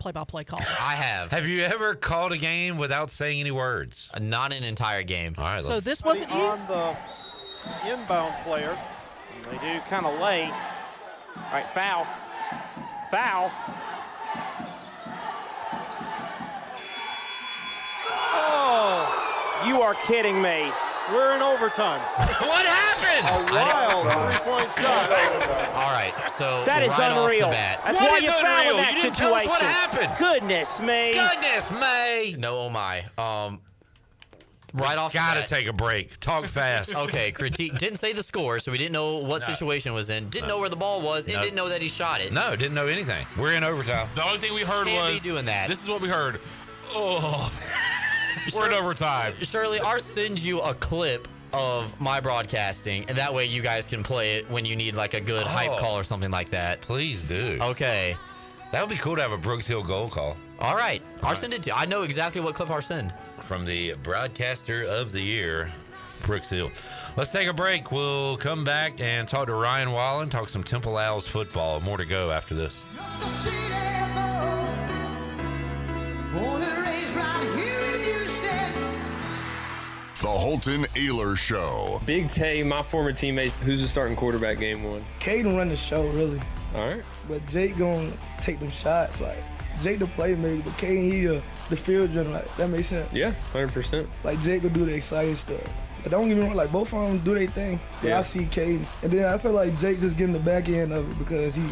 play-by-play call? I have. Have you ever called a game without saying any words? Not an entire game. All right. So this wasn't you? On the inbound player. They do kind of late. All right, foul. Foul. Oh, you are kidding me. We're in overtime. What happened? A wild three-point shot. All right, so That is right unreal. Off the bat, That's What why is you foul in unreal? that You didn't situation. tell us what happened. Goodness me. Goodness me. No, oh my. Right off. Gotta the bat, take a break. Talk fast. Okay, critique. Didn't say the score, so we didn't know what situation was in. Didn't know where the ball was, and didn't know that he shot it. No, didn't know anything. We're in overtime. The only thing we heard Can't was be doing that. This is what we heard. Oh, we're in overtime. Shirley, I'll send you a clip of my broadcasting, and that way you guys can play it when you need like a good hype call or something like that. Please do. Okay. That would be cool to have a Brooks Hill goal call. All right. I'll send it to you. I know exactly what clip I'll send. From the Broadcaster of the Year, Brooks Hill. Let's take a break. We'll come back and talk to Ryan Wallen, talk some Temple Owls football. More to go after this. The Holton Ayler Show. Big Tay, my former teammate, who's the starting quarterback game one? Caden run the show, really. All right. But Jake gonna take them shots. Like, Jake the playmaker, but Caden, he the field general. Like, that makes sense. Yeah, 100%. Like, Jake will do the exciting stuff. But don't get me wrong, like, both of them do their thing. But Yeah. I see Caden. And then I feel like Jake just getting the back end of it because he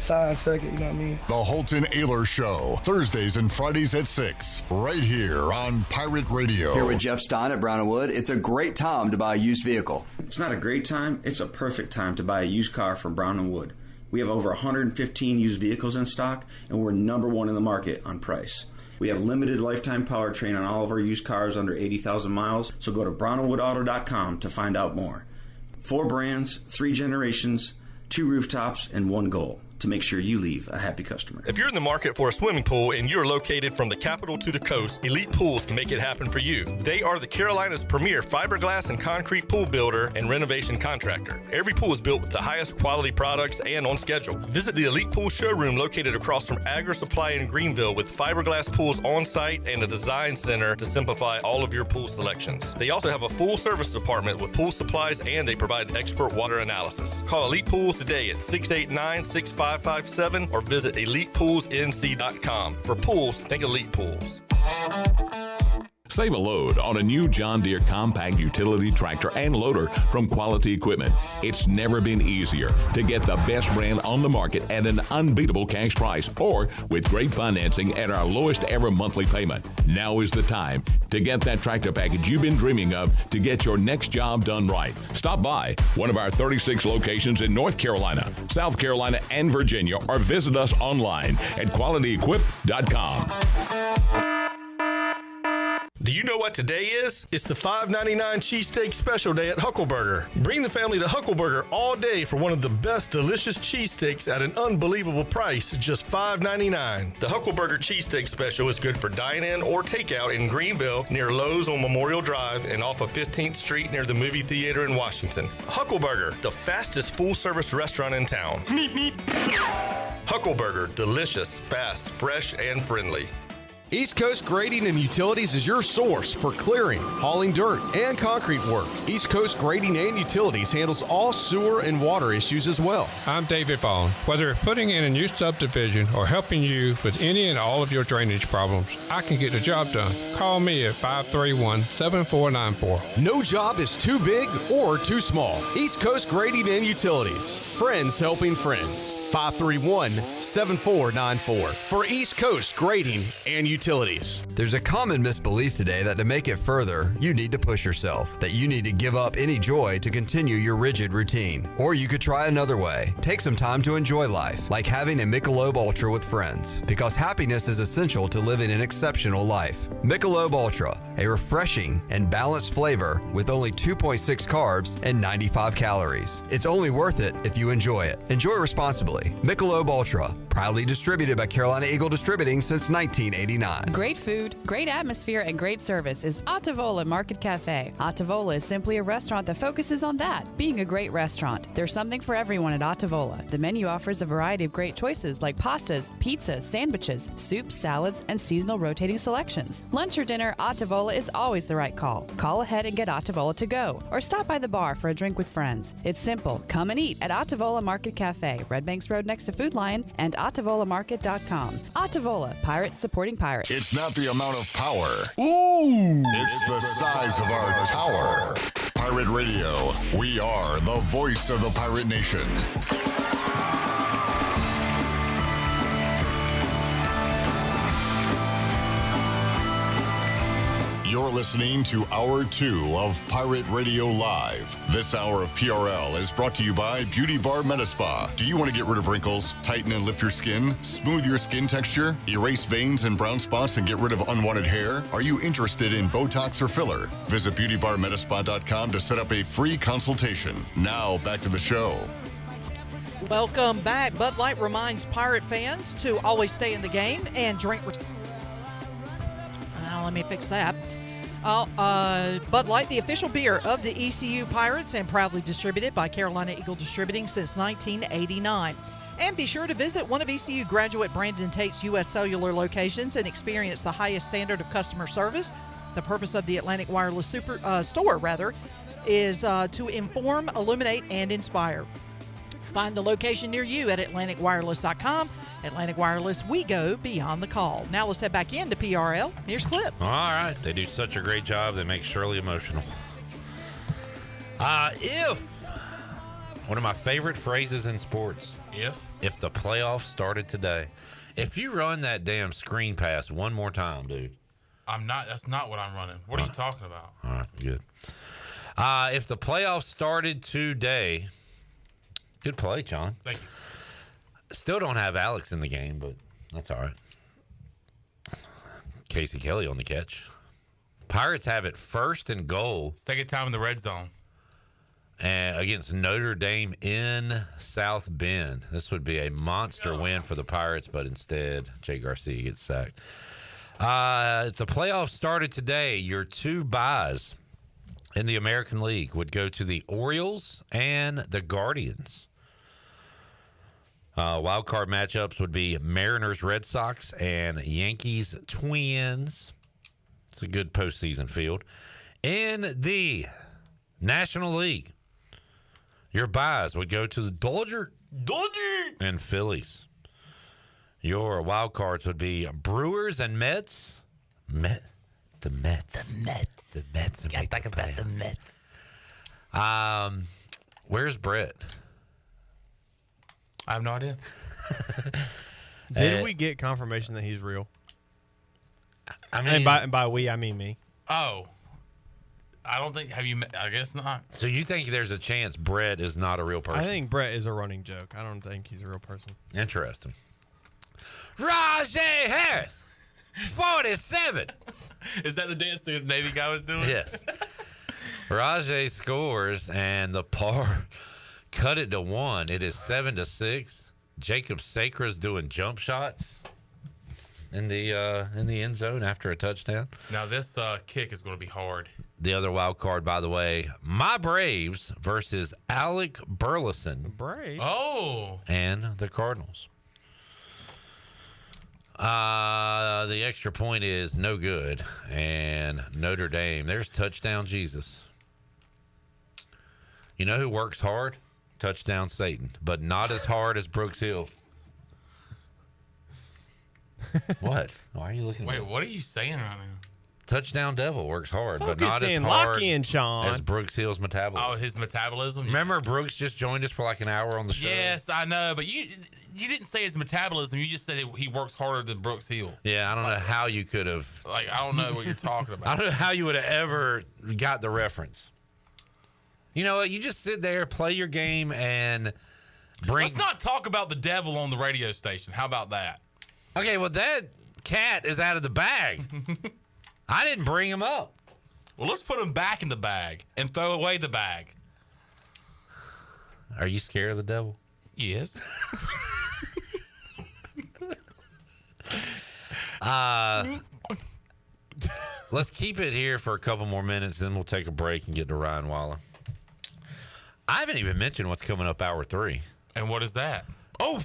signed second, you know what I mean? The Holton Ayler Show, Thursdays and Fridays at 6, right here on Pirate Radio. Here with Jeff Stein at Brown & Wood. It's a great time to buy a used vehicle. It's not a great time, it's a perfect time to buy a used car from Brown & Wood. We have over 115 used vehicles in stock, and we're #1 in the market on price. We have limited lifetime powertrain on all of our used cars under 80,000 miles, so go to brownwoodauto.com to find out more. 4 brands, 3 generations, 2 rooftops, and 1 goal: to make sure you leave a happy customer. If you're in the market for a swimming pool and you're located from the capital to the coast, Elite Pools can make it happen for you. They are the Carolina's premier fiberglass and concrete pool builder and renovation contractor. Every pool is built with the highest quality products and on schedule. Visit the Elite Pool showroom located across from Agri Supply in Greenville with fiberglass pools on site and a design center to simplify all of your pool selections. They also have a full service department with pool supplies, and they provide expert water analysis. Call Elite Pools today at 689-6557 or visit ElitePoolsNC.com. For pools, think Elite Pools. Save a load on a new John Deere compact utility tractor and loader from Quality Equipment. It's never been easier to get the best brand on the market at an unbeatable cash price, or with great financing at our lowest ever monthly payment. Now is the time to get that tractor package you've been dreaming of to get your next job done right. Stop by one of our 36 locations in North Carolina, South Carolina, and Virginia, or visit us online at QualityEquip.com. Do you know what today is? It's the $5.99 cheesesteak special day at Huckleburger. Bring the family to Huckleburger all day for one of the best delicious cheesesteaks at an unbelievable price, just $5.99. The Huckleburger cheesesteak special is good for dine-in or takeout in Greenville near Lowe's on Memorial Drive and off of 15th Street near the movie theater in Washington. Huckleburger, the fastest full-service restaurant in town. Huckleburger, delicious, fast, fresh, and friendly. East Coast Grading and Utilities is your source for clearing, hauling dirt, and concrete work. East Coast Grading and Utilities handles all sewer and water issues as well. I'm David Vaughn. Whether putting in a new subdivision or helping you with any and all of your drainage problems, I can get the job done. Call me at 531-7494. No job is too big or too small. East Coast Grading and Utilities. Friends helping friends. 531-7494 for East Coast Grading and Utilities. There's a common misbelief today that to make it further, you need to push yourself, that you need to give up any joy to continue your rigid routine. Or you could try another way. Take some time to enjoy life, like having a Michelob Ultra with friends, because happiness is essential to living an exceptional life. Michelob Ultra, a refreshing and balanced flavor with only 2.6 carbs and 95 calories. It's only worth it if you enjoy it. Enjoy responsibly. Michelob Ultra, proudly distributed by Carolina Eagle Distributing since 1989. Great food, great atmosphere, and great service is Attavola Market Cafe. Attavola is simply a restaurant that focuses on that, being a great restaurant. There's something for everyone at Attavola. The menu offers a variety of great choices like pastas, pizzas, sandwiches, soups, salads, and seasonal rotating selections. Lunch or dinner, Attavola is always the right call. Call ahead and get Attavola to go, or stop by the bar for a drink with friends. It's simple. Come and eat at Attavola Market Cafe, Red Banks Road next to Food Lion, and AttavolaMarket.com. Attavola, pirates supporting pirates. It's not the amount of power. Ooh! It's the size of our tower. Pirate Radio. We are the voice of the Pirate Nation. You're listening to Hour 2 of Pirate Radio Live. This hour of PRL is brought to you by Beauty Bar Metaspa. Do you want to get rid of wrinkles, tighten and lift your skin, smooth your skin texture, erase veins and brown spots, and get rid of unwanted hair? Are you interested in Botox or filler? Visit beautybarmetaspa.com to set up a free consultation. Now, back to the show. Welcome back. Bud Light reminds Pirate fans to always stay in the game and drink. Let me fix that. Bud Light, the official beer of the ECU Pirates and proudly distributed by Carolina Eagle Distributing since 1989. And be sure to visit one of ECU graduate Brandon Tate's U.S. Cellular locations and experience the highest standard of customer service. The purpose of the Atlantic Wireless store is to inform, illuminate, and inspire. Find the location near you at AtlanticWireless.com. Atlantic Wireless, we go beyond the call. Now let's head back into PRL. Here's Clip. All right. They do such a great job. They make Shirley emotional. One of my favorite phrases in sports. If the playoffs started today. If you run that damn screen pass one more time, dude. That's not what I'm running. What are you talking about? All right, good. If the playoffs started today. Good play, John. Thank you. Still don't have Alex in the game, but that's all right. Casey Kelly on the catch. Pirates have it 1st and goal. Second time in the red zone. And against Notre Dame in South Bend. This would be a monster win for the Pirates, but instead, Jay Garcia gets sacked. If the playoffs started today, your 2 byes in the American League would go to the Orioles and the Guardians. Wild card matchups would be Mariners, Red Sox, and Yankees, Twins. It's a good postseason field. In the National League, your byes would go to the Dodgers and Phillies. Your wild cards would be Brewers and Mets. The Mets. The Mets. Gotta think about the Mets. Where's Brett? I have no idea. Did we get confirmation that he's real? I mean, and by we, I mean me. Oh. I don't think. Have you? I guess not. So you think there's a chance Brett is not a real person? I think Brett is a running joke. I don't think he's a real person. Interesting. Rajay Harris, 47. Is that the dance the Navy guy was doing? Yes. Rajay scores, and the Par cut it to 1. It is 7-6. Jacob Sacra's doing jump shots in the end zone after a touchdown. Now this kick is going to be hard. The other wild card, by the way, my Braves versus Alec Burleson. Braves. Oh. And the Cardinals. The extra point is no good. And Notre Dame, there's touchdown Jesus. You know who works hard? Touchdown Satan, but not as hard as Brooks Hill. What? Why are you looking at me? Wait, what are you saying right now? Touchdown Devil works hard, but Focus not as in, hard lock in, Sean. as Brooks Hill's metabolism. Oh, his metabolism? Remember Brooks just joined us for like an hour on the show? Yes, I know, but you didn't say his metabolism. You just said he works harder than Brooks Hill. Yeah, I don't know how you could have. Like, I don't know what you're talking about. I don't know how you would have ever got the reference. You know what? You just sit there, play your game, and bring. Let's not talk about the devil on the radio station. How about that? Okay, well, that cat is out of the bag. I didn't bring him up. Well, let's put him back in the bag and throw away the bag. Are you scared of the devil? Yes. Let's keep it here for a couple more minutes, then we'll take a break and get to Ryan Wallen. I haven't even mentioned what's coming up hour 3. And what is that? Oh,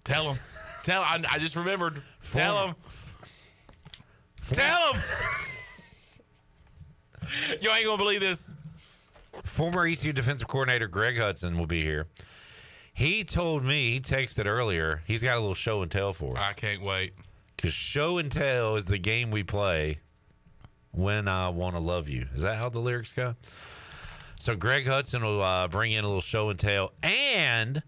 tell him. Tell him. I just remembered. Tell him. Tell him. You ain't gonna believe this. Former ECU defensive coordinator Greg Hudson will be here. He told me, he texted earlier, he's got a little show and tell for us. I can't wait. Because show and tell is the game we play when I want to love you. Is that how the lyrics go? So Greg Hudson will bring in a little show and tell. And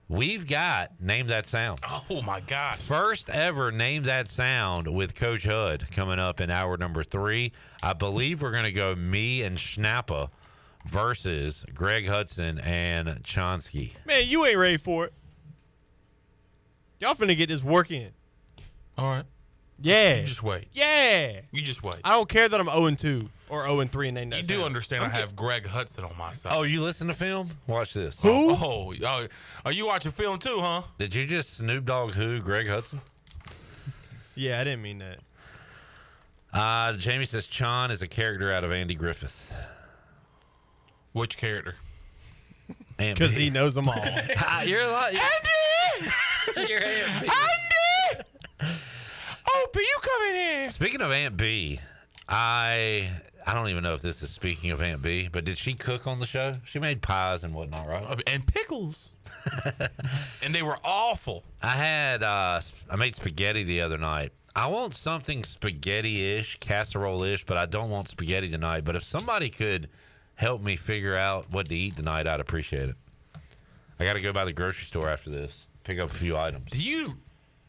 we've got Name That Sound. Oh, my God. First ever Name That Sound with Coach Hud coming up in hour number 3. I believe we're going to go me and Schnappa versus Greg Hudson and Chonsky. Man, you ain't ready for it. Y'all finna get this work in. All right. Yeah. You just wait. Yeah. You just wait. I don't care that I'm 0-2 or 0-3 and Name That You Sound. do understand I have Greg Hudson on my side. Oh, you listen to film? Watch this. Who? Oh, you watching film too, huh? Did you just Snoop Dogg who Greg Hudson? Yeah, I didn't mean that. Jamie says Chon is a character out of Andy Griffith. Which character? Because he knows them all. You're a lot. Andy! You're Aunt B. Andy! Oh, but you coming in? Speaking of Aunt B, I don't even know if this is speaking of Aunt B, but did she cook on the show? She made pies and whatnot, right? And pickles. And they were awful. I made spaghetti the other night. I want something spaghetti-ish, casserole-ish, but I don't want spaghetti tonight. But if somebody could help me figure out what to eat tonight, I'd appreciate it. I got to go by the grocery store after this, pick up a few items. Do you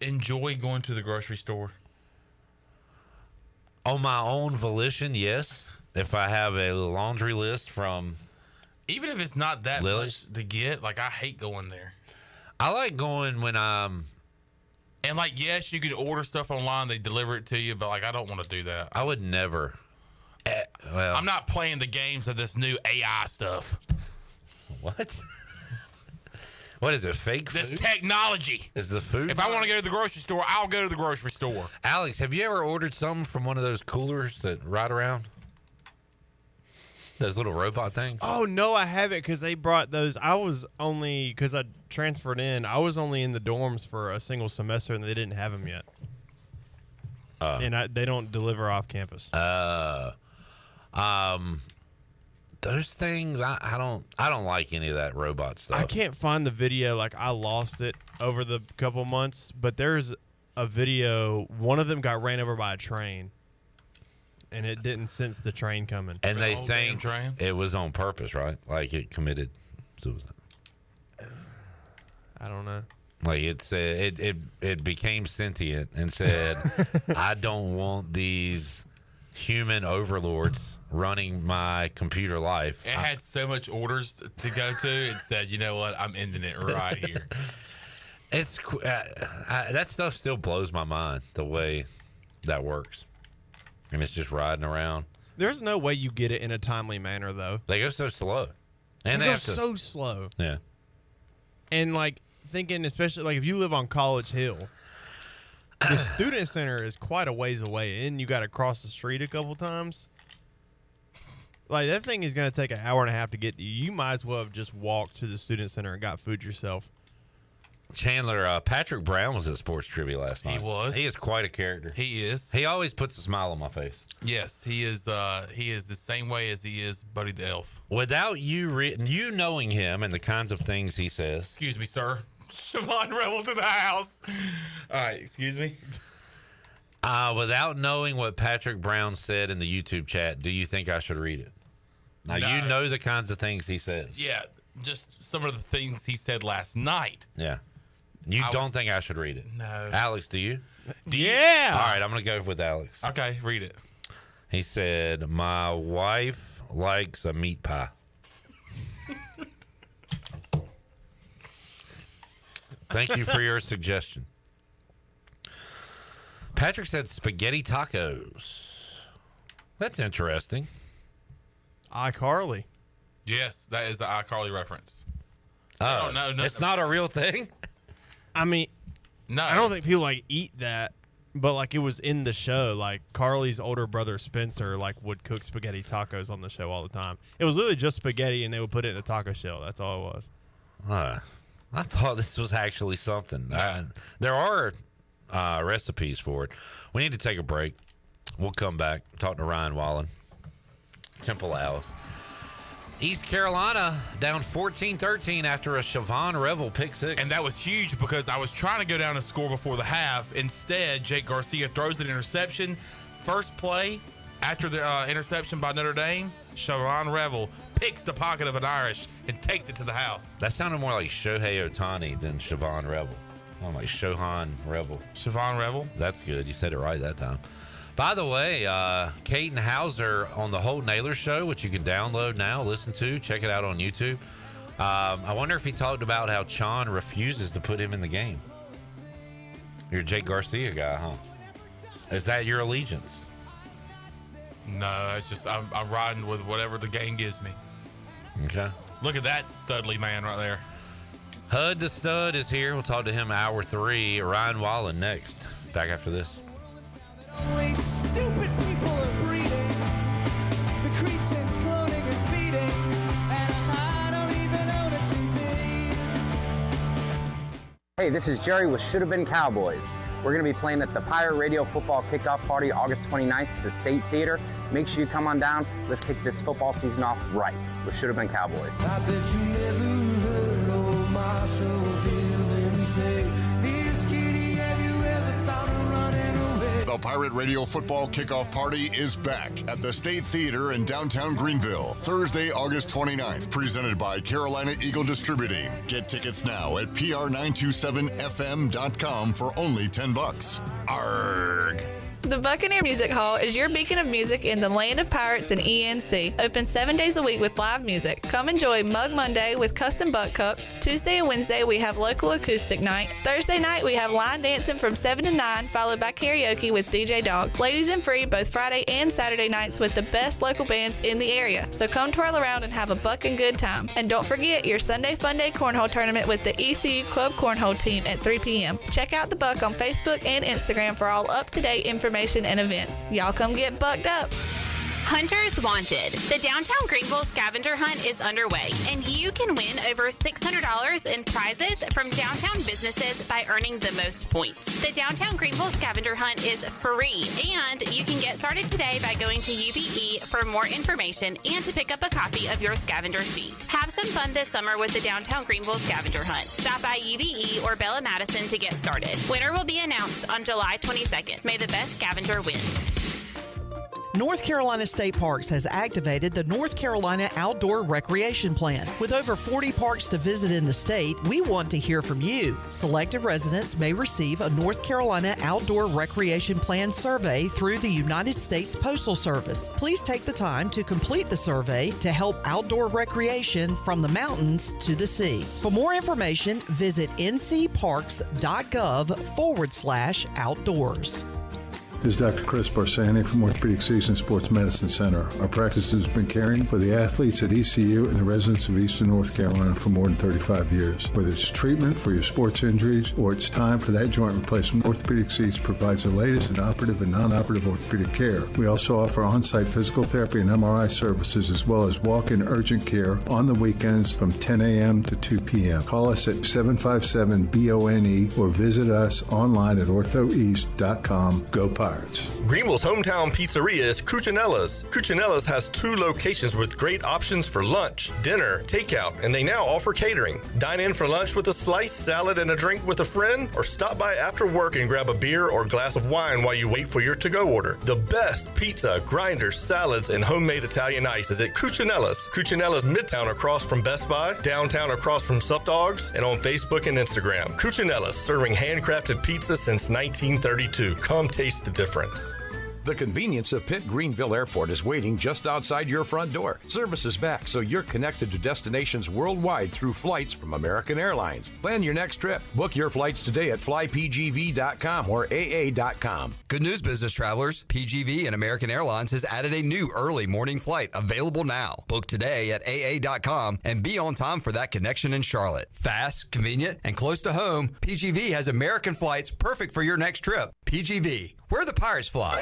enjoy going to the grocery store? On my own volition, yes. If I have a laundry list from Even if it's not that Lily? much to get, like I hate going there. I like going when I'm And, like, yes, you can order stuff online. They deliver it to you, but, like, I don't want to do that. I would never. Well, I'm not playing the games of this new AI stuff. What? What is it, fake food? This technology. Is the food? If I want to go to the grocery store, I'll go to the grocery store. Alex, have you ever ordered something from one of those coolers that ride around? Those little robot things? Oh, no, I haven't because they brought those. I was only, because I transferred in, I was only in the dorms for a single semester and they didn't have them yet. And they don't deliver off campus. Those things, I don't like any of that robot stuff. I can't find the video. Like, I lost it over the couple months, but there's a video. One of them got ran over by a train, and it didn't sense the train coming. And they think it was on purpose, right? Like it committed suicide. I don't know. Like it said, it became sentient and said, "I don't want these human overlords running my computer life." It had so much orders to go to. It said, "You know what? I'm ending it right here." It's that stuff still blows my mind the way that works, and it's just riding around. There's no way you get it in a timely manner, though. They go so slow, and they they go have to, so slow. Yeah, and like thinking, especially like if you live on College Hill, the student center is quite a ways away, and you got to cross the street a couple times. Like, that thing is going to take an hour and a half to get to you. You might as well have just walked to the student center and got food yourself. Chandler, Patrick Brown was at Sports Trivia last night. He was. He is quite a character. He is. He always puts a smile on my face. Yes, he is. He is the same way as he is Buddy the Elf. Without you knowing him and the kinds of things he says. Excuse me, sir. Siobhan Rebel to the house. All right, excuse me. Without knowing what Patrick Brown said in the YouTube chat, do you think I should read it? Now, No. you know the kinds of things he says. Yeah, just some of the things he said last night. Yeah. You don't think I should read it? No. Alex, do you? Yeah. All right, I'm going to go with Alex. Okay, read it. He said, "My wife likes a meat pie." Thank you for your suggestion. Patrick said spaghetti tacos. That's interesting. iCarly. Yes, that is the iCarly reference. Oh, no, it's not a real thing? I mean, no. I don't think people like eat that, but like it was in the show. Like Carly's older brother Spencer like would cook spaghetti tacos on the show all the time. It was literally just spaghetti and they would put it in a taco shell. That's all it was. I thought this was actually something. There are recipes for it. We need to take a break. We'll come back. Talk to Ryan Wallen. Temple Alice. East Carolina down 14-13 after a Siobhan Revel pick six. And that was huge because I was trying to go down and score before the half. Instead, Jake Garcia throws an interception. First play after the interception by Notre Dame, Siobhan Revel picks the pocket of an Irish and takes it to the house. That sounded more like Shohei Ohtani than Siobhan Revel. I'm like Siobhan Revel. Siobhan Revel? That's good. You said it right that time. By the way, Caton Hauser on the Holt Naylor Show, which you can download now, listen to, check it out on YouTube. I wonder if he talked about how Chon refuses to put him in the game. You're a Jake Garcia guy, huh? Is that your allegiance? No, it's just I'm riding with whatever the game gives me. Okay. Look at that studly man right there. Hud the Stud is here. We'll talk to him hour 3. Ryan Wallen next. Back after this. Only stupid people are breeding. The cretins cloning and feeding. And I don't even own a TV. Hey, this is Jerry with Should Have Been Cowboys. We're going to be playing at the Pirate Radio Football Kickoff Party August 29th at the State Theater. Make sure you come on down. Let's kick this football season off right with Should Have Been Cowboys. I bet you never heard old Marshall Dillon say, "Hey, Skitty, have you ever thought of running away?" The Pirate Radio Football Kickoff Party is back at the State Theater in downtown Greenville, Thursday, August 29th, presented by Carolina Eagle Distributing. Get tickets now at PR927fm.com for only $10. Arrgh. The Buccaneer Music Hall is your beacon of music in the land of pirates and ENC. Open 7 days a week with live music. Come enjoy Mug Monday with custom butt cups. Tuesday and Wednesday we have local acoustic night. Thursday night we have line dancing from 7 to 9, followed by karaoke with DJ Dog. Ladies and free both Friday and Saturday nights with the best local bands in the area. So come twirl around and have a buckin' good time. And don't forget your Sunday Fun Day Cornhole Tournament with the ECU Club Cornhole team at 3 p.m. Check out the Buck on Facebook and Instagram for all up-to-date information and events. Y'all come get bucked up. Hunters Wanted. The Downtown Greenville Scavenger Hunt is underway, and you can win over $600 in prizes from downtown businesses by earning the most points. The Downtown Greenville Scavenger Hunt is free, and you can get started today by going to UBE for more information and to pick up a copy of your scavenger sheet. Have some fun this summer with the Downtown Greenville Scavenger Hunt. Stop by UBE or Bella Madison to get started. Winner will be announced on July 22nd. May the best scavenger win. North Carolina State Parks has activated the North Carolina Outdoor Recreation Plan. With over 40 parks to visit in the state, we want to hear from you. Selected residents may receive a North Carolina Outdoor Recreation Plan survey through the United States Postal Service. Please take the time to complete the survey to help outdoor recreation from the mountains to the sea. For more information, visit ncparks.gov/outdoors. This is Dr. Chris Barsani from Orthopedic Season Sports Medicine Center. Our practice has been caring for the athletes at ECU and the residents of Eastern North Carolina for more than 35 years. Whether it's treatment for your sports injuries or it's time for that joint replacement, Orthopedic Seats provides the latest in operative and non-operative orthopedic care. We also offer on-site physical therapy and MRI services as well as walk-in urgent care on the weekends from 10 a.m. to 2 p.m. Call us at 757-BONE or visit us online at orthoeast.com. Go Pirates. Greenville's hometown pizzeria is Cucinella's. Cucinella's has 2 locations with great options for lunch, dinner, takeout, and they now offer catering. Dine in for lunch with a slice, salad, and a drink with a friend, or stop by after work and grab a beer or glass of wine while you wait for your to-go order. The best pizza, grinders, salads, and homemade Italian ice is at Cucinella's. Cucinella's Midtown across from Best Buy, downtown across from Sup Dogs, and on Facebook and Instagram. Cucinella's, serving handcrafted pizza since 1932. Come taste the difference. The convenience of Pitt Greenville Airport is waiting just outside your front door. Service is back, so you're connected to destinations worldwide through flights from American Airlines. Plan your next trip. Book your flights today at flypgv.com or aa.com. Good news, business travelers. PGV and American Airlines has added a new early morning flight available now. Book today at aa.com and be on time for that connection in Charlotte. Fast, convenient, and close to home, PGV has American flights perfect for your next trip. PGV, where the Pirates fly.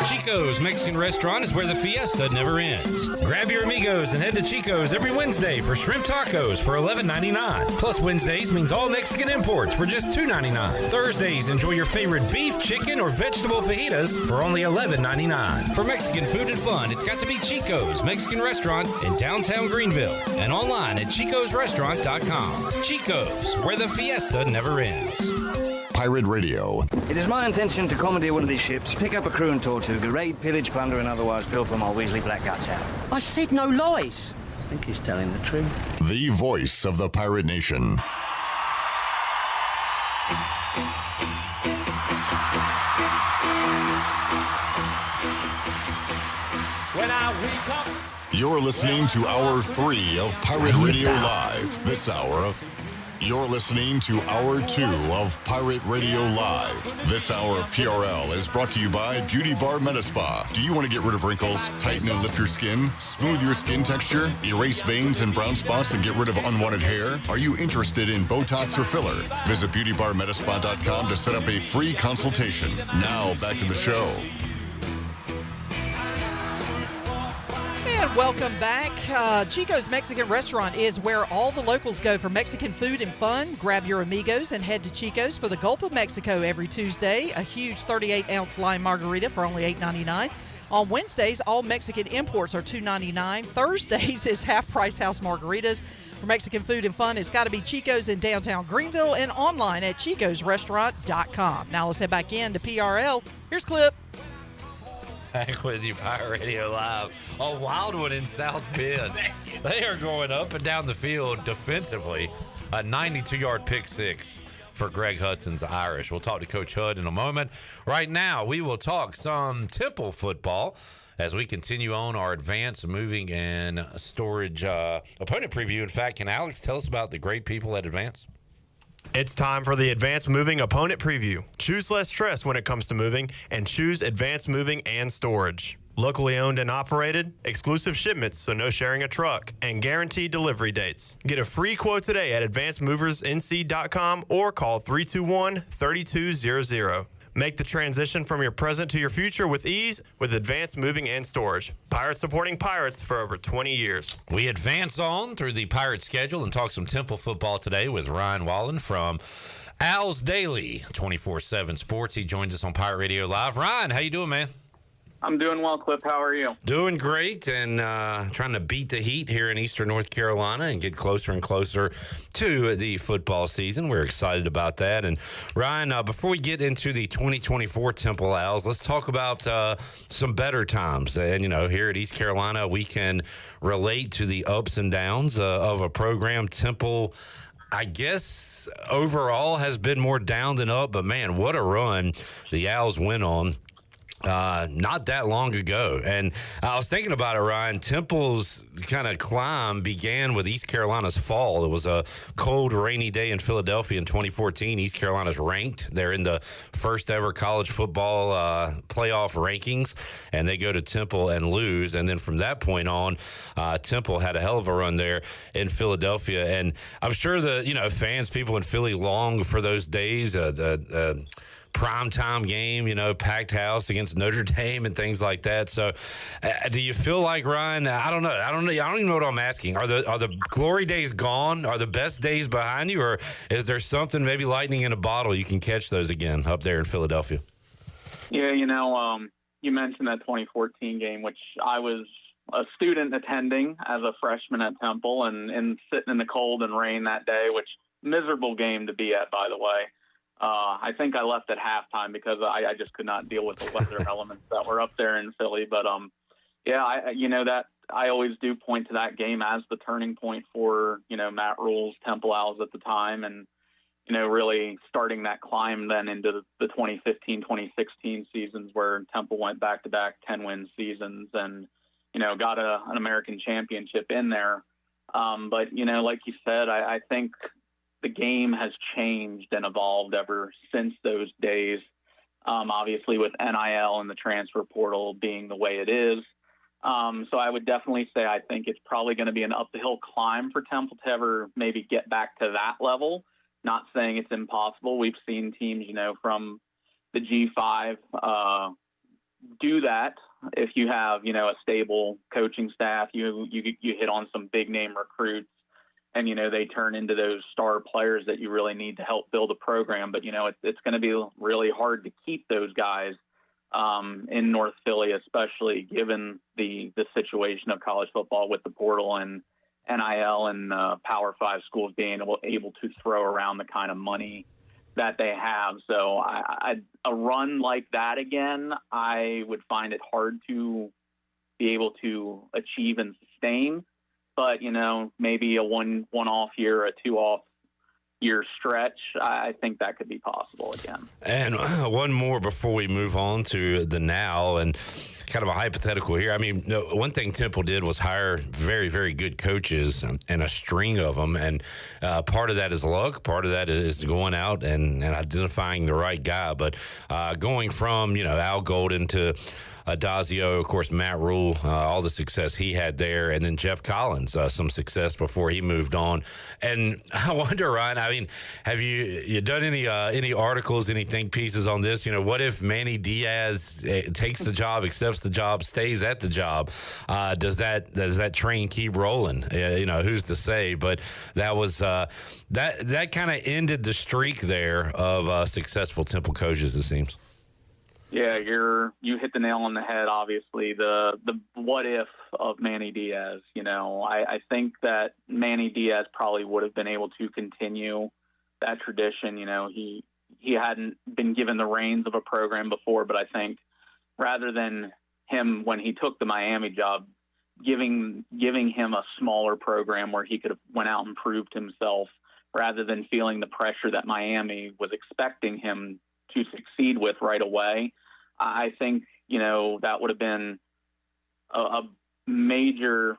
Chico's Mexican Restaurant is where the fiesta never ends. Grab your amigos and head to Chico's every Wednesday for shrimp tacos for $11.99. Plus Wednesdays means all Mexican imports for just $2.99. Thursdays, enjoy your favorite beef, chicken, or vegetable fajitas for only $11.99. For Mexican food and fun, it's got to be Chico's Mexican Restaurant in downtown Greenville and online at chicosrestaurant.com. Chico's, where the fiesta never ends. Pirate Radio. It is my intention to commandeer one of these ships, pick up a crew and Tortuga, raid, pillage, plunder, and otherwise pilfer my Weasley black guts out. I said no lies. I think he's telling the truth. The voice of the Pirate Nation. When I wake up, You're listening to Hour 3 of Pirate Radio Live. This hour, you're listening to Hour 2 of Pirate Radio Live. This hour of PRL is brought to you by Beauty Bar Metaspa. Do you want to get rid of wrinkles, tighten and lift your skin, smooth your skin texture, erase veins and brown spots, and get rid of unwanted hair? Are you interested in Botox or filler? Visit beautybarmetaspa.com to set up a free consultation. Now, back to the show. And welcome back. Chico's Mexican Restaurant is where all the locals go for Mexican food and fun. Grab your amigos and head to Chico's for the Gulf of Mexico every Tuesday. A huge 38-ounce lime margarita for only $8.99. On Wednesdays, all Mexican imports are $2.99. Thursdays is half-price house margaritas. For Mexican food and fun, it's got to be Chico's in downtown Greenville and online at chicosrestaurant.com. Now let's head back in to PRL. Here's Clip. Back with you, Pirate Radio Live. A wild one in South Bend. They are going up and down the field defensively. A 92-yard pick six for Greg Hudson's Irish. We'll talk to Coach Hud in a moment. Right now, we will talk some Temple football as we continue on our advanced moving and storage opponent preview. In fact, can Alex tell us about the great people at Advance? It's time for the Advanced Moving Opponent Preview. Choose less stress when it comes to moving and choose Advanced Moving and Storage. Locally owned and operated, exclusive shipments, so no sharing a truck, and guaranteed delivery dates. Get a free quote today at advancedmoversnc.com or call 321-3200. Make the transition from your present to your future with ease with Advanced Moving and Storage. Pirates supporting Pirates for over 20 years. We advance on through the Pirates schedule and talk some Temple football today with Ryan Wallen from Al's Daily 24/7 Sports. He joins us on Pirate Radio Live. Ryan, how you doing, man? I'm doing well, Cliff. How are you? Doing great, and trying to beat the heat here in Eastern North Carolina and get closer and closer to the football season. We're excited about that. And Ryan, before we get into the 2024 Temple Owls, let's talk about some better times. And, here at East Carolina, we can relate to the ups and downs of a program. Temple, I guess, overall has been more down than up, but man, what a run the Owls went on not that long ago. And I was thinking about it, Ryan. Temple's kind of climb began with East Carolina's fall. It was a cold, rainy day in Philadelphia in 2014. East Carolina's ranked. They're in the first ever college football playoff rankings, and they go to Temple and lose. And then from that point on, Temple had a hell of a run there in Philadelphia. And I'm sure the fans, people in Philly long for those days. The primetime game, packed house against Notre Dame and things like that. So do you feel like, Ryan, I don't know. I don't even know what I'm asking. Are the glory days gone? Are the best days behind you? Or is there something, maybe lightning in a bottle, you can catch those again up there in Philadelphia? Yeah, you mentioned that 2014 game, which I was a student attending as a freshman at Temple and sitting in the cold and rain that day, which miserable game to be at, by the way. I think I left at halftime because I just could not deal with the weather elements that were up there in Philly. But, that I always do point to that game as the turning point for, Matt Rule's Temple Owls at the time. And, really starting that climb then into the 2015, 2016 seasons where Temple went back-to-back 10-win seasons and, got an American championship in there. But, like you said, I think the game has changed and evolved ever since those days, obviously with NIL and the transfer portal being the way it is. So I would definitely say I think it's probably going to be an uphill climb for Temple to ever maybe get back to that level. Not saying it's impossible. We've seen teams, from the G5 do that. If you have, a stable coaching staff, you hit on some big name recruits, and, they turn into those star players that you really need to help build a program. But, it's going to be really hard to keep those guys in North Philly, especially given the situation of college football with the portal and NIL and Power 5 schools being able to throw around the kind of money that they have. So a run like that again, I would find it hard to be able to achieve and sustain. But, maybe a one-off year, a two-off year stretch, I think that could be possible again. And one more before we move on to the now, and kind of a hypothetical here. I mean, one thing Temple did was hire very, very good coaches and a string of them. And part of that is luck. Part of that is going out and identifying the right guy. But going from, Al Golden to Adazio, of course, Matt Rule, all the success he had there, and then Jeff Collins, some success before he moved on. And I wonder, Ryan, I mean, have you done any articles, any think pieces on this? What if Manny Diaz takes the job, accepts the job, stays at the job? Does that train keep rolling? Who's to say? But that was that kind of ended the streak there of successful Temple coaches, it seems. Yeah, you hit the nail on the head. Obviously, the what if of Manny Diaz. I think that Manny Diaz probably would have been able to continue that tradition. He hadn't been given the reins of a program before, but I think rather than him when he took the Miami job, giving him a smaller program where he could have went out and proved himself rather than feeling the pressure that Miami was expecting him to succeed with right away. I think, that would have been a major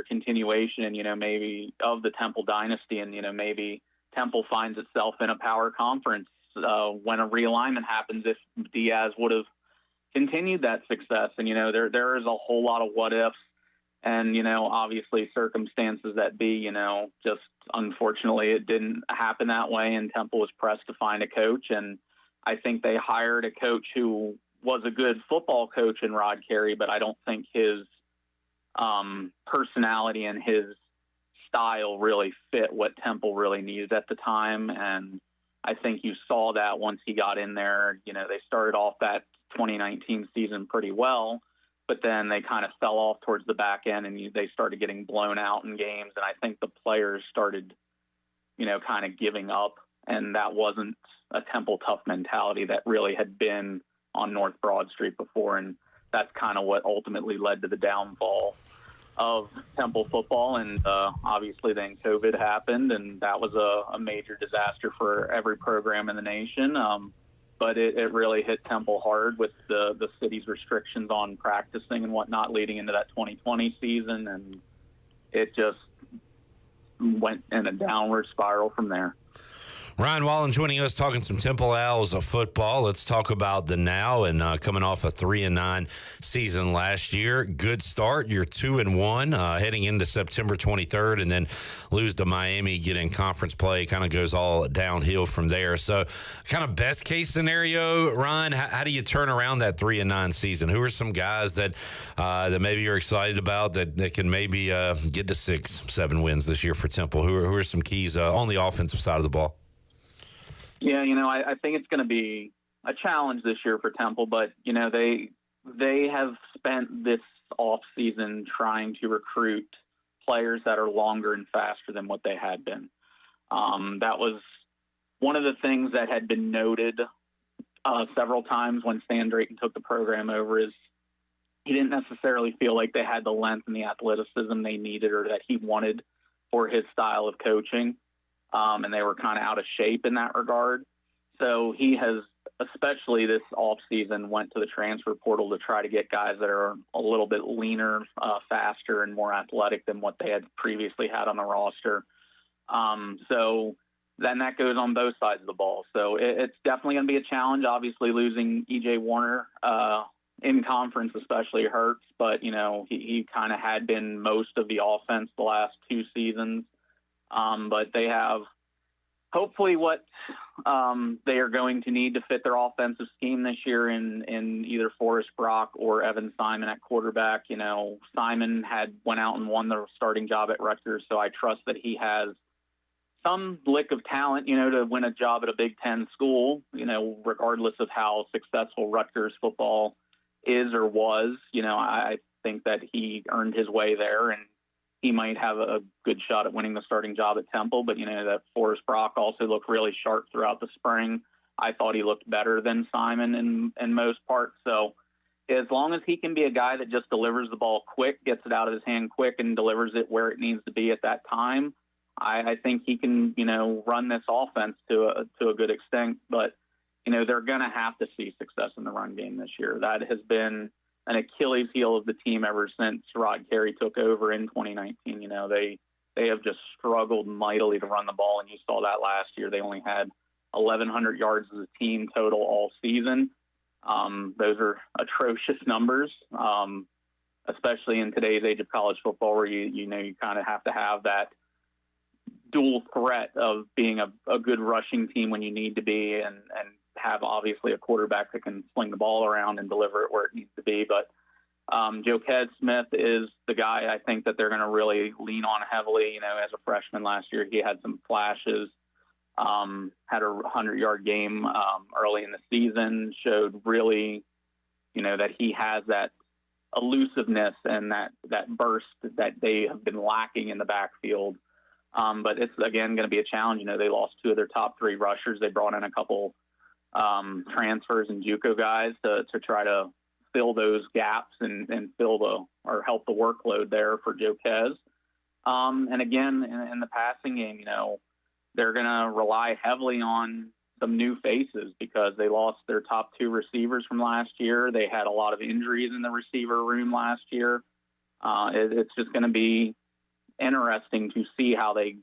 continuation, maybe of the Temple dynasty. And, maybe Temple finds itself in a power conference when a realignment happens if Diaz would have continued that success. And, there is a whole lot of what ifs and, obviously circumstances that be, just unfortunately it didn't happen that way. And Temple was pressed to find a coach. And I think they hired a coach who was a good football coach in Rod Carey, but I don't think his personality and his style really fit what Temple really needed at the time. And I think you saw that once he got in there. They started off that 2019 season pretty well, but then they kind of fell off towards the back end and they started getting blown out in games. And I think the players started, kind of giving up, and that wasn't a Temple tough mentality that really had been on North Broad Street before. And that's kind of what ultimately led to the downfall of Temple football. And obviously then COVID happened, and that was a major disaster for every program in the nation. But it really hit Temple hard with the city's restrictions on practicing and whatnot leading into that 2020 season. And it just went in a downward spiral from there. Ryan Wallen joining us, talking some Temple Owls of football. Let's talk about the now and coming off a 3-9 season last year. Good start. You're 2-1 heading into September 23rd, and then lose to Miami, get in conference play. Kind of goes all downhill from there. So, kind of best case scenario, Ryan. How do you turn around that 3-9 season? Who are some guys that maybe you're excited about that can maybe get to 6-7 wins this year for Temple? Who are some keys on the offensive side of the ball? Yeah, I think it's going to be a challenge this year for Temple, but, they have spent this off season trying to recruit players that are longer and faster than what they had been. That was one of the things that had been noted several times when Stan Drayton took the program over is he didn't necessarily feel like they had the length and the athleticism they needed or that he wanted for his style of coaching. And they were kind of out of shape in that regard. So he has, especially this offseason, went to the transfer portal to try to get guys that are a little bit leaner, faster, and more athletic than what they had previously had on the roster. So then that goes on both sides of the ball. So it's definitely going to be a challenge. Obviously, losing E.J. Warner in conference especially hurts, but, he kind of had been most of the offense the last two seasons. But they have hopefully what they are going to need to fit their offensive scheme this year in either Forrest Brock or Evan Simon at quarterback. Simon went out and won the starting job at Rutgers, so I trust that he has some lick of talent, to win a job at a Big Ten school, regardless of how successful Rutgers football is or was. I think that he earned his way there, and he might have a good shot at winning the starting job at Temple. But, that Forrest Brock also looked really sharp throughout the spring. I thought he looked better than Simon in most parts. So as long as he can be a guy that just delivers the ball quick, gets it out of his hand quick, and delivers it where it needs to be at that time, I think he can, run this offense to a good extent. But, they're going to have to see success in the run game this year. That has been an Achilles heel of the team ever since Rod Carey took over in 2019. They have just struggled mightily to run the ball, and you saw that last year. They only had 1,100 yards as a team total all season. Those are atrocious numbers, especially in today's age of college football, where you kind of have to have that dual threat of being a good rushing team when you need to be, and have obviously a quarterback that can sling the ball around and deliver it where it needs to be. But Joquez Smith is the guy I think that they're going to really lean on heavily. As a freshman last year, he had some flashes, had a 100-yard game early in the season, showed really, that he has that elusiveness and that burst that they have been lacking in the backfield. But it's, again, going to be a challenge. They lost two of their top three rushers. They brought in a couple transfers and JUCO guys to try to fill those gaps and help the workload there for Joquez. And again, in the passing game, they're going to rely heavily on some new faces because they lost their top 2 receivers from last year. They had a lot of injuries in the receiver room last year. It's just going to be interesting to see how they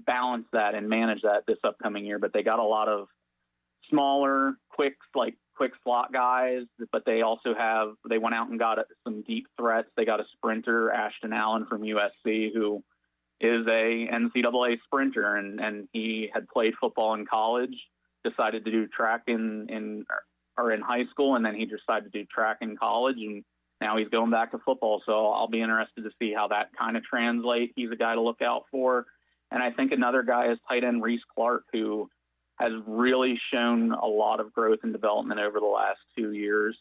balance that and manage that this upcoming year. But they got a lot of smaller, quick slot guys, but they also they went out and got some deep threats. They got a sprinter, Ashton Allen from USC, who is a NCAA sprinter, and he had played football in college, decided to do track in high school, and then he decided to do track in college, and now he's going back to football. So I'll be interested to see how that kind of translates. He's a guy to look out for. And I think another guy is tight end Reese Clark, who has really shown a lot of growth and development over the last 2 years.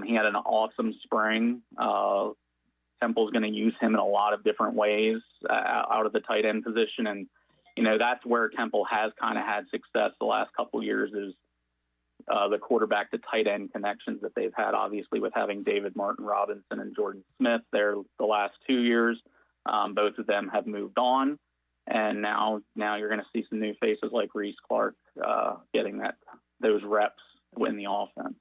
He had an awesome spring. Temple's going to use him in a lot of different ways out of the tight end position. And, that's where Temple has kind of had success the last couple of years is the quarterback to tight end connections that they've had, obviously, with having David Martin Robinson and Jordan Smith there the last 2 years. Both of them have moved on. And now you're going to see some new faces like Reese Clark getting those reps in the offense.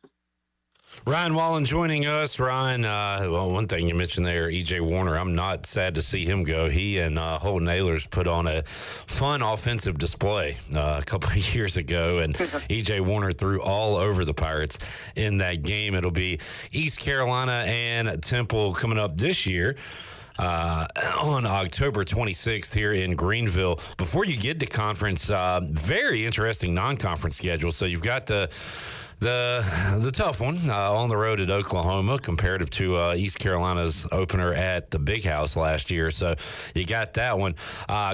Ryan Wallen joining us. Ryan, one thing you mentioned there, E.J. Warner, I'm not sad to see him go. He and Holton Ahlers put on a fun offensive display a couple of years ago, and E.J. Warner threw all over the Pirates in that game. It'll be East Carolina and Temple coming up this year. On October 26th here in Greenville. Before you get to conference, very interesting non-conference schedule. So you've got the tough one on the road at Oklahoma comparative to East Carolina's opener at the Big House last year. So you got that one.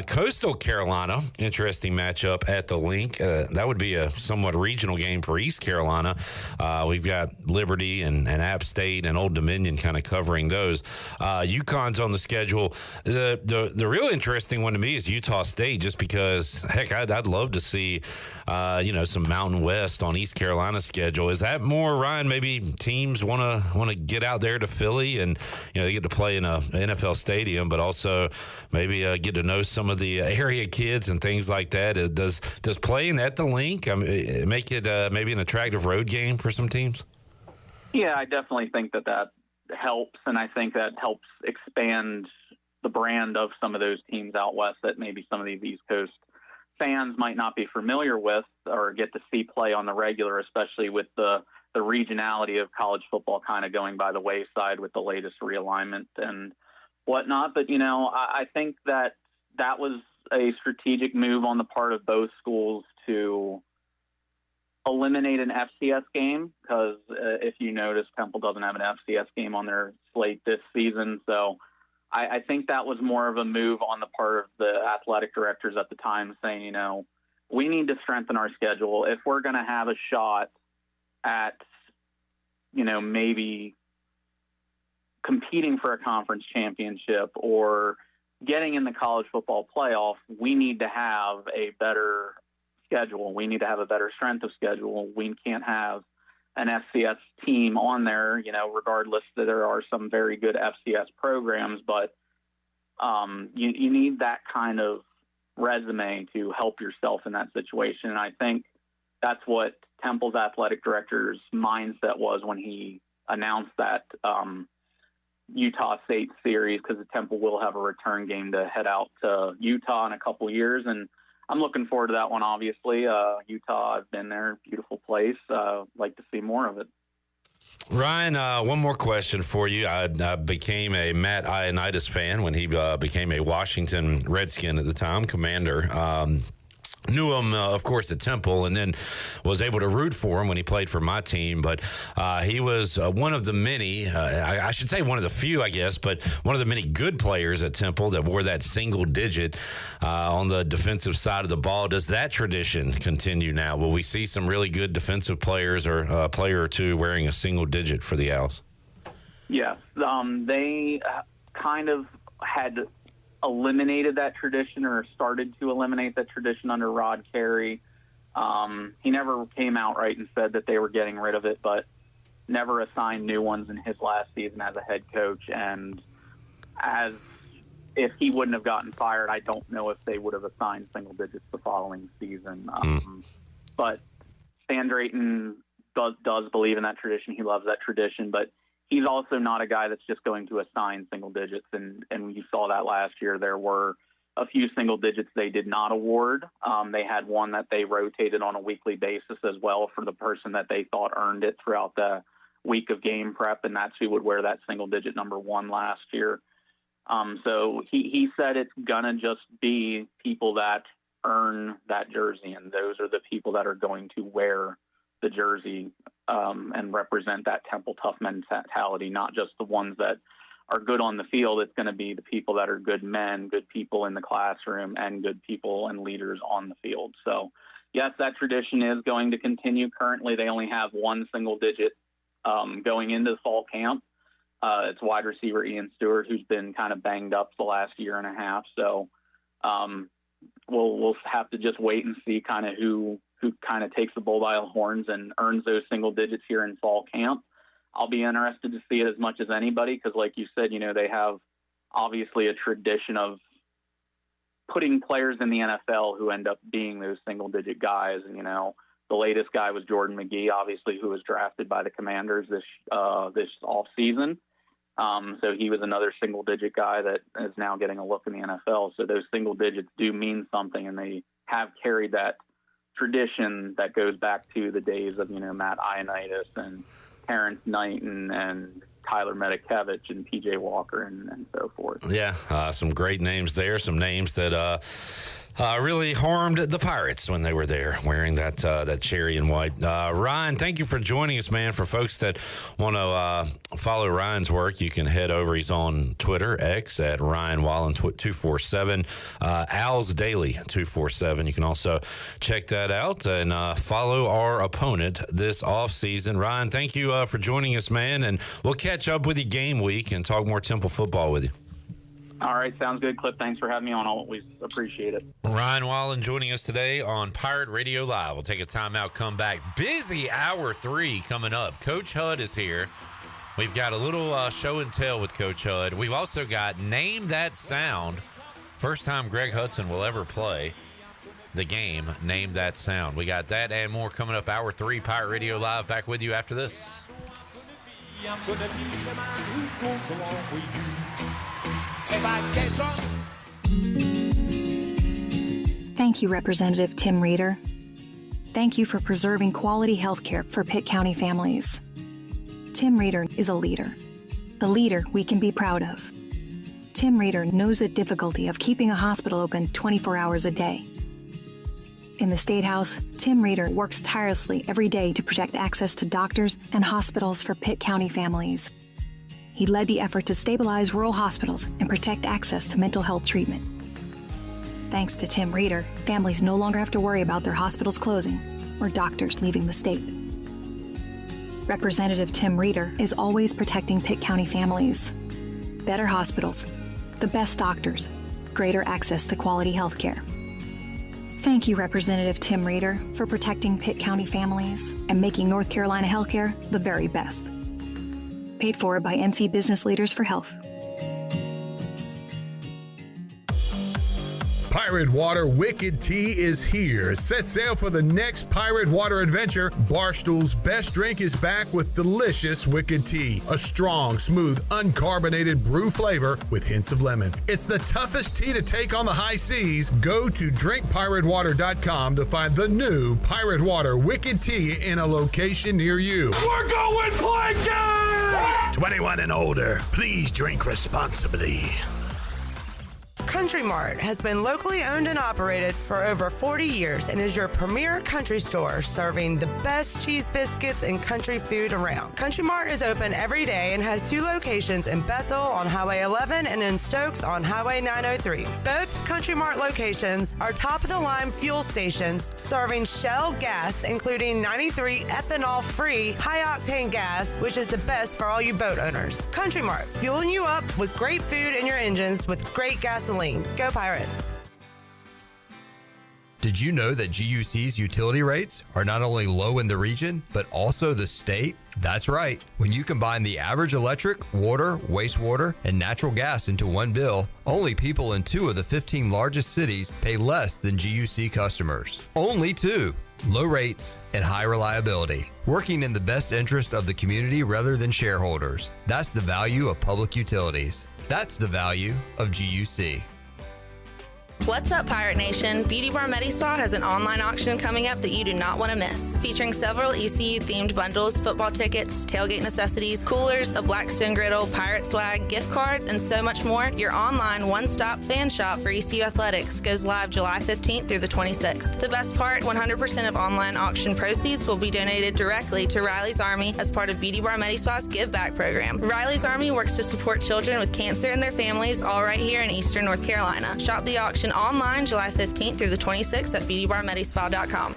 Coastal Carolina, interesting matchup at the Link. That would be a somewhat regional game for East Carolina. We've got Liberty and App State and Old Dominion kind of covering those. UConn's on the schedule. The real interesting one to me is Utah State, just because, heck, I'd love to see some Mountain West on East Carolina's schedule. Is that more, Ryan, maybe teams want to get out there to Philly and they get to play in a NFL stadium, but also maybe get to know some of the area kids and things like that? Does playing at the Link make it maybe an attractive road game for some teams? Yeah, I definitely think that helps, and I think that helps expand the brand of some of those teams out west that maybe some of these East Coast fans might not be familiar with or get to see play on the regular, especially with the regionality of college football kind of going by the wayside with the latest realignment and whatnot. But, I think that was a strategic move on the part of both schools to eliminate an FCS game because if you notice, Temple doesn't have an FCS game on their slate this season. So I think that was more of a move on the part of the athletic directors at the time saying, we need to strengthen our schedule. If we're going to have a shot at, maybe competing for a conference championship or getting in the college football playoff, we need to have a better schedule. We need to have a better strength of schedule. We can't have an FCS team on there, regardless that there are some very good FCS programs, but you need that kind of resume to help yourself in that situation. And I think that's what Temple's athletic director's mindset was when he announced that Utah State series, because the Temple will have a return game to head out to Utah in a couple years. And I'm looking forward to that one, obviously. Utah, I've been there, beautiful place. Like to see more of it. Ryan, one more question for you. I became a Matt Ioannidis fan when he became a Washington Redskin at the time, commander. Knew him, of course, at Temple, and then was able to root for him when he played for my team. But he was one of the many, I should say one of the few, I guess, but one of the many good players at Temple that wore that single digit on the defensive side of the ball. Does that tradition continue now? Will we see some really good defensive players or a player or two wearing a single digit for the Owls? Yes. They kind of had eliminated that tradition or started to eliminate that tradition under Rod Carey. He never came out right and said that they were getting rid of it, but never assigned new ones in his last season as a head coach. And as if he wouldn't have gotten fired, I don't know if they would have assigned single digits the following season. But Stan Drayton does believe in that tradition. He loves that tradition, but he's also not a guy that's just going to assign single digits. And you saw that last year. There were a few single digits they did not award. They had one that they rotated on a weekly basis as well for the person that they thought earned it throughout the week of game prep, and that's who would wear that single digit number 1 last year. So he said it's gonna just be people that earn that jersey, and those are the people that are going to wear the jersey and represent that Temple Tough mentality, not just the ones that are good on the field. It's going to be the people that are good men, good people in the classroom, and good people and leaders on the field. So, yes, that tradition is going to continue. Currently, they only have one single digit going into the fall camp. It's wide receiver Ian Stewart, who's been kind of banged up the last year and a half. So we'll have to just wait and see kind of who kind of takes the bull by the horns and earns those single digits here in fall camp. I'll be interested to see it as much as anybody because, like you said, they have obviously a tradition of putting players in the NFL who end up being those single-digit guys. And, the latest guy was Jordan McGee, obviously, who was drafted by the Commanders this offseason. So he was another single-digit guy that is now getting a look in the NFL. So those single digits do mean something, and they have carried that tradition that goes back to the days of, Matt Ioannidis and Terrence Knighton and Tyler Medikevich and P.J. Walker and so forth. Yeah, some great names there, some names that really harmed the Pirates when they were there wearing that cherry and white. Ryan, thank you for joining us, man. For folks that want to follow Ryan's work, you can head over. He's on Twitter, X, at Ryan Wallen 247, Al's Daily 247. You can also check that out and follow our opponent this offseason. Ryan, thank you for joining us, man, and we'll catch up with you game week and talk more Temple football with you. All right, sounds good, Cliff. Thanks for having me on. I'll always appreciate it. Ryan Wallen joining us today on Pirate Radio Live. We'll take a timeout, come back. Busy hour 3 coming up. Coach Hud is here. We've got a little show and tell with Coach Hud. We've also got Name That Sound. First time Greg Hudson will ever play the game, Name That Sound. We got that and more coming up. Hour 3, Pirate Radio Live. Back with you after this. I'm gonna be the man who goes along with you. If I get drunk. Thank you, Representative Tim Reeder. Thank you for preserving quality health care for Pitt County families. Tim Reeder is a leader we can be proud of. Tim Reeder knows the difficulty of keeping a hospital open 24 hours a day. In the State House, Tim Reeder works tirelessly every day to protect access to doctors and hospitals for Pitt County families. He led the effort to stabilize rural hospitals and protect access to mental health treatment. Thanks to Tim Reeder, families no longer have to worry about their hospitals closing or doctors leaving the state. Representative Tim Reeder is always protecting Pitt County families. Better hospitals, the best doctors, greater access to quality health care. Thank you, Representative Tim Reeder, for protecting Pitt County families and making North Carolina healthcare the very best. Paid for by NC Business Leaders for Health. Pirate Water Wicked Tea is here. Set sail for the next Pirate Water adventure. Barstool's best drink is back with delicious Wicked Tea. A strong, smooth, uncarbonated brew flavor with hints of lemon. It's the toughest tea to take on the high seas. Go to drinkpiratewater.com to find the new Pirate Water Wicked Tea in a location near you. We're going plankton! 21 and older, please drink responsibly. Country Mart has been locally owned and operated for over 40 years and is your premier country store serving the best cheese biscuits and country food around. Country Mart is open every day and has 2 locations in Bethel on Highway 11 and in Stokes on Highway 903. Both Country Mart locations are top-of-the-line fuel stations serving Shell gas, including 93 ethanol-free high-octane gas, which is the best for all you boat owners. Country Mart, fueling you up with great food in your engines with great gasoline. Go Pirates. Did you know that GUC's utility rates are not only low in the region, but also the state? That's right. When you combine the average electric, water, wastewater, and natural gas into one bill, only people in 2 of the 15 largest cities pay less than GUC customers. Only 2. Low rates and high reliability. Working in the best interest of the community rather than shareholders. That's the value of public utilities. That's the value of GUC. What's up, Pirate Nation? Beauty Bar Medi-Spa has an online auction coming up that you do not want to miss. Featuring several ECU-themed bundles, football tickets, tailgate necessities, coolers, a Blackstone griddle, pirate swag, gift cards, and so much more, your online one-stop fan shop for ECU Athletics goes live July 15th through the 26th. The best part, 100% of online auction proceeds will be donated directly to Riley's Army as part of Beauty Bar Medi-Spa's Give Back program. Riley's Army works to support children with cancer and their families, all right here in Eastern North Carolina. Shop the auction online July 15th through the 26th at beautybarmedispa.com.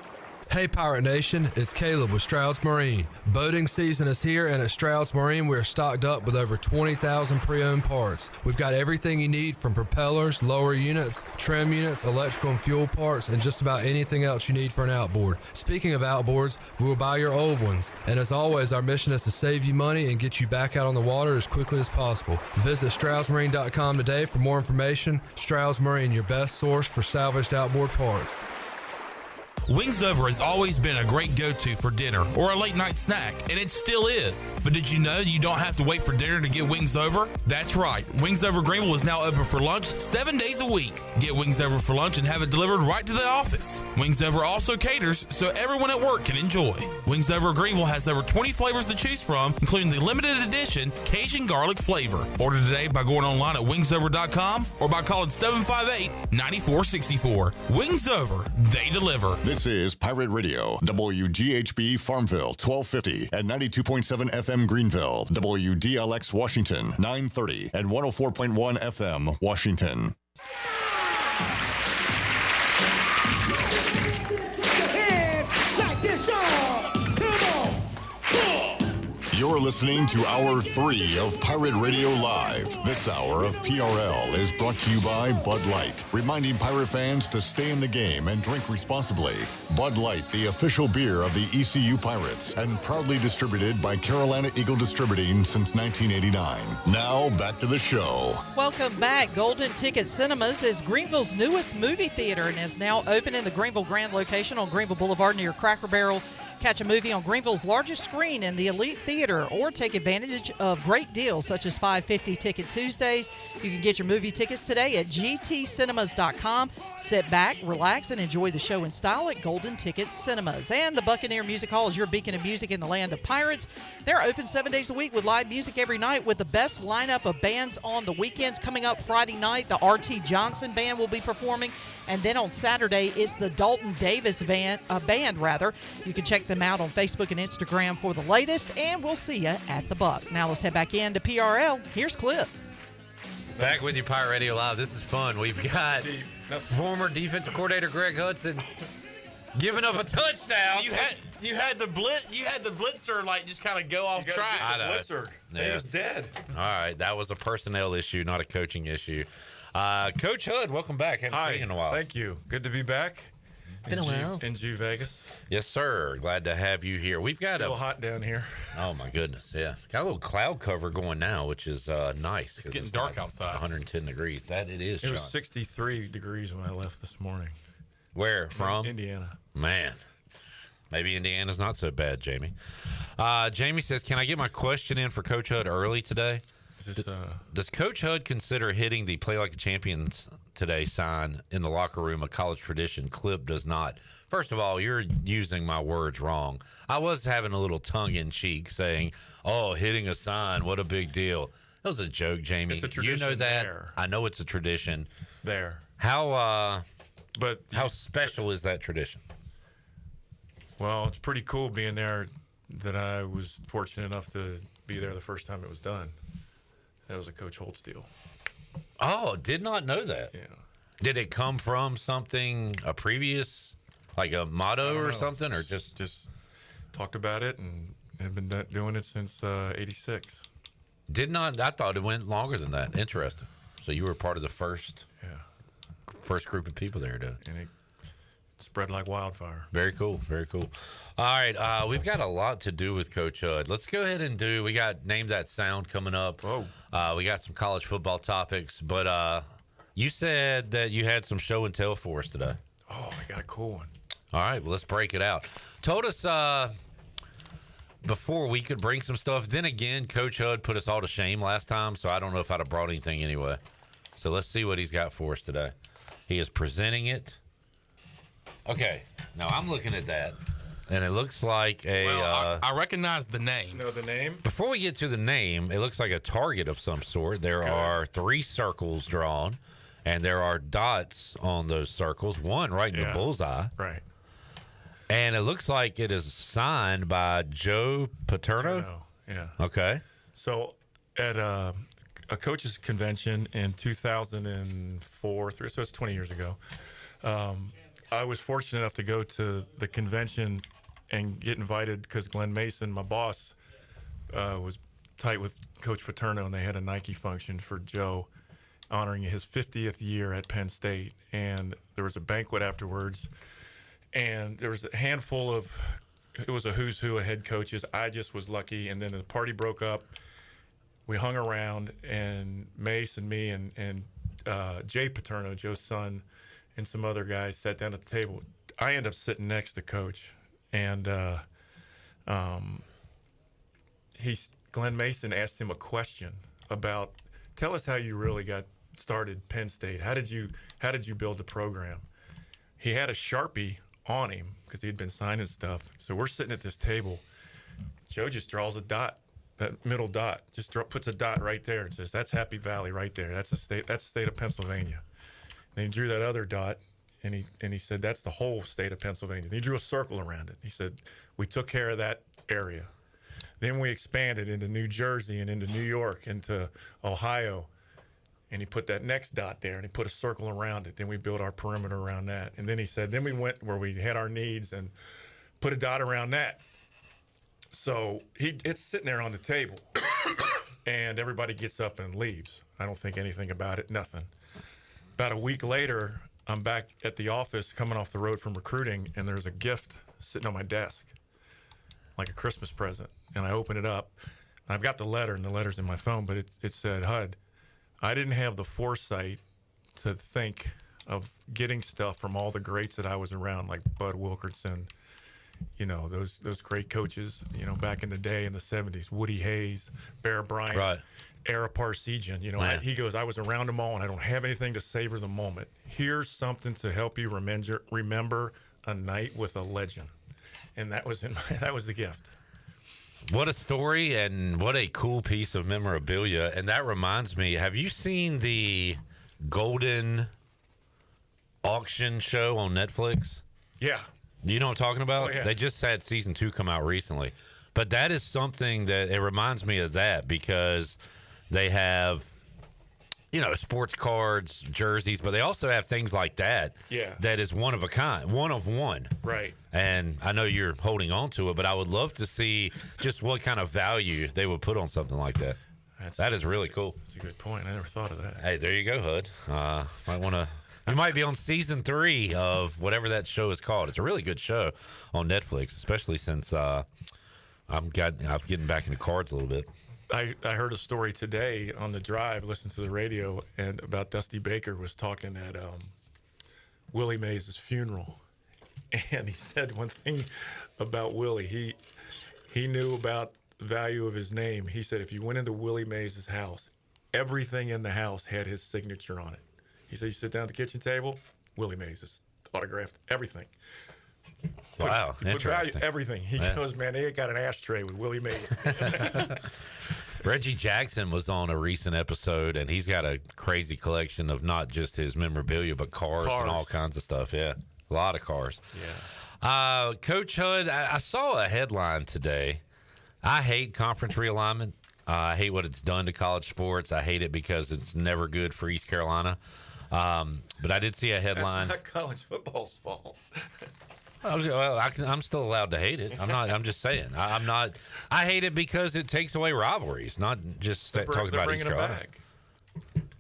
Hey Pirate Nation, it's Caleb with Stroud's Marine. Boating season is here, and at Stroud's Marine we're stocked up with over 20,000 pre-owned parts. We've got everything you need from propellers, lower units, trim units, electrical and fuel parts, and just about anything else you need for an outboard. Speaking of outboards, we will buy your old ones. And as always, our mission is to save you money and get you back out on the water as quickly as possible. Visit StroudsMarine.com today for more information. Stroud's Marine, your best source for salvaged outboard parts. Wings Over has always been a great go-to for dinner or a late-night snack, and it still is. But did you know you don't have to wait for dinner to get Wings Over? That's right. Wings Over Greenville is now open for lunch 7 days a week. Get Wings Over for lunch and have it delivered right to the office. Wings Over also caters so everyone at work can enjoy. Wings Over Greenville has over 20 flavors to choose from, including the limited edition Cajun garlic flavor. Order today by going online at wingsover.com or by calling 758-9464. Wings Over, they deliver. This is Pirate Radio, WGHB Farmville, 1250 and 92.7 FM Greenville, WDLX Washington, 930 and 104.1 FM Washington. Hands like this, y'all. Come on. You're listening to Hour 3 of Pirate Radio Live. This hour of PRL is brought to you by Bud Light, reminding Pirate fans to stay in the game and drink responsibly. Bud Light, the official beer of the ECU Pirates, and proudly distributed by Carolina Eagle Distributing since 1989. Now, back to the show. Welcome back. Golden Ticket Cinemas is Greenville's newest movie theater and is now open in the Greenville Grand location on Greenville Boulevard near Cracker Barrel. Catch a movie on Greenville's largest screen in the Elite Theater or take advantage of great deals such as $5.50 Ticket Tuesdays. You can get your movie tickets today at gtcinemas.com. Sit back, relax, and enjoy the show in style at Golden Ticket Cinemas. And the Buccaneer Music Hall is your beacon of music in the land of pirates. They're open 7 days a week with live music every night with the best lineup of bands on the weekends. Coming up Friday night, the R.T. Johnson Band will be performing. And then on Saturday, it's the Dalton Davis band. You can check them out on Facebook and Instagram for the latest, and we'll see you at the Buck. Now let's head back into PRL. Here's Clip. Back with you, Pirate Radio Live. This is fun. We've got former defensive coordinator Greg Hudson giving up a touchdown. You had the blitzer like just kind of go off track. I know. Blitzer. Yeah. He was dead. All right, that was a personnel issue, not a coaching issue. Coach Hood, welcome back. Haven't seen you in a while. Thank you. Good to be back. Been a while. In G Vegas. Yes, sir. Glad to have you here. We've got still hot down here. Oh my goodness, yeah. Got a little cloud cover going now, which is nice. It's getting dark outside. 110 degrees. That it is. It was 63 degrees when I left this morning. Where from? Indiana. Man, maybe Indiana's not so bad, Jamie. Jamie says, "Can I get my question in for Coach Hood early today?" Does Coach Hood consider hitting the "Play Like a Champions Today" sign in the locker room a college tradition? Clip does not. First of all, you're using my words wrong. I was having a little tongue-in-cheek saying, "Oh, hitting a sign, what a big deal." That was a joke, Jamie. It's a tradition. You know that. There. I know it's a tradition. There. How special is that tradition? Well, it's pretty cool being there. That I was fortunate enough to be there the first time it was done. That was a Coach Holtz deal. Oh, did not know that. Yeah. Did it come from something, a previous, like a motto or something, or just talked about it and have been doing it since '86. Did not. I thought it went longer than that. Interesting. So you were part of the first group of people there to. And spread like wildfire. Very cool. Very cool. All right. We've got a lot to do with Coach Hud. Let's go ahead and we got Name That Sound coming up. Oh. We got some college football topics, but you said that you had some show and tell for us today. Oh, I got a cool one. All right. Well, let's break it out. Told us before we could bring some stuff. Then again, Coach Hud put us all to shame last time, so I don't know if I'd have brought anything anyway. So let's see what he's got for us today. He is presenting it. Okay. Now I'm looking at that. And it looks like I recognize the name. You know the name? Before we get to the name, it looks like a target of some sort. There are 3 circles drawn, and there are dots on those circles, one right in the bullseye. Right. And it looks like it is signed by Joe Paterno. Yeah. Okay. So at a coaches convention in 2004, so it's 20 years ago, I was fortunate enough to go to the convention and get invited because Glenn Mason, my boss, was tight with Coach Paterno, and they had a Nike function for Joe honoring his 50th year at Penn State. And there was a banquet afterwards, and there was a handful of, it was a who's who of head coaches. I just was lucky, and then the party broke up. We hung around, and Mace and me and Jay Paterno, Joe's son, and some other guys sat down at the table. I ended up sitting next to Coach, and Glenn Mason asked him a question about, tell us how you really got started Penn State. How did you build the program? He had a Sharpie on him because he had been signing stuff. So we're sitting at this table. Joe just draws a dot, that middle dot, puts a dot right there and says, "That's Happy Valley right there. That's the state of Pennsylvania." And he drew that other dot, and he said, "That's the whole state of Pennsylvania." And he drew a circle around it. He said, "We took care of that area." Then we expanded into New Jersey and into New York, into Ohio. And he put that next dot there, and he put a circle around it. Then we built our perimeter around that. And then he said, then we went where we had our needs and put a dot around that. So it's sitting there on the table, and everybody gets up and leaves. I don't think anything about it, nothing. About a week later, I'm back at the office coming off the road from recruiting, and there's a gift sitting on my desk, like a Christmas present. And I open it up, and I've got the letter, and the letter's in my phone, but it said, "Hud, I didn't have the foresight to think of getting stuff from all the greats that I was around, like Bud Wilkerson, those great coaches, back in the day in the 70s, Woody Hayes, Bear Bryant, right. Ara Parsegian, he goes, I was around them all, and I don't have anything to savor the moment. Here's something to help you remember a night with a legend." And that was the gift. What a story, and what a cool piece of memorabilia. And that reminds me, have you seen the Golden auction show on Netflix? Yeah. You know what I'm talking about? Oh, yeah. They just had season 2 come out recently. But that is something that it reminds me of that, because they have, sports cards, jerseys, but they also have things like that. Yeah. That is one of a kind, one of one. Right. And I know you're holding on to it, but I would love to see just what kind of value they would put on something like that. That is really cool. That's a good point. I never thought of that. Hey, there you go, Hud. You might be on season 3 of whatever that show is called. It's a really good show on Netflix, especially since I'm getting back into cards a little bit. I heard a story today on the drive, listened to the radio, and about Dusty Baker was talking at Willie Mays' funeral. And he said one thing about Willie. He knew about the value of his name. He said if you went into Willie Mays' house, everything in the house had his signature on it. He said you sit down at the kitchen table, Willie Mays is autographed everything. Wow, He put value interesting. Everything. He goes, man, they got an ashtray with Willie Mays. Reggie Jackson was on a recent episode, and he's got a crazy collection of not just his memorabilia, but cars and all kinds of stuff. Yeah, a lot of cars. Yeah. Coach Hud, I saw a headline today. I hate conference realignment. I hate what it's done to college sports. I hate it because it's never good for East Carolina. But I did see a headline. That's not college football's fault. Okay, well, I'm still allowed to hate it. I'm not. I'm just saying. I'm not. I hate it because it takes away rivalries, not just talking about East Carolina. Back.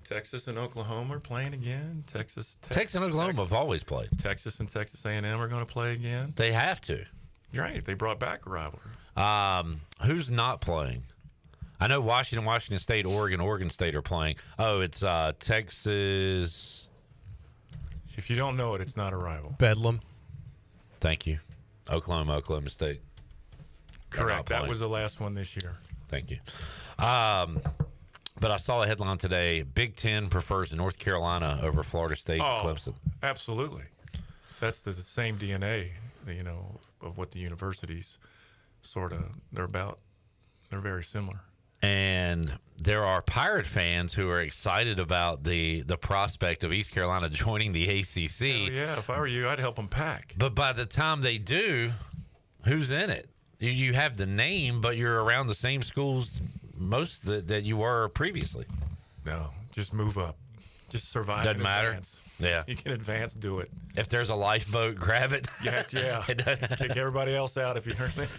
Texas and Oklahoma are playing again. Texas and Oklahoma have always played. Texas and Texas A&M are going to play again. They have to. You're right. They brought back rivalries. Who's not playing? I know Washington State, Oregon State are playing. Oh, it's Texas. If you don't know it, it's not a rival. Bedlam. Thank you. Oklahoma State. Correct. That was the last one this year. Thank you. But I saw a headline today. Big Ten prefers North Carolina over Florida State and Clemson. Absolutely. That's the same DNA, of what the universities they're about. They're very similar. And there are Pirate fans who are excited about the prospect of East Carolina joining the ACC. Hell yeah, if I were you, I'd help them pack. But by the time they do, who's in it? You have the name, but you're around the same schools that you were previously. No, just move up. Just survive. Doesn't matter. Advance. Yeah. You can advance, do it. If there's a lifeboat, grab it. Yeah. Kick everybody else out if you heard that.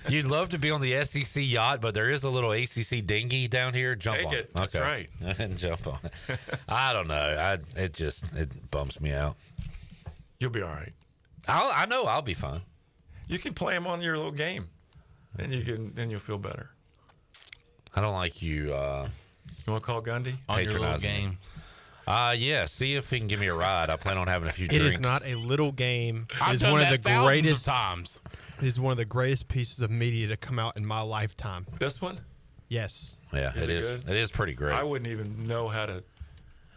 You'd love to be on the SEC yacht, but there is a little ACC dinghy down here. Jump on it. That's right. Jump on it. I don't know. It bumps me out. You'll be all right. I know I'll be fine. You can play them on your little game, and you'll feel better. I don't like you. You want to call Gundy on your little game? Yeah. See if he can give me a ride. I plan on having a few drinks. It is not a little game. I've done that thousands of times. It is one of the greatest pieces of media to come out in my lifetime. This one? Yes. Yeah, it is. Good? It is pretty great. I wouldn't even know how to.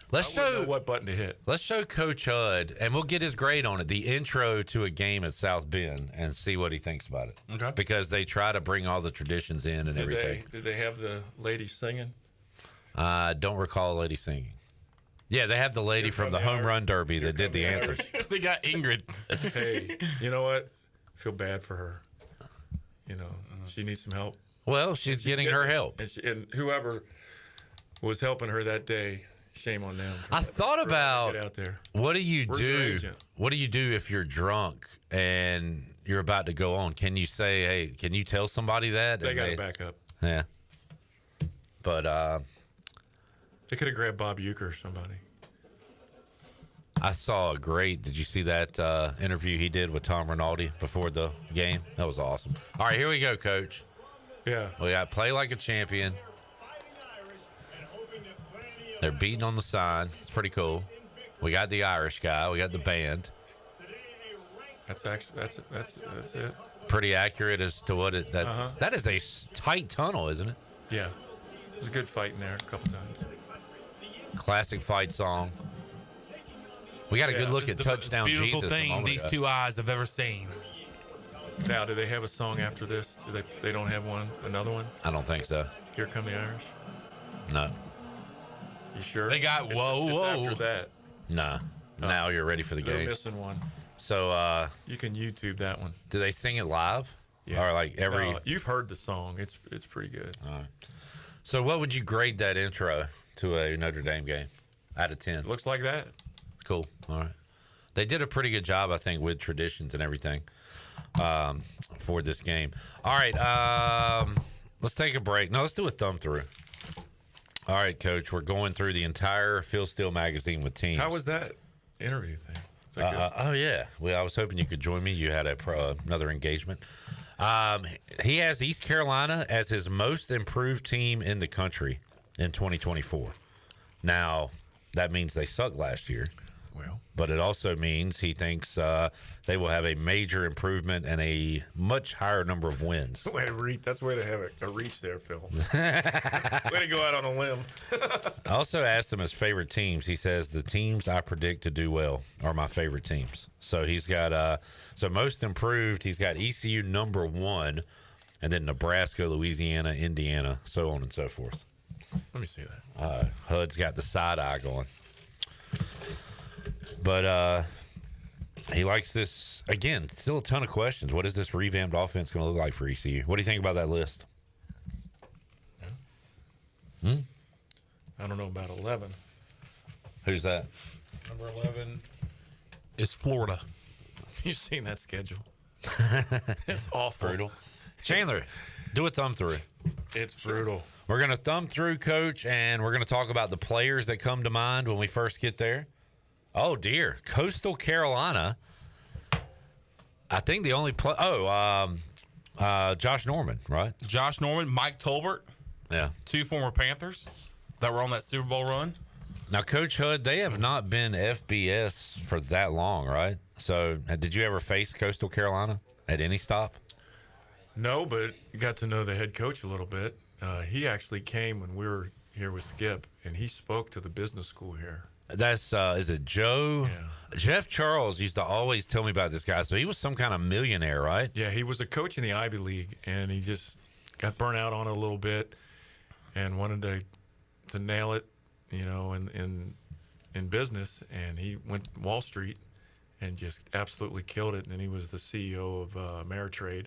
Let's show what button to hit. Let's show Coach Hud, and we'll get his grade on it. The intro to a game at South Bend, and see what he thinks about it. Okay. Because they try to bring all the traditions in and everything. Did they have the lady singing? I don't recall a lady singing. Yeah, they have the lady from the Home Run Derby that did the anthem. They got Ingrid. Hey, you know what? I feel bad for her. She needs some help. Well, she's getting her help. And whoever was helping her that day, shame on them. I thought about get out there. What do you Where's your do? agent? What do you do if you're drunk and you're about to go on? Can you say, "Hey, can you tell somebody that?" They got to back up. Yeah. But they could have grabbed Bob Uecker or somebody. I saw a great. Did you see that interview he did with Tom Rinaldi before the game? That was awesome. All right, here we go, Coach. Yeah. We got play like a champion. They're beating on the sign. It's pretty cool. We got the Irish guy. We got the band. That's it. Pretty accurate as to what it. That is a tight tunnel, isn't it? Yeah. There's a good fight in there a couple times. Classic fight song. We got a good look at Touchdown beautiful Jesus. Thing these two eyes have ever seen. Now, do they have a song after this? Do they don't have one? Another one? I don't think so. Here Come the Irish? No. You sure? They got it's after that. Nah. Now you're ready for the They're game. missing one. So you can YouTube that one. Do they sing it live? Yeah. Or like every? No, you've heard the song. It's pretty good. All right. So what would you grade that intro to a Notre Dame game out of 10? Looks like that. Cool. All right. They did a pretty good job, I think, with traditions and everything for this game. All right. Let's take a break. No, let's do a thumb through. All right, Coach. We're going through the entire Phil Steele magazine with teams. How was that interview thing? Oh, yeah. Well, I was hoping you could join me. You had another engagement. He has East Carolina as his most improved team in the country in 2024. Now, that means they sucked last year. Well, but it also means he thinks they will have a major improvement and a much higher number of wins. That's way to have a reach there, Phil. Way to go out on a limb. I also asked him his favorite teams. He says the teams I predict to do well are my favorite teams. So he's got most improved. He's got ECU number 1, and then Nebraska, Louisiana, Indiana, so on and so forth. Let me see that. HUD's got the side eye going. But he likes this. Again, still a ton of questions. What is this revamped offense going to look like for ECU? What do you think about that list? I don't know about 11. Who's that? Number 11 is Florida. You've seen that schedule. It's awful. Brutal. Chandler, do a thumb through. It's brutal. We're going to thumb through, Coach, and we're going to talk about the players that come to mind when we first get there. Oh, dear. Coastal Carolina. I think the only Josh Norman, right? Josh Norman, Mike Tolbert. Yeah. 2 former Panthers that were on that Super Bowl run. Now, Coach Hud, they have not been FBS for that long, right? So, did you ever face Coastal Carolina at any stop? No, but got to know the head coach a little bit. He actually came when we were here with Skip, and he spoke to the business school here. That's, is it Joe? Yeah. Jeff Charles used to always tell me about this guy. So he was some kind of millionaire, right? Yeah, he was a coach in the Ivy League, and he just got burnt out on it a little bit and wanted to nail it, you know, in business. And he went to Wall Street and just absolutely killed it. And then he was the CEO of Ameritrade.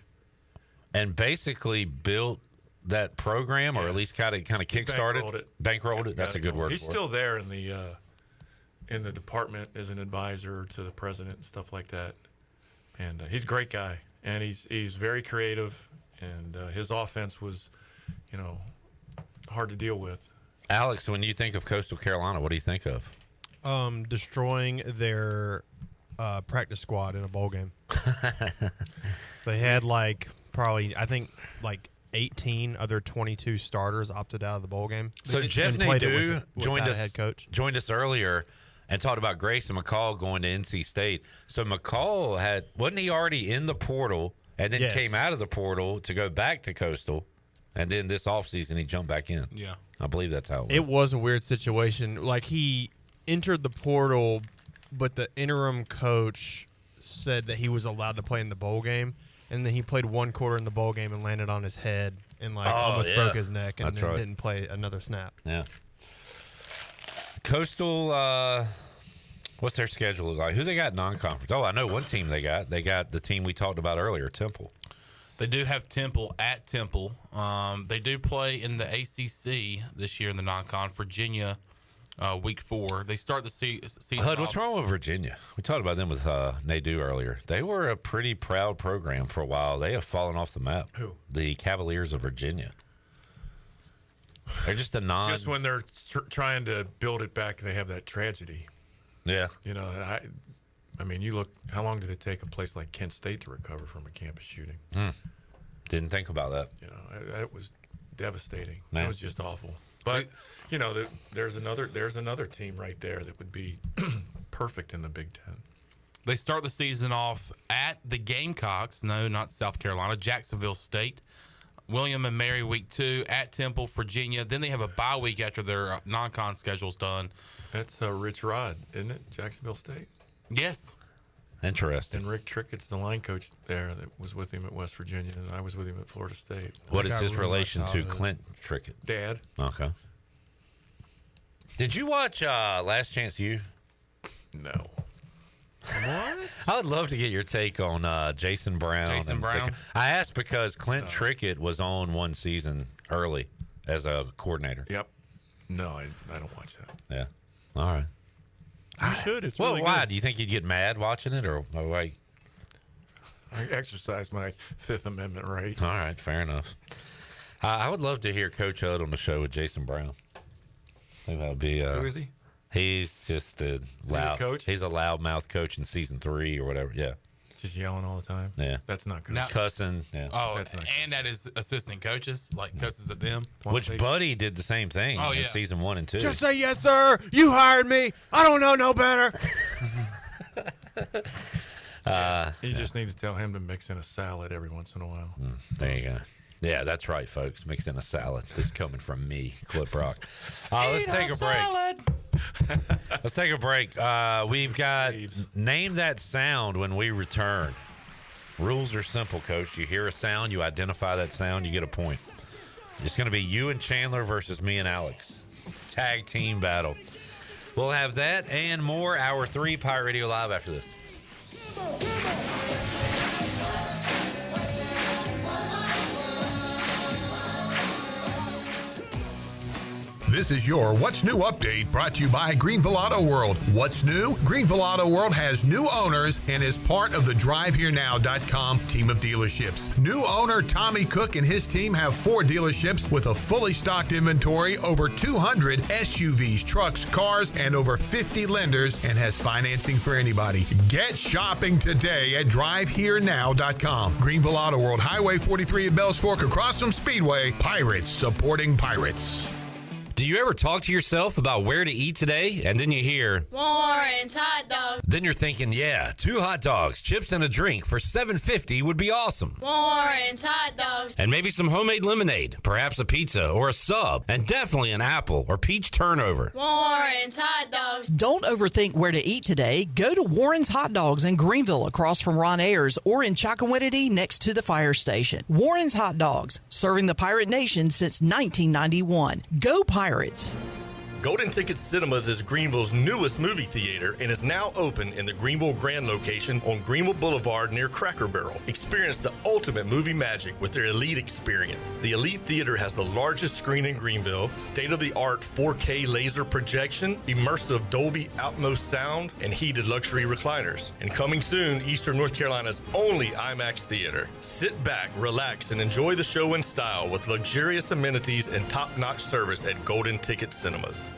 And basically built that program, or at least kind of kickstarted, bankrolled it. That's a good word. He's still there in the department as an advisor to the president and stuff like that. And he's a great guy, and he's very creative, and his offense was, you know, hard to deal with. Alex, when you think of Coastal Carolina, what do you think of? Destroying their practice squad in a bowl game. They had probably 18 other 22 starters opted out of the bowl game. So Jeff Nadu joined us earlier and talked about Grayson McCall going to NC State. So McCall wasn't he already in the portal and then came out of the portal to go back to Coastal, and then this offseason he jumped back in. Yeah. I believe that's how it went. It was a weird situation. Like, he entered the portal, but the interim coach said that he was allowed to play in the bowl game. And then he played 1 quarter in the bowl game and landed on his head and almost broke his neck, and then didn't play another snap. Yeah. Coastal, what's their schedule look like? Who they got non-conference? Oh, I know one team they got. They got the team we talked about earlier, Temple. They do have Temple at Temple. They do play in the ACC this year in the non-con. Virginia, week 4. They start the season Hud, what's wrong with Virginia? We talked about them with Nadu earlier. They were a pretty proud program for a while. They have fallen off the map. Who? The Cavaliers of Virginia. They're just Just when they're trying to build it back, they have that tragedy. Yeah. You know, I mean, you look, how long did it take a place like Kent State to recover from a campus shooting? Didn't think about that. You know, it was devastating. Man. It was just awful. But you know, there's another team right there that would be perfect in the Big Ten. They start the season off at the Gamecocks. No, not South Carolina. Jacksonville State. William and Mary week 2 at Temple, Virginia. Then they have a bye week after their non-con schedule's done. That's Rich Rod, isn't it? Jacksonville State. Yes. Interesting. And Rick Trickett's the line coach there that was with him at West Virginia, and I was with him at Florida State. What is his relation to Clint Trickett? Dad. Okay. Did you watch Last Chance U? No. What? I would love to get your take on Jason Brown. Jason Brown? I asked because Clint Trickett was on one season early as a coordinator. Yep. No, I don't watch that. Yeah. All right. You should. It's Well, really why? good. Do you think you'd get mad watching it, or like? I exercise my Fifth Amendment right. All right, fair enough. I would love to hear Coach Hud on the show with Jason Brown. I think that would be. Who is he? He's just a loud coach. He's a loudmouth coach in season 3 or whatever. Yeah. Just yelling all the time. Yeah. That's not good. Now- Cussing. Yeah. Oh, That's not and that is assistant coaches, like cusses at them. Which Buddy did the same thing Oh, in yeah. season 1 and 2. Just say yes, sir. You hired me. I don't know no better. You just need to tell him to mix in a salad every once in a while. There you go. Yeah, that's right, folks. Mixed in a salad. This is coming from me, Clip Rock. Let's take a break. Let's take a break. We've got Name That Sound when we return. Rules are simple, Coach. You hear a sound, you identify that sound, you get a point. It's going to be you and Chandler versus me and Alex. Tag team battle. We'll have that and more. Hour 3, Pirate Radio Live after this. This is your What's New update brought to you by Greenville Auto World. What's new? Greenville Auto World has new owners and is part of the DriveHereNow.com team of dealerships. New owner Tommy Cook and his team have 4 dealerships with a fully stocked inventory, over 200 SUVs, trucks, cars, and over 50 lenders, and has financing for anybody. Get shopping today at DriveHereNow.com. Greenville Auto World, Highway 43 at Bells Fork across from Speedway. Pirates supporting Pirates. Do you ever talk to yourself about where to eat today, and then you hear Warren's Hot Dogs. Then you're thinking, yeah, 2 hot dogs, chips, and a drink for $7.50 would be awesome. Warren's Hot Dogs. And maybe some homemade lemonade, perhaps a pizza or a sub, and definitely an apple or peach turnover. Warren's Hot Dogs. Don't overthink where to eat today. Go to Warren's Hot Dogs in Greenville across from Ron Ayers, or in Chocowinity next to the fire station. Warren's Hot Dogs, serving the Pirate Nation since 1991. Go Pirates! Golden Ticket Cinemas is Greenville's newest movie theater and is now open in the Greenville Grand location on Greenville Boulevard near Cracker Barrel. Experience the ultimate movie magic with their Elite experience. The Elite Theater has the largest screen in Greenville, state-of-the-art 4K laser projection, immersive Dolby Atmos sound, and heated luxury recliners. And coming soon, Eastern North Carolina's only IMAX theater. Sit back, relax, and enjoy the show in style with luxurious amenities and top-notch service at Golden Ticket Cinemas.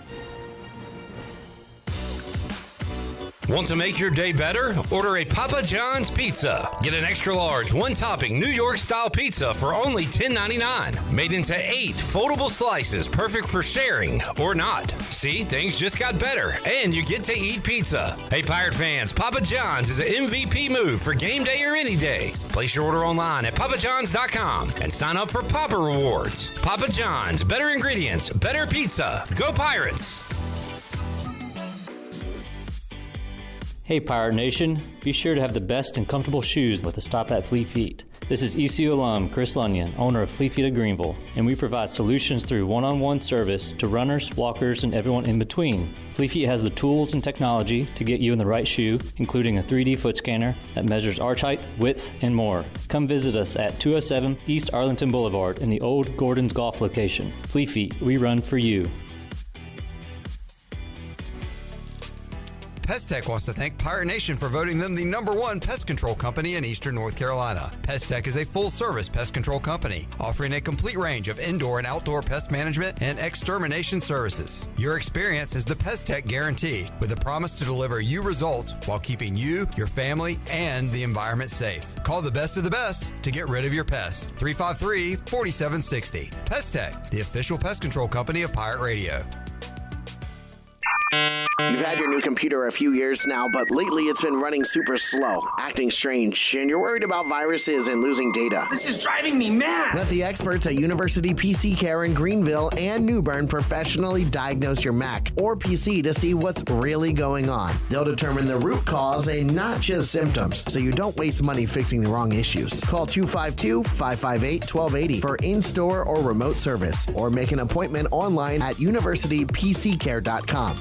Want to make your day better? Order a Papa John's pizza. Get an extra large, 1-topping New York-style pizza for only $10.99. Made into 8 foldable slices, perfect for sharing or not. See, things just got better, and you get to eat pizza. Hey, Pirate fans, Papa John's is an MVP move for game day or any day. Place your order online at papajohns.com and sign up for Papa Rewards. Papa John's, better ingredients, better pizza. Go Pirates! Hey Pirate Nation, be sure to have the best and comfortable shoes with a stop at Fleet Feet. This is ECU alum Chris Lunyon, owner of Fleet Feet of Greenville, and we provide solutions through one-on-one service to runners, walkers, and everyone in between. Fleet Feet has the tools and technology to get you in the right shoe, including a 3D foot scanner that measures arch height, width, and more. Come visit us at 207 East Arlington Boulevard in the old Gordon's Golf location. Fleet Feet, we run for you. PestTech wants to thank Pirate Nation for voting them the #1 pest control company in Eastern North Carolina. PestTech is a full-service pest control company offering a complete range of indoor and outdoor pest management and extermination services. Your experience is the PestTech guarantee, with a promise to deliver you results while keeping you, your family, and the environment safe. Call the best of the best to get rid of your pests. 353-4760. PestTech, the official pest control company of Pirate Radio. You've had your new computer a few years now, but lately it's been running super slow, acting strange, and you're worried about viruses and losing data. This is driving me mad! Let the experts at University PC Care in Greenville and New Bern professionally diagnose your Mac or PC to see what's really going on. They'll determine the root cause and not just symptoms, so you don't waste money fixing the wrong issues. Call 252-558-1280 for in-store or remote service, or make an appointment online at universitypccare.com.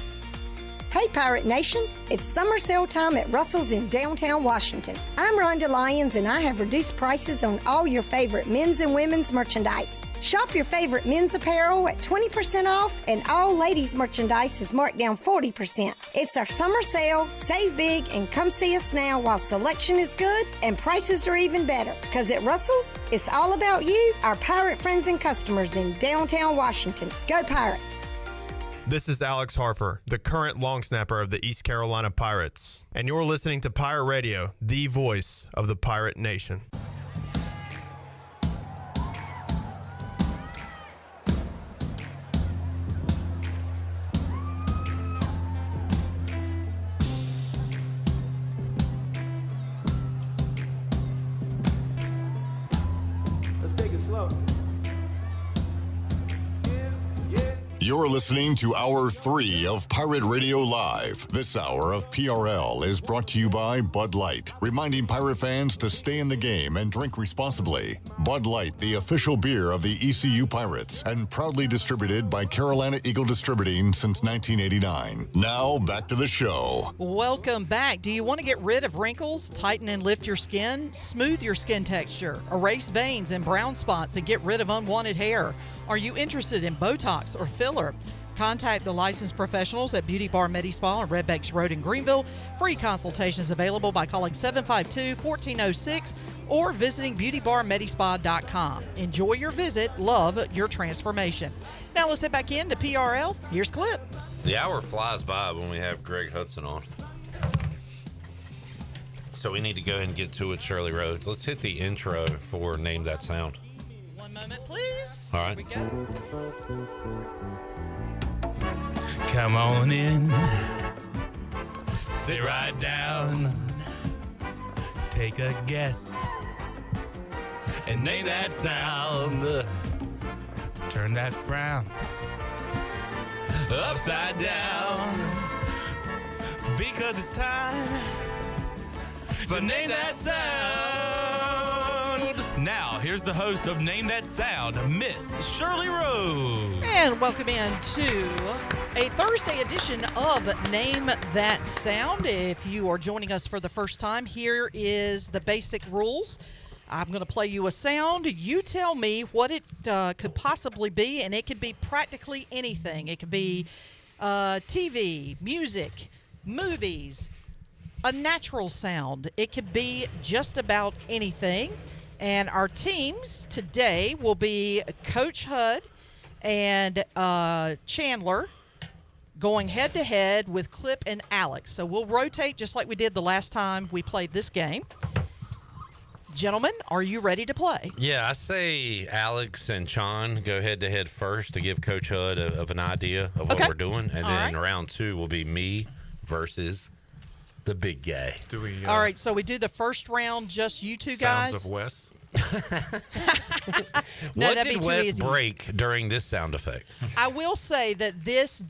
Hey Pirate Nation, it's summer sale time at Russell's in downtown Washington. I'm Rhonda Lyons and I have reduced prices on all your favorite men's and women's merchandise. Shop your favorite men's apparel at 20% off and all ladies merchandise is marked down 40%. It's our summer sale, save big and come see us now while selection is good and prices are even better. Because at Russell's, it's all about you, our pirate friends and customers in downtown Washington. Go Pirates! This is Alex Harper, the current long snapper of the East Carolina Pirates, and you're listening to Pirate Radio, the voice of the Pirate Nation. Let's take it slow. You're listening to Hour 3 of Pirate Radio Live. This hour of PRL is brought to you by Bud Light, reminding Pirate fans to stay in the game and drink responsibly. Bud Light, the official beer of the ECU Pirates, and proudly distributed by Carolina Eagle Distributing since 1989. Now, back to the show. Welcome back. Do you want to get rid of wrinkles, tighten and lift your skin, smooth your skin texture, erase veins and brown spots, and get rid of unwanted hair? Are you interested in Botox or filler? contact the licensed professionals at Beauty Bar Medi-Spa on Red Banks Road in Greenville. Free consultations available by calling 752-1406 or visiting beautybarmedispa.com. Enjoy your visit. Love your transformation. Now let's head back into PRL. Here's Clip. The hour flies by when we have Greg Hudson on. So we need to go ahead and get to it, Shirley Rhodes. Let's hit the intro for Name That Sound. One moment, please. All right. Here we go. Come on in. Sit right down. Take a guess. And name that sound. Turn that frown upside down. Because it's time for Name That Sound. Now, here's the host of Name That Sound, Miss Shirley Rhodes. And welcome in to a Thursday edition of Name That Sound. If you are joining us for the first time, here is the basic rules. I'm going to play you a sound. You tell me what it could possibly be, and it could be practically anything. It could be TV, music, movies, a natural sound. It could be just about anything. And our teams today will be Coach Hud and Chandler going head-to-head with Clip and Alex. So we'll rotate just like we did the last time we played this game. Gentlemen, are you ready to play? Yeah, I say Alex and Sean go head-to-head first to give Coach Hud of an idea of what we're doing. And then round two will be me versus the big guy. Do we? All right, so we do the first round, just you two guys. Sounds of Wes. No, What that'd be did too Wes easy. break during this sound effect? I will say that this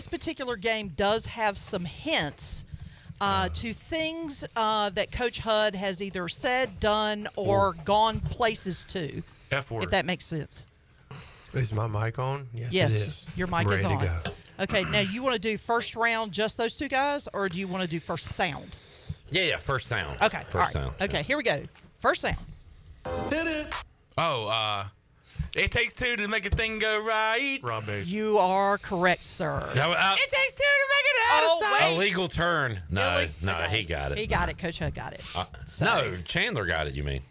particular game does have some hints to things that Coach Hud has either said, done, or gone places to. F word. If that makes sense. Is my mic on? Yes, it is. your mic Ready is on. to go. Okay, now you want to do first round just those two guys, or do you want to do first sound? Yeah, first sound. Okay, First all right. sound. Okay, here we go. First sound. Hit it. Oh, it takes two to make a thing go right. Rob Bass. You are correct, sir. It takes two to make it out of sight. Illegal turn. No, he got it. He got it. Coach Hud got it. No, Chandler got it, you mean?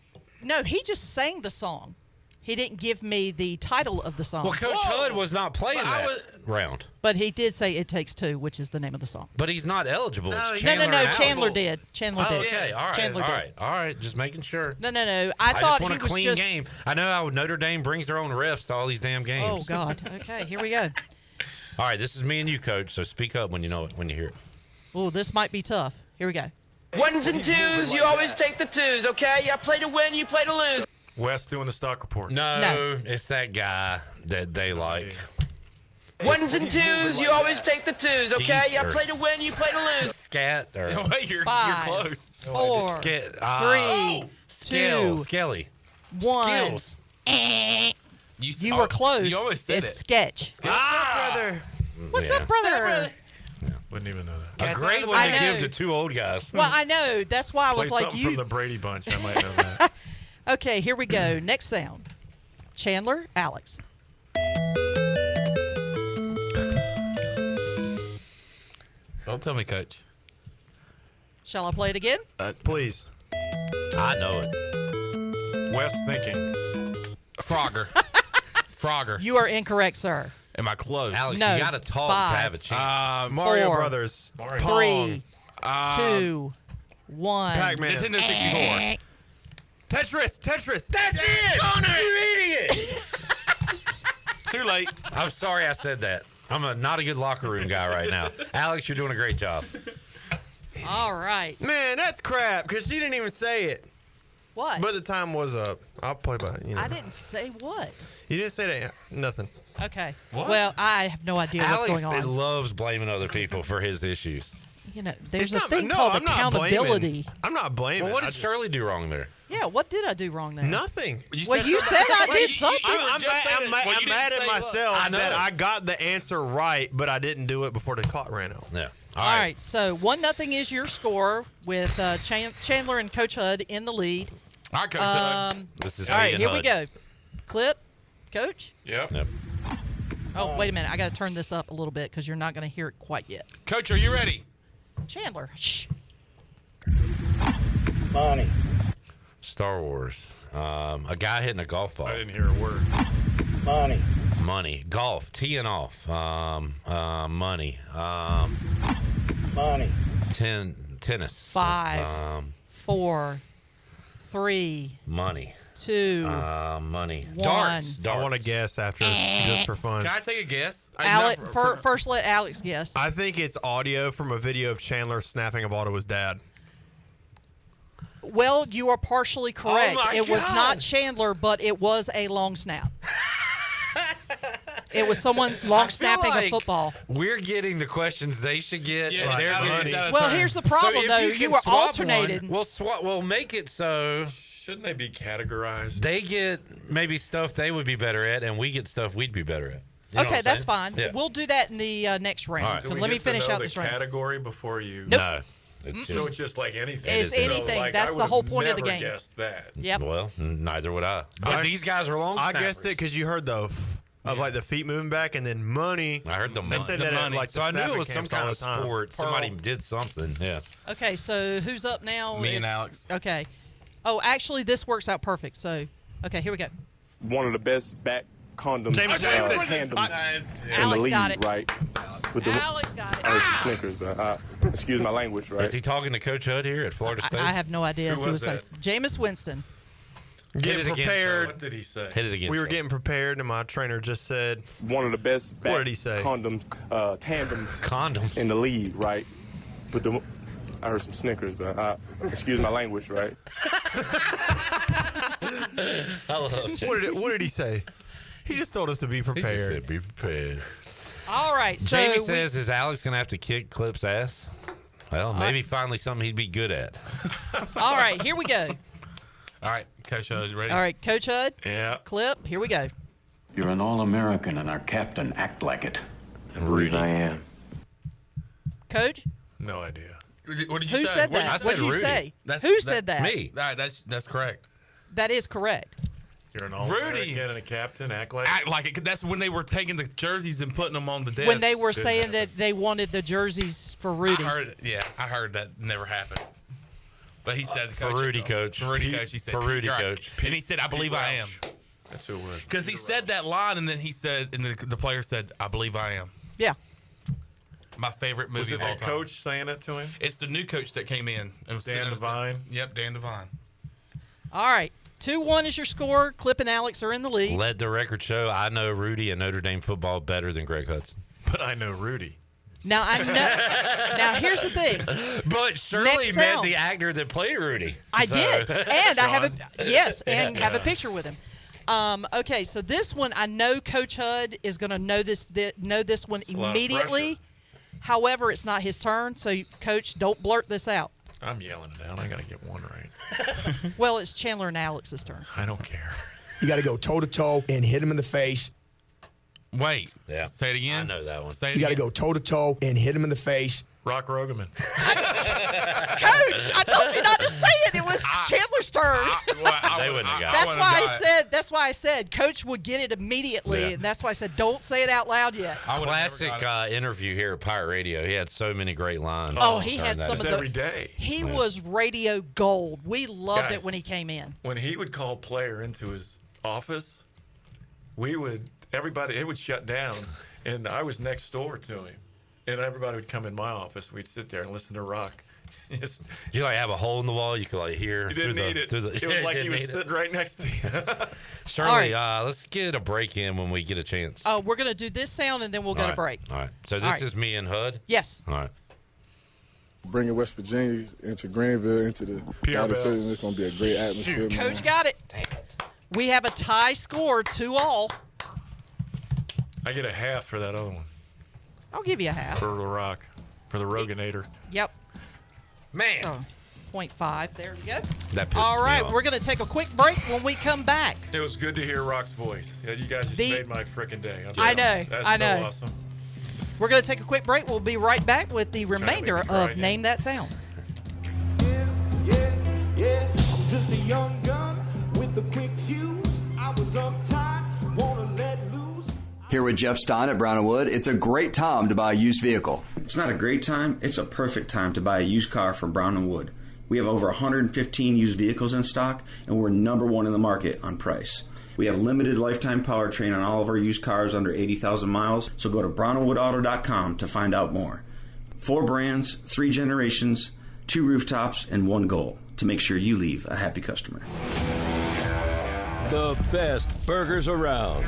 No, he just sang the song. He didn't give me the title of the song. Well, Coach Hud was not playing that round. But he did say It Takes Two, which is the name of the song. But he's not eligible. No, Chandler no, and Alex. Chandler did. Chandler did. Okay, all right, Chandler did. all right. Just making sure. No. I I thought just want he a was clean just. game. I know how Notre Dame brings their own refs to all these damn games. Oh God. Okay, here we go. All right, this is me and you, Coach. So speak up when you know it, when you hear it. Oh, this might be tough. Here we go. Ones and twos, you always take the twos, okay? I play to win, you play to lose. Wes doing the stock report. No, it's that guy that they like. Ones and twos, you always take the twos, okay? I play to win, you play to lose. Scat or Wait, you're Five, close. 4, Scat, 3, 2, Skelly. 1. Skills. You were close. You always said it's it. sketch. What's up, brother? What's Yeah. up, brother? Wouldn't even know that. A great one I to give know. to two old guys. Well, I know. That's why I Play was like, something you. from the Brady Bunch. I might know that. Okay, here we go. Next sound. Chandler, Alex. Don't tell me, Coach. Shall I play it again? Please. I know it. Wes thinking. Frogger. Frogger. You are incorrect, sir. Am I close? No. Alex, you got to talk 5, to have a chance. Mario 4, Brothers. 3, Pong. 2, 1. Pac-Man. Nintendo 64. Tetris. That's it! Connor! You idiot! Too late. I'm sorry I said that. I'm not a good locker room guy right now. Alex, you're doing a great job. All right. Man, that's crap because she didn't even say it. What? But the time was up. I'll play by it. You know. I didn't say what. You didn't say that. Nothing. Okay. What? Well, I have no idea Alex what's going on. loves blaming other people for his issues. You know, there's It's a thing no, called I'm not accountability. blaming. I'm not blaming. Well, what I did just- Shirley do wrong there? Yeah, what did I do wrong there? Nothing. Well, you said I did something. I'm mad at myself I know. that I got the answer right, but I didn't do it before the clock ran out. Yeah. All right. So 1-0 is your score with Chandler and Coach Hud in the lead. All right, Coach Hud. This is All right, me and here we Hud. go. Clip, Coach. Yep. Yep. Oh, wait a minute. I got to turn this up a little bit because you're not going to hear it quite yet. Coach, are you ready? Chandler, shh. Money. Star Wars. A guy hitting a golf ball. I didn't hear a word. Money. Money. Golf. Teeing off. Money. Money. Tennis. 5, 4, 3. Money. 2. Money. 1. Darts. I want to guess after, just for fun. Can I take a guess? First, let Alex guess. I think it's audio from a video of Chandler snapping a ball to his dad. Well, you are partially correct. Oh my It was God. not Chandler, but it was a long snap. It was someone long snapping a football. We're getting the questions they should get. Yeah, and they're it's getting out of Well, turn. here's the problem, if though. can You were swap alternating. One, we'll make it so Shouldn't they be categorized? they get maybe stuff they would be better at, and we get stuff we'd be better at. You know what Okay, I'm that's saying? fine. Yeah. We'll do that in the next round. All right. Do So we let me get to finish know out the this round. category before you? Nope. No. It's So just, it's just like anything. It's anything. Like, That's I the whole would've point of the never game. Guessed that. Yep. well, neither would I. But these guys are long I snappers. guessed it because you heard the of like the feet moving back and then money. I heard the They money. say The that at money. like so the I knew it snapping was some camps all kind the of time. sport. Somebody did something. Yeah. Okay, so who's up now? Me and It's- Alex. Okay. Oh, actually, this works out perfect. So, okay, here we go. One of the best back condoms James tandems in Alex the league, got it. right? With the Alex got it. Snickers, but excuse my language, right? Is he talking to Coach Hud here at Florida State? I have no idea Who who was was that? Jameis Winston. Getting it again, prepared. What did he say? Hit it again. We were Phil. getting prepared, and my trainer just said, One of the best back What did he say? condoms, tandems Condoms. in the league, right? With the I heard some Snickers, but excuse my language, right? I love what did he say? He just told us to be He just prepared. said, be prepared. All right, so Jamie we- says, is Alex going to have to kick Clip's ass? Well, maybe finally something he'd be good at. all right, here we go. All right, Coach Hud, you ready? All right, Coach Hud, Yeah. clip, here we go. You're an All-American and our captain. Act like it. Rudy. I am. Coach, No idea. What did you who say? said What- that? I said What did you Rudy. say? That's- Who said that? Me. All right, that's correct. That is correct. You're an Rudy. All-American and a captain. Act like. Act like it. That's when they were taking the jerseys and putting them on the desk. When they were Didn't saying happen. that they wanted the jerseys for Rudy. I heard that never happened. But he said, For Rudy, Coach. For Rudy, Coach. He said, For Rudy, "You're right." Coach. And he said, I believe I am. That's who it was. Because he said that line, and then he said, and the player said, I believe I am. Yeah. My favorite movie Was it of all that time. coach saying it to him? It's the new coach that came in. It was Dan Devine? Yep, Dan Devine. All right, 2-1 is your score. Clip and Alex are in the lead. Let the record show I know Rudy and Notre Dame football better than Greg Hudson. But I know Rudy. Now I know. Now here's the thing. But Shirley Next met sound. the actor that played Rudy. I So- did, and I have a Yeah. have a picture with him. Okay, so this one I know Coach Hud is going to know this one a lot of immediately. However, it's not his turn, so Coach, don't blurt this out. I'm yelling it down. I got to get one right. Well, it's Chandler and Alex's turn. I don't care. You got to go toe to toe and hit him in the face. Wait. Yeah. Say it again. I know that one. Say it You got to again. go toe to toe and hit him in the face. Rock Rogaman. Coach, I told you not to say it. It was Chandler's turn. They wouldn't have got That's it. why I said. That's why I said Coach would get it immediately, Yeah. and that's why I said don't say it out loud yet. Classic interview here at Pirate Radio. He had so many great lines. Oh, he during had that. some of the every day. He Yeah. was radio gold. We loved Guys. it when he came in. When he would call a player into his office, everybody, it would shut down. And I was next door to him. And everybody would come in my office. We'd sit there and listen to Rock. Just, You like have a hole in the wall you could like hear you through didn't the need it. through the. It was like he didn't was need it. sitting right next to you. Shirley, All let's get a break in when we get a chance. Oh, we're gonna do this sound and then we'll go All to right. break. All right. So this All right. is me and Hud. Yes. All right. Bringing West Virginia into Greenville, into the PR Bell. Stadium, it's going to be a great atmosphere. man. Coach got it. We have a tie score, 2-2. I get a half for that other one. I'll give you a half. For the Rock. For the Roganator. Yep. Man. So, 0.5. There we go. That pisses All me right, off. we're gonna take a quick break. When we come back, It was good to hear Rock's voice. Yeah, you guys just The- made my freaking day. I know, That's I so know. awesome. we're gonna take a quick break. We'll be right back with the remainder make me cry of again. Name That Sound. Yeah, I'm just a young gun with a quick fuse. I was uptight, wanna let loose. Here with Jeff Stein at Brown & Wood, it's a great time to buy a used vehicle. It's not a great time, it's a perfect time to buy a used car from Brown & Wood. We have over 115 used vehicles in stock, and we're number one in the market on price. We have limited lifetime powertrain on all of our used cars under 80,000 miles, so go to brownandwoodauto.com to find out more. 4 brands, 3 generations, 2 rooftops, and 1 goal, to make sure you leave a happy customer. The best burgers around.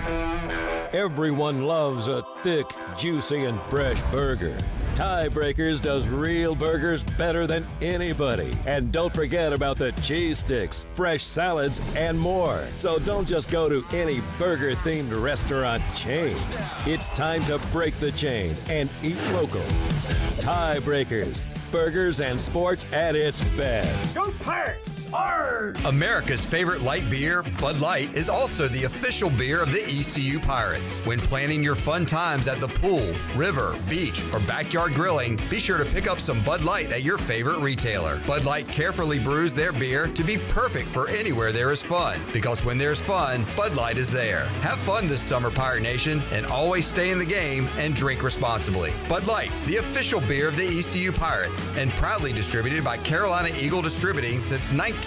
Everyone loves a thick, juicy, and fresh burger. Tiebreakers does real burgers better than anybody. And don't forget about the cheese sticks, fresh salads, and more. So don't just go to any burger-themed restaurant chain. It's time to break the chain and eat local. Tiebreakers, burgers and sports at its best. Go Pirates! Arr! America's favorite light beer, Bud Light, is also the official beer of the ECU Pirates. When planning your fun times at the pool, river, beach, or backyard grilling, be sure to pick up some Bud Light at your favorite retailer. Bud Light carefully brews their beer to be perfect for anywhere there is fun. Because when there's fun, Bud Light is there. Have fun this summer, Pirate Nation, and always stay in the game and drink responsibly. Bud Light, the official beer of the ECU Pirates, and proudly distributed by Carolina Eagle Distributing since 1989.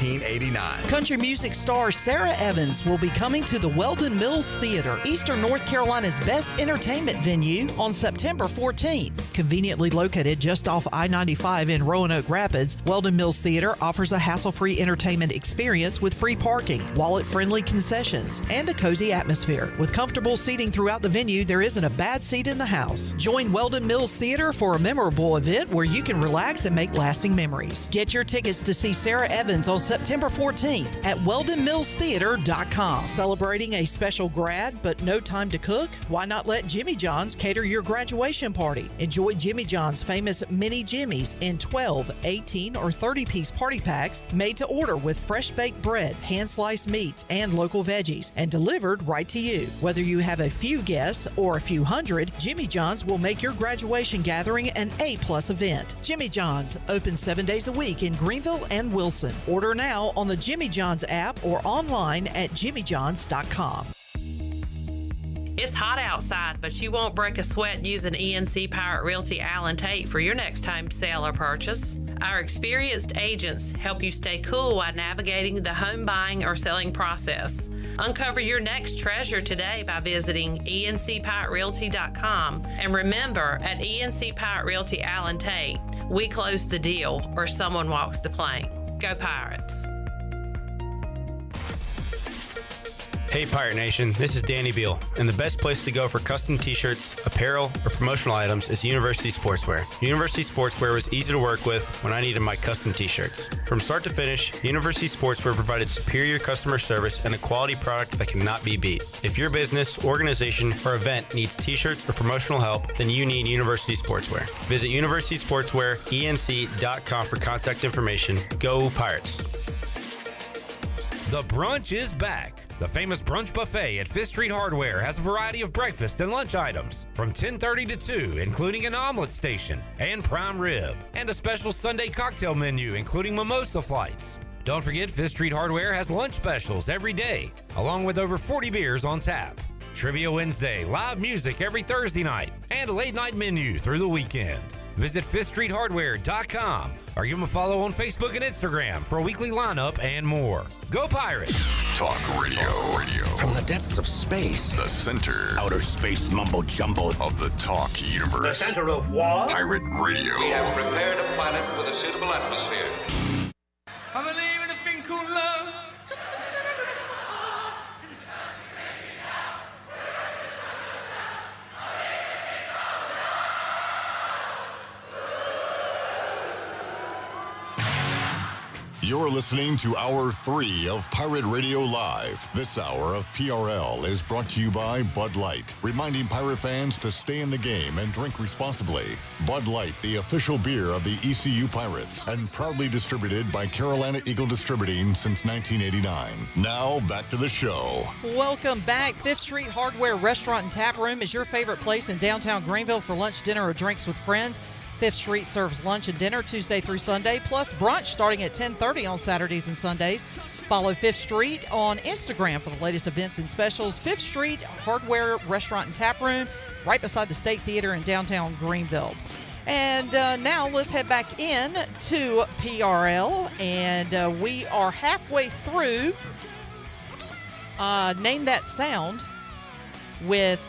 Country music star Sarah Evans will be coming to the Weldon Mills Theater, Eastern North Carolina's best entertainment venue, on September 14th. Conveniently located just off I-95 in Roanoke Rapids, Weldon Mills Theater offers a hassle-free entertainment experience with free parking, wallet-friendly concessions, and a cozy atmosphere. With comfortable seating throughout the venue, there isn't a bad seat in the house. Join Weldon Mills Theater for a memorable event where you can relax and make lasting memories. Get your tickets to see Sarah Evans on September 14th at WeldonMillsTheater.com. Celebrating a special grad but no time to cook? Why not let Jimmy John's cater your graduation party? Enjoy Jimmy John's famous Mini Jimmys in 12, 18, or 30-piece party packs made to order with fresh baked bread, hand-sliced meats, and local veggies, and delivered right to you. Whether you have a few guests or a few hundred, Jimmy John's will make your graduation gathering an A-plus event. Jimmy John's, open 7 days a week in Greenville and Wilson. Order now on the Jimmy John's app or online at jimmyjohns.com. It's hot outside, but you won't break a sweat using ENC Pirate Realty Allen Tate for your next home sale or purchase. Our experienced agents help you stay cool while navigating the home buying or selling process. Uncover your next treasure today by visiting encpiraterealty.com. And remember, at ENC Pirate Realty Allen Tate, we close the deal or someone walks the plank. Go Pirates. Hey Pirate Nation, this is Danny Beal, and the best place to go for custom t-shirts, apparel, or promotional items is University Sportswear. University Sportswear was easy to work with when I needed my custom t-shirts. From start to finish, University Sportswear provided superior customer service and a quality product that cannot be beat. If your business, organization, or event needs t-shirts or promotional help, then you need University Sportswear. Visit universitysportswearenc.com for contact information. Go Pirates! The brunch is back. The famous brunch buffet at Fifth Street Hardware has a variety of breakfast and lunch items from 10:30 to 2, including an omelet station and prime rib, and a special Sunday cocktail menu, including mimosa flights. Don't forget, Fifth Street Hardware has lunch specials every day, along with over 40 beers on tap. Trivia Wednesday, live music every Thursday night, and a late night menu through the weekend. Visit FifthStreetHardware.com or give them a follow on Facebook and Instagram for a weekly lineup and more. Go Pirates! Talk radio. From the depths of space. The center. Outer space mumbo jumbo. Of the talk universe. The center of what? Pirate Radio. We have prepared a planet with a suitable atmosphere. I believe in a thing called love. You're listening to Hour 3 of Pirate Radio Live. This hour of PRL is brought to you by Bud Light, reminding pirate fans to stay in the game and drink responsibly. Bud Light, the official beer of the ECU Pirates, and proudly distributed by Carolina Eagle Distributing since 1989. Now, back to the show. Welcome back. Fifth Street Hardware Restaurant and Tap Room is your favorite place in downtown Greenville for lunch, dinner, or drinks with friends. Fifth Street serves lunch and dinner Tuesday through Sunday, plus brunch starting at 10:30 on Saturdays and Sundays. Follow Fifth Street on Instagram for the latest events and specials. Fifth Street Hardware Restaurant and Tap Room, right beside the State Theater in downtown Greenville. And now let's head back in to PRL, and we are halfway through Name That Sound with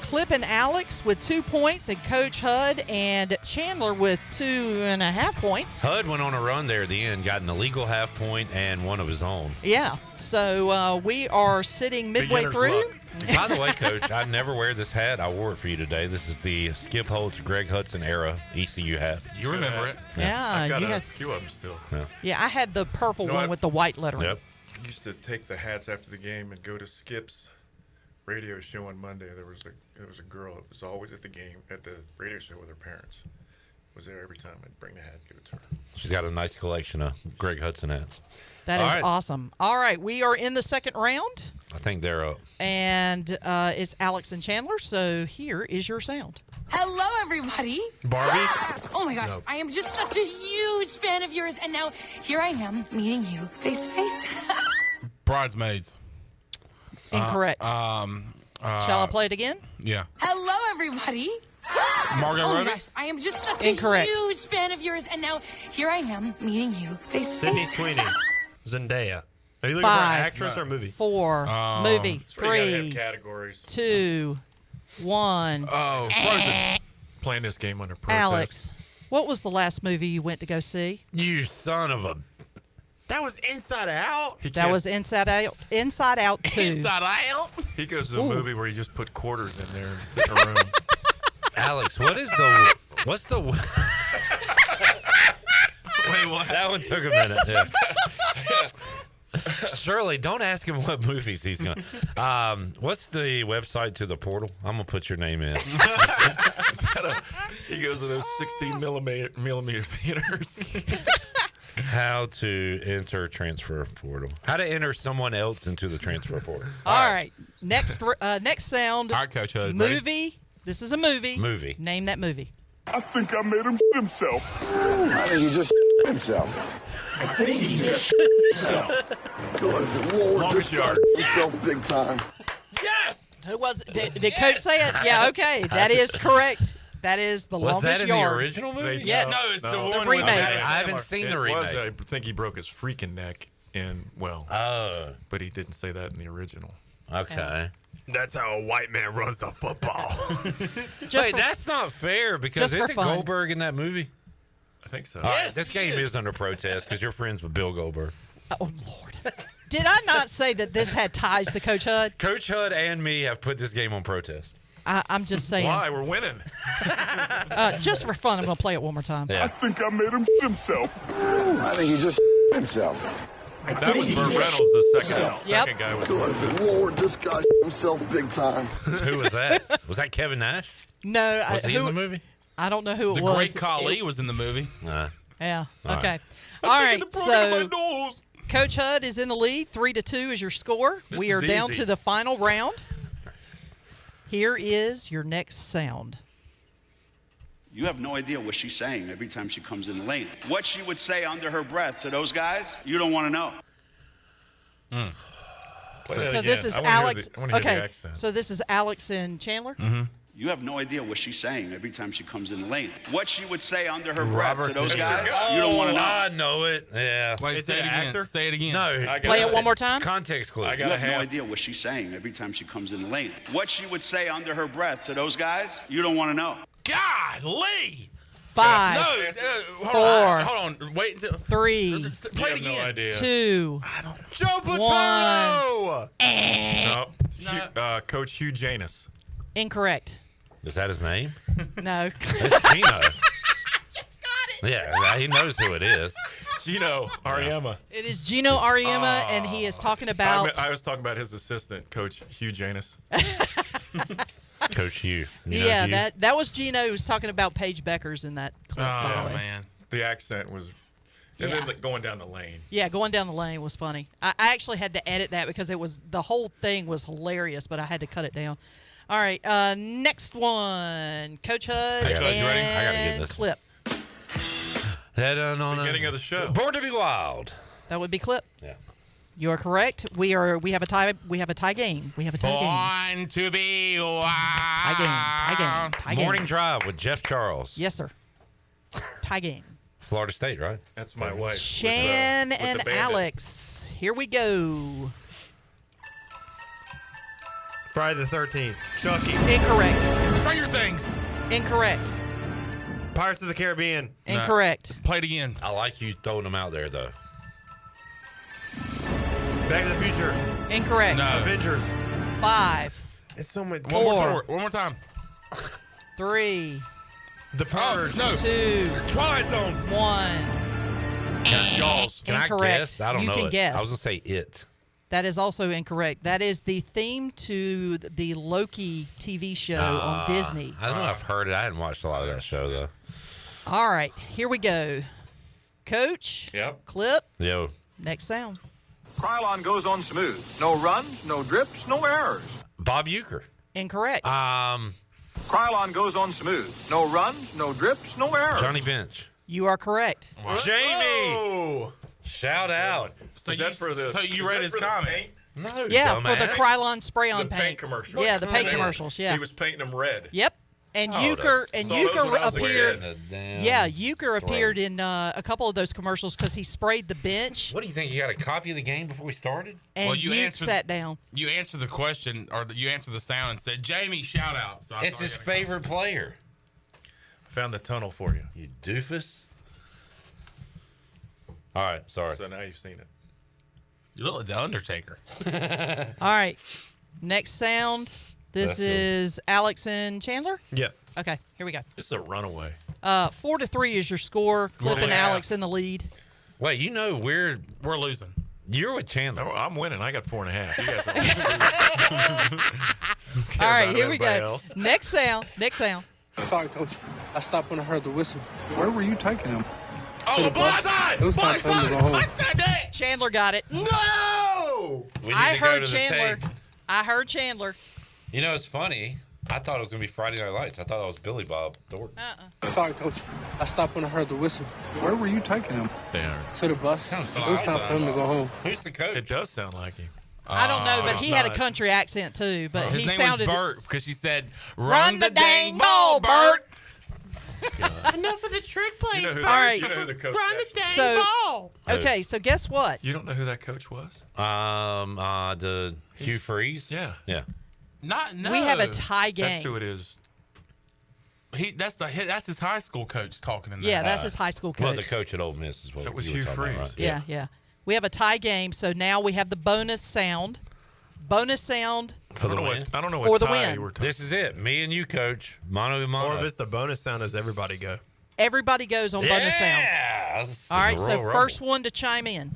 Clip and Alex with 2 points, and Coach Hud and Chandler with 2.5 points. Hud went on a run there at the end, got an illegal half point and one of his own. Yeah, so we are sitting midway through. By the way, Coach, I never wear this hat. I wore it for you today. This is the Skip Holtz Greg Hudson era ECU hat. You remember it? Yeah, I've got you a had- few of them still. Yeah, I had the purple one with the white lettering. Yep. I used to take the hats after the game and go to Skip's radio show on Monday. There was a girl that was always at the game at the radio show with her parents. Was there every time. I'd bring the hat, give it to her. She's got a nice collection of Greg Hudson hats. That is awesome. All right, we are in the second round, I think they're up. and it's Alex and Chandler, so here is your sound. Hello, everybody. Barbie? Oh my gosh, No. I am just such a huge fan of yours, and now here I am meeting you face to face. Bridesmaids. Incorrect. Shall I play it again? Yeah. Hello, everybody. Margot Oh my Robbie? gosh, I am just such Incorrect. a huge fan of yours, and now here I am meeting you face to Sydney face. Sweeney. Zendaya. Are you looking for an 5, actress or a movie? 4, movie, That's why you gotta have 3, categories. 2, 1. Oh, Frozen. Playing this game under protest. Alex, what was the last movie you went to go see? You son of a... That was Inside Out. That was Inside Out. Inside Out 2. Inside Out. He goes to a movie where you just put quarters in there and sit in a room. Alex, what's the... Wait, what? That one took a minute. Yeah. Shirley, don't ask him what movies he's going. What's the website to the portal? I'm gonna put your name in. He goes to those 16 millimeter theaters. How to enter transfer portal. How to enter someone else into the transfer portal. All right. Next sound. All right, Coach Hud. Movie. This is a movie. Movie. Name that movie. I think I made him himself. I think he just himself. I think he just himself. Good Lord, Longest this guy yard. himself big time. Yes. Who was it? Did Coach say it? Yeah, okay. That is correct. That is the Was longest that in yard. the original movie? Yeah. No, it's the one remake. I haven't seen the remake. I think he broke his freaking neck in, but he didn't say that in the original. Okay. That's how a white man runs the football. Wait, that's not fair because just for isn't fun. Goldberg in that movie? I think so. All right, this game is under protest because you're friends with Bill Goldberg. Oh, Lord. Did I not say that this had ties to Coach Hud? Coach Hud and me have put this game on protest. I'm just saying. Why? We're winning. Just for fun, I'm going to play it one more time. I think I made him himself. I think he just himself. That was Burt Reynolds, the second guy with Good Lord, this guy himself big time. Who was that? Was that Kevin Nash? No. Was he in the movie? I don't know who it The was. Great Khali was in the movie. Yeah. All Okay. right. All right. So Coach Hud is in the lead. 3-2 is your score. This We are is down easy. to the final round. Here is your next sound. You have no idea what she's saying every time she comes in the lane. What she would say under her breath to those guys, you don't want to know. So this is Alex. Okay. So this is Alex and Chandler. You have no idea what she's saying every time she comes in the lane. What she would say under her breath to those guys, you don't want to know. I know it. Yeah. Wait, Is say it it an again. actor? Say it again. No. Play it one more time. Context clue. You have no idea what she's saying every time she comes in the lane. What she would say under her breath to those guys, you don't want to know. Golly. 5, No. 4, Hold on. Wait until. 3, Play it again. No idea. 2, Joe Paterno. No. Coach Hugh Janus. Incorrect. Is that his name? No. It's Gino. Yeah, he knows who it is. Gino Ariema. It is Gino Ariema, and he is talking about. I was talking about his assistant, Coach Hugh Janus. Coach Hugh. You know Yeah, Hugh? that was Gino who was talking about Paige Beckers in that clip. by the Oh way. man, the accent was, and Yeah. then going down the lane. Yeah, going down the lane was funny. I actually had to edit that because the whole thing was hilarious, but I had to cut it down. All right, next one. Coach Hud I gotta and get this. Clip. Head on Beginning of the show. Born to be Wild. That would be Clip. Yeah. You are correct. We have a tie. We have a tie game. We have a tie game. Born to be wild. Tie game. Morning Drive with Jeff Charles. Yes, sir. Tie game. Florida State, right? That's my wife. Shan with the and bandit. Alex. Here we go. Friday the 13th. Chucky. Incorrect. Stranger Things. Incorrect. Pirates of the Caribbean. Incorrect. Play it again. I like you throwing them out there, though. Back to the Future. Incorrect. No. Avengers. 5, It's so much. Four. One more time. 3, The Purge. No. 2, Twilight Zone. 1. Jaws. Can I Incorrect. guess? I don't You know can it. guess. I was going to say It. That is also incorrect. That is the theme to the Loki TV show on Disney. I don't know. I've heard it. I hadn't watched a lot of that show, though. All right, here we go. Coach. Yep. Clip. Yo. Next sound. Krylon goes on smooth. No runs, no drips, no errors. Bob Uecker. Incorrect. Krylon goes on smooth. No runs, no drips, no errors. Johnny Bench. You are correct. Jamie. Shout out. So Is that for the? So you is read that his for the comment. paint? No, Yeah, dumbass. for the Krylon spray-on The paint commercial. Yeah, the paint They were- commercials. Yeah. He was painting them red. Yep. And Oh, Euchre the- and Saw those when I Euchre was a appeared. kid. Yeah, Euchre appeared in a couple of those commercials because he sprayed the bench What do you think? You got a copy of the game before we started? and Well, you Euchre answered- sat down. You answered the question, or you answered the sound and said, Jamie, shout out. So I It's thought his I gotta favorite player. Found the tunnel for you. You doofus. All right, sorry. So now you've seen it. You look like the Undertaker. All right. Next sound. This That's good. is Alex and Chandler. Yeah. Okay, here we go. This is a runaway. 4-3 is your score. Clip and Yeah. Alex in the lead. Wait, you know we're losing. You're with Chandler. No, I'm winning. I got 4.5. You guys are All right, about here we everybody go. else. Next sound. Next sound. Sorry, Coach. I stopped when I heard the whistle. Where were you taking him? Oh, the blindside! It was time for him to go home. Chandler got it. No! We need I to go heard to the Chandler. tape. I heard Chandler. You know, it's funny. I thought it was going to be Friday Night Lights. I thought that was Billy Bob Thornton. Sorry, Coach. I stopped when I heard the whistle. Where were you taking him? They are. To the bus. It was time for him to go home. Who's the coach? It does sound like him. I don't know, but it's he had a not. country accent too. But His he name sounded. was Bert because she said, Run the dang ball, Bert. Enough of the trick plays, You know who, All right. you know who the coach Run the actually- dang So- ball. Okay, so guess what? You don't know who that coach was? The Hugh Freeze. Yeah. Yeah. No. We have a tie That's game. who it is. That's his high school coach talking in there. Yeah, that's his high school coach. Well, the coach at Ole Miss is what That was you were Hugh talking about, Freeze. right? Yeah, yeah. We have a tie game, so now we have the bonus sound. Bonus sound. For the win. I don't know For what the tie win. you were talking. This is it. Me and you, coach. Mano a mano. Or if it's the bonus sound, does everybody go? Everybody goes on bonus sound. Yeah. All right, so first one to chime in.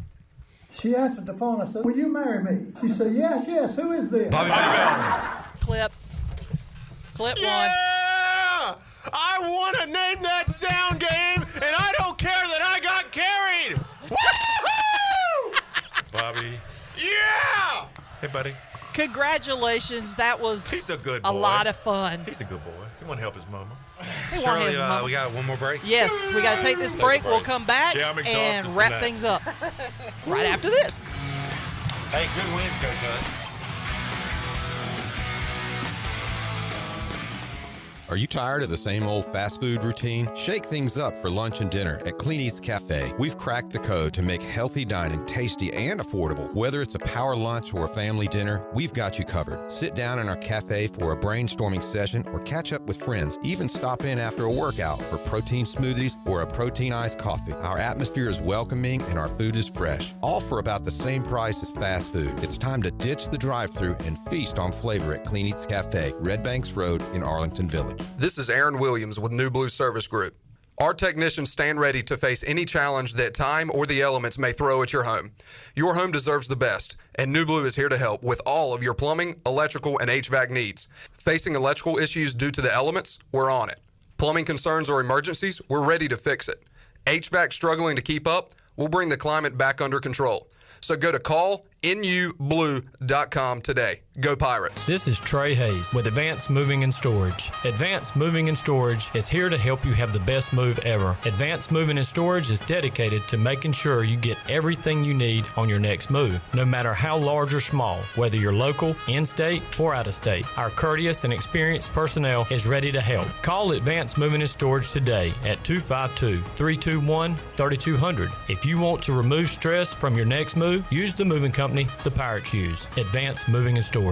She answered the phone. I said, "Will you marry me?" She said, "Yes, yes. Who is this?" Bobby Bell. Clip. Clip one. Yeah! I want to name that sound game, and I don't care that I got carried. Woo-hoo! Bobby. Yeah! Hey, buddy. Congratulations. That was He's a good a boy. lot of fun. He's a good boy. He want to help his mama. Hey, one Shirley, hands, Mama. we got one more break? Yes, we got to take this Take a break. We'll break. come back Yeah, I'm exhausted and from wrap that. things up right after this. Hey, good win, Coach Hunt. Are you tired of the same old fast food routine? Shake things up for lunch and dinner at Clean Eats Cafe. We've cracked the code to make healthy dining tasty and affordable. Whether it's a power lunch or a family dinner, we've got you covered. Sit down in our cafe for a brainstorming session or catch up with friends. Even stop in after a workout for protein smoothies or a protein iced coffee. Our atmosphere is welcoming and our food is fresh. All for about the same price as fast food. It's time to ditch the drive-thru and feast on flavor at Clean Eats Cafe, Red Banks Road in Arlington Village. This is Aaron Williams with New Blue Service Group. Our technicians stand ready to face any challenge that time or the elements may throw at your home. Your home deserves the best, and New Blue is here to help with all of your plumbing, electrical, and HVAC needs. Facing electrical issues due to the elements? We're on it. Plumbing concerns or emergencies? We're ready to fix it. HVAC struggling to keep up? We'll bring the climate back under control. So go to call nublue.com today. Go Pirates. This is Trey Hayes with Advanced Moving and Storage. Advanced Moving and Storage is here to help you have the best move ever. Advanced Moving and Storage is dedicated to making sure you get everything you need on your next move, no matter how large or small, whether you're local, in-state, or out-of-state. Our courteous and experienced personnel is ready to help. Call Advanced Moving and Storage today at 252-321-3200. If you want to remove stress from your next move, use the moving company the Pirates use. Advanced Moving and Storage.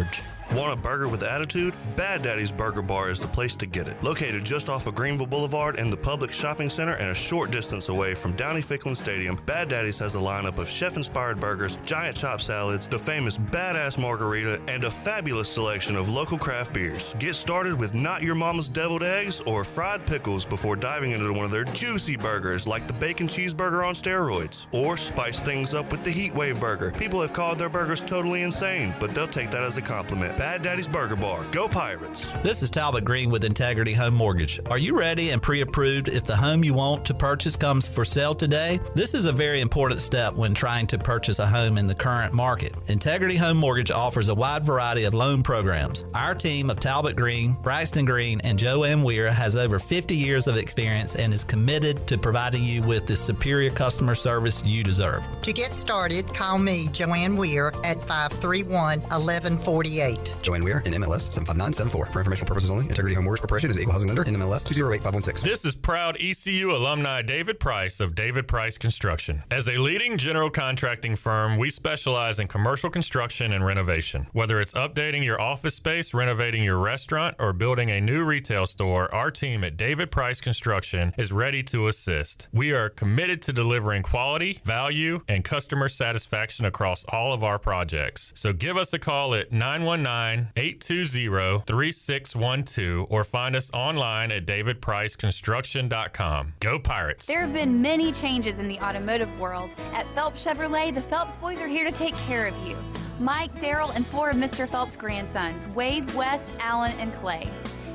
Want a burger with attitude? Bad Daddy's Burger Bar is the place to get it. Located just off of Greenville Boulevard in the Public Shopping Center and a short distance away from Downey Ficklin Stadium, Bad Daddy's has a lineup of chef-inspired burgers, giant chop salads, the famous badass margarita, and a fabulous selection of local craft beers. Get started with Not Your Mama's Deviled Eggs or fried pickles before diving into one of their juicy burgers like the bacon cheeseburger on steroids. Or spice things up with the Heat Wave Burger. People have called their burgers totally insane, but they'll take that as a compliment. Bad Daddy's Burger Bar. Go Pirates. This is Talbot Green with Integrity Home Mortgage. Are you ready and pre-approved if the home you want to purchase comes for sale today? This is a very important step when trying to purchase a home in the current market. Integrity Home Mortgage offers a wide variety of loan programs. Our team of Talbot Green, Braxton Green, and Joanne Weir has over 50 years of experience and is committed to providing you with the superior customer service you deserve. To get started, call me, Joanne Weir, at 531-1148. Joanne Weir, in MLS 75974. For informational purposes only, Integrity Home Mortgage Corporation is an equal housing lender in MLS 208516. This is proud ECU alumni David Price of David Price Construction. As a leading general contracting firm, we specialize in commercial construction and renovation. Whether it's updating your office space, renovating your restaurant, or building a new retail store, our team at David Price Construction is ready to assist. We are committed to delivering quality, value, and customer satisfaction across all of our projects. So give us a call at 919-820-3612 or find us online at davidpriceconstruction.com. Go Pirates! There have been many changes in the automotive world. At Phelps Chevrolet, the Phelps boys are here to take care of you. Mike, Daryl, and 4 of Mr. Phelps' grandsons, Wade, West, Allen, and Clay.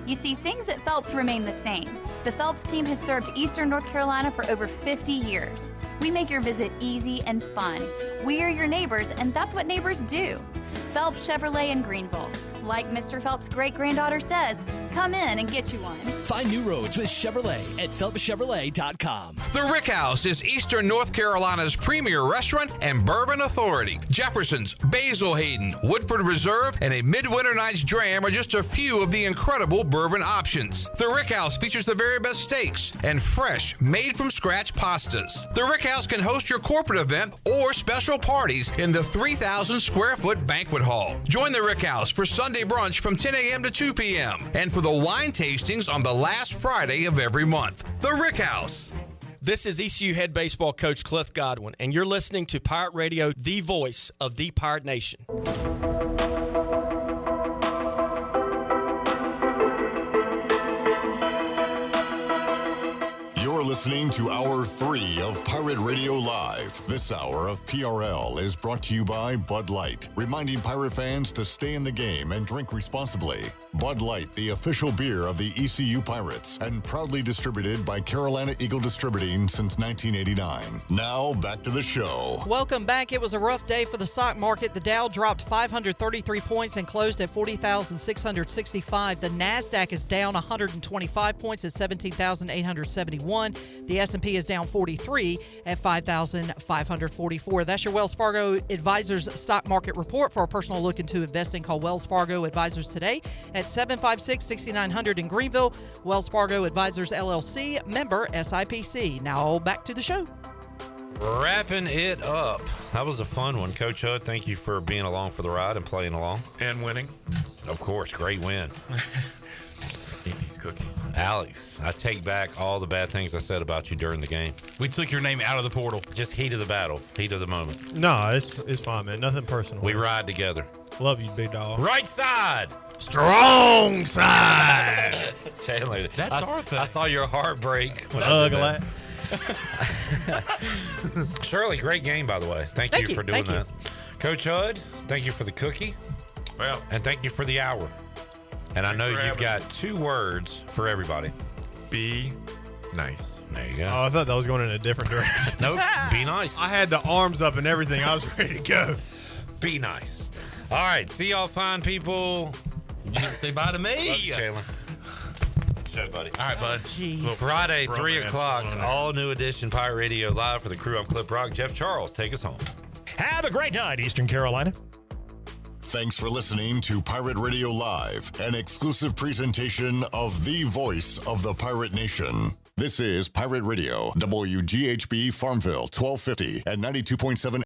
You see, things at Phelps remain the same. The Phelps team has served Eastern North Carolina for over 50 years. We make your visit easy and fun. We are your neighbors, and that's what neighbors do. Phelps Chevrolet in Greenville. Like Mr. Phelps' great-granddaughter says, come in and get you one. Find new roads with Chevrolet at PhelpsChevrolet.com. The Rick House is Eastern North Carolina's premier restaurant and bourbon authority. Jefferson's, Basil Hayden, Woodford Reserve, and a Midwinter Night's Dram are just a few of the incredible bourbon options. The Rick House features the very best steaks and fresh, made-from-scratch pastas. The Rick House can host your corporate event or special parties in the 3,000-square-foot banquet hall. Join the Rick House for Sunday brunch from 10 a.m. to 2 p.m. and for the wine tastings on the last Friday of every month. The Rick House. This is ECU head baseball coach Cliff Godwin, and you're listening to Pirate Radio, the voice of the Pirate Nation. You're listening to Hour 3 of Pirate Radio Live. This hour of PRL is brought to you by Bud Light, reminding Pirate fans to stay in the game and drink responsibly. Bud Light, the official beer of the ECU Pirates, and proudly distributed by Carolina Eagle Distributing since 1989. Now, back to the show. Welcome back. It was a rough day for the stock market. The Dow dropped 533 points and closed at 40,665. The NASDAQ is down 125 points at 17,871. The S&P is down 43 at 5,544. That's your Wells Fargo Advisors stock market report. For a personal look into investing, call Wells Fargo Advisors today at 756-6900 in Greenville. Wells Fargo Advisors, LLC, member SIPC. Now back to the show. Wrapping it up. That was a fun one. Coach Hud, thank you for being along for the ride and playing along. And winning. Of course, great win. Eat these cookies. Alex, I take back all the bad things I said about you during the game. We took your name out of the portal. Just heat of the battle, heat of the moment. No, it's fine, man. Nothing personal. We ride together. Love you, big dog. Right side. Strong side. Chandler, that's our thing. I saw your heart break. Ugly. Shirley, great game, by the way. Thank you for doing that. Coach Hud, thank you for the cookie. Well, and thank you for the hour. And I know you've got 2 words for everybody. Be nice. There you go. Oh, I thought that was going in a different direction. Nope. Be nice. I had the arms up and everything. I was ready to go. Be nice. All right. See y'all fine people. You didn't say bye to me. Love you, Chandler. Show, buddy. All right, bud. Friday, 3 o'clock, all new edition Pirate Radio live for the crew. I'm Clip Rock. Jeff Charles, take us home. Have a great night, Eastern Carolina. Thanks for listening to Pirate Radio Live, an exclusive presentation of the voice of the Pirate Nation. This is Pirate Radio, WGHB Farmville, 1250 and 92.7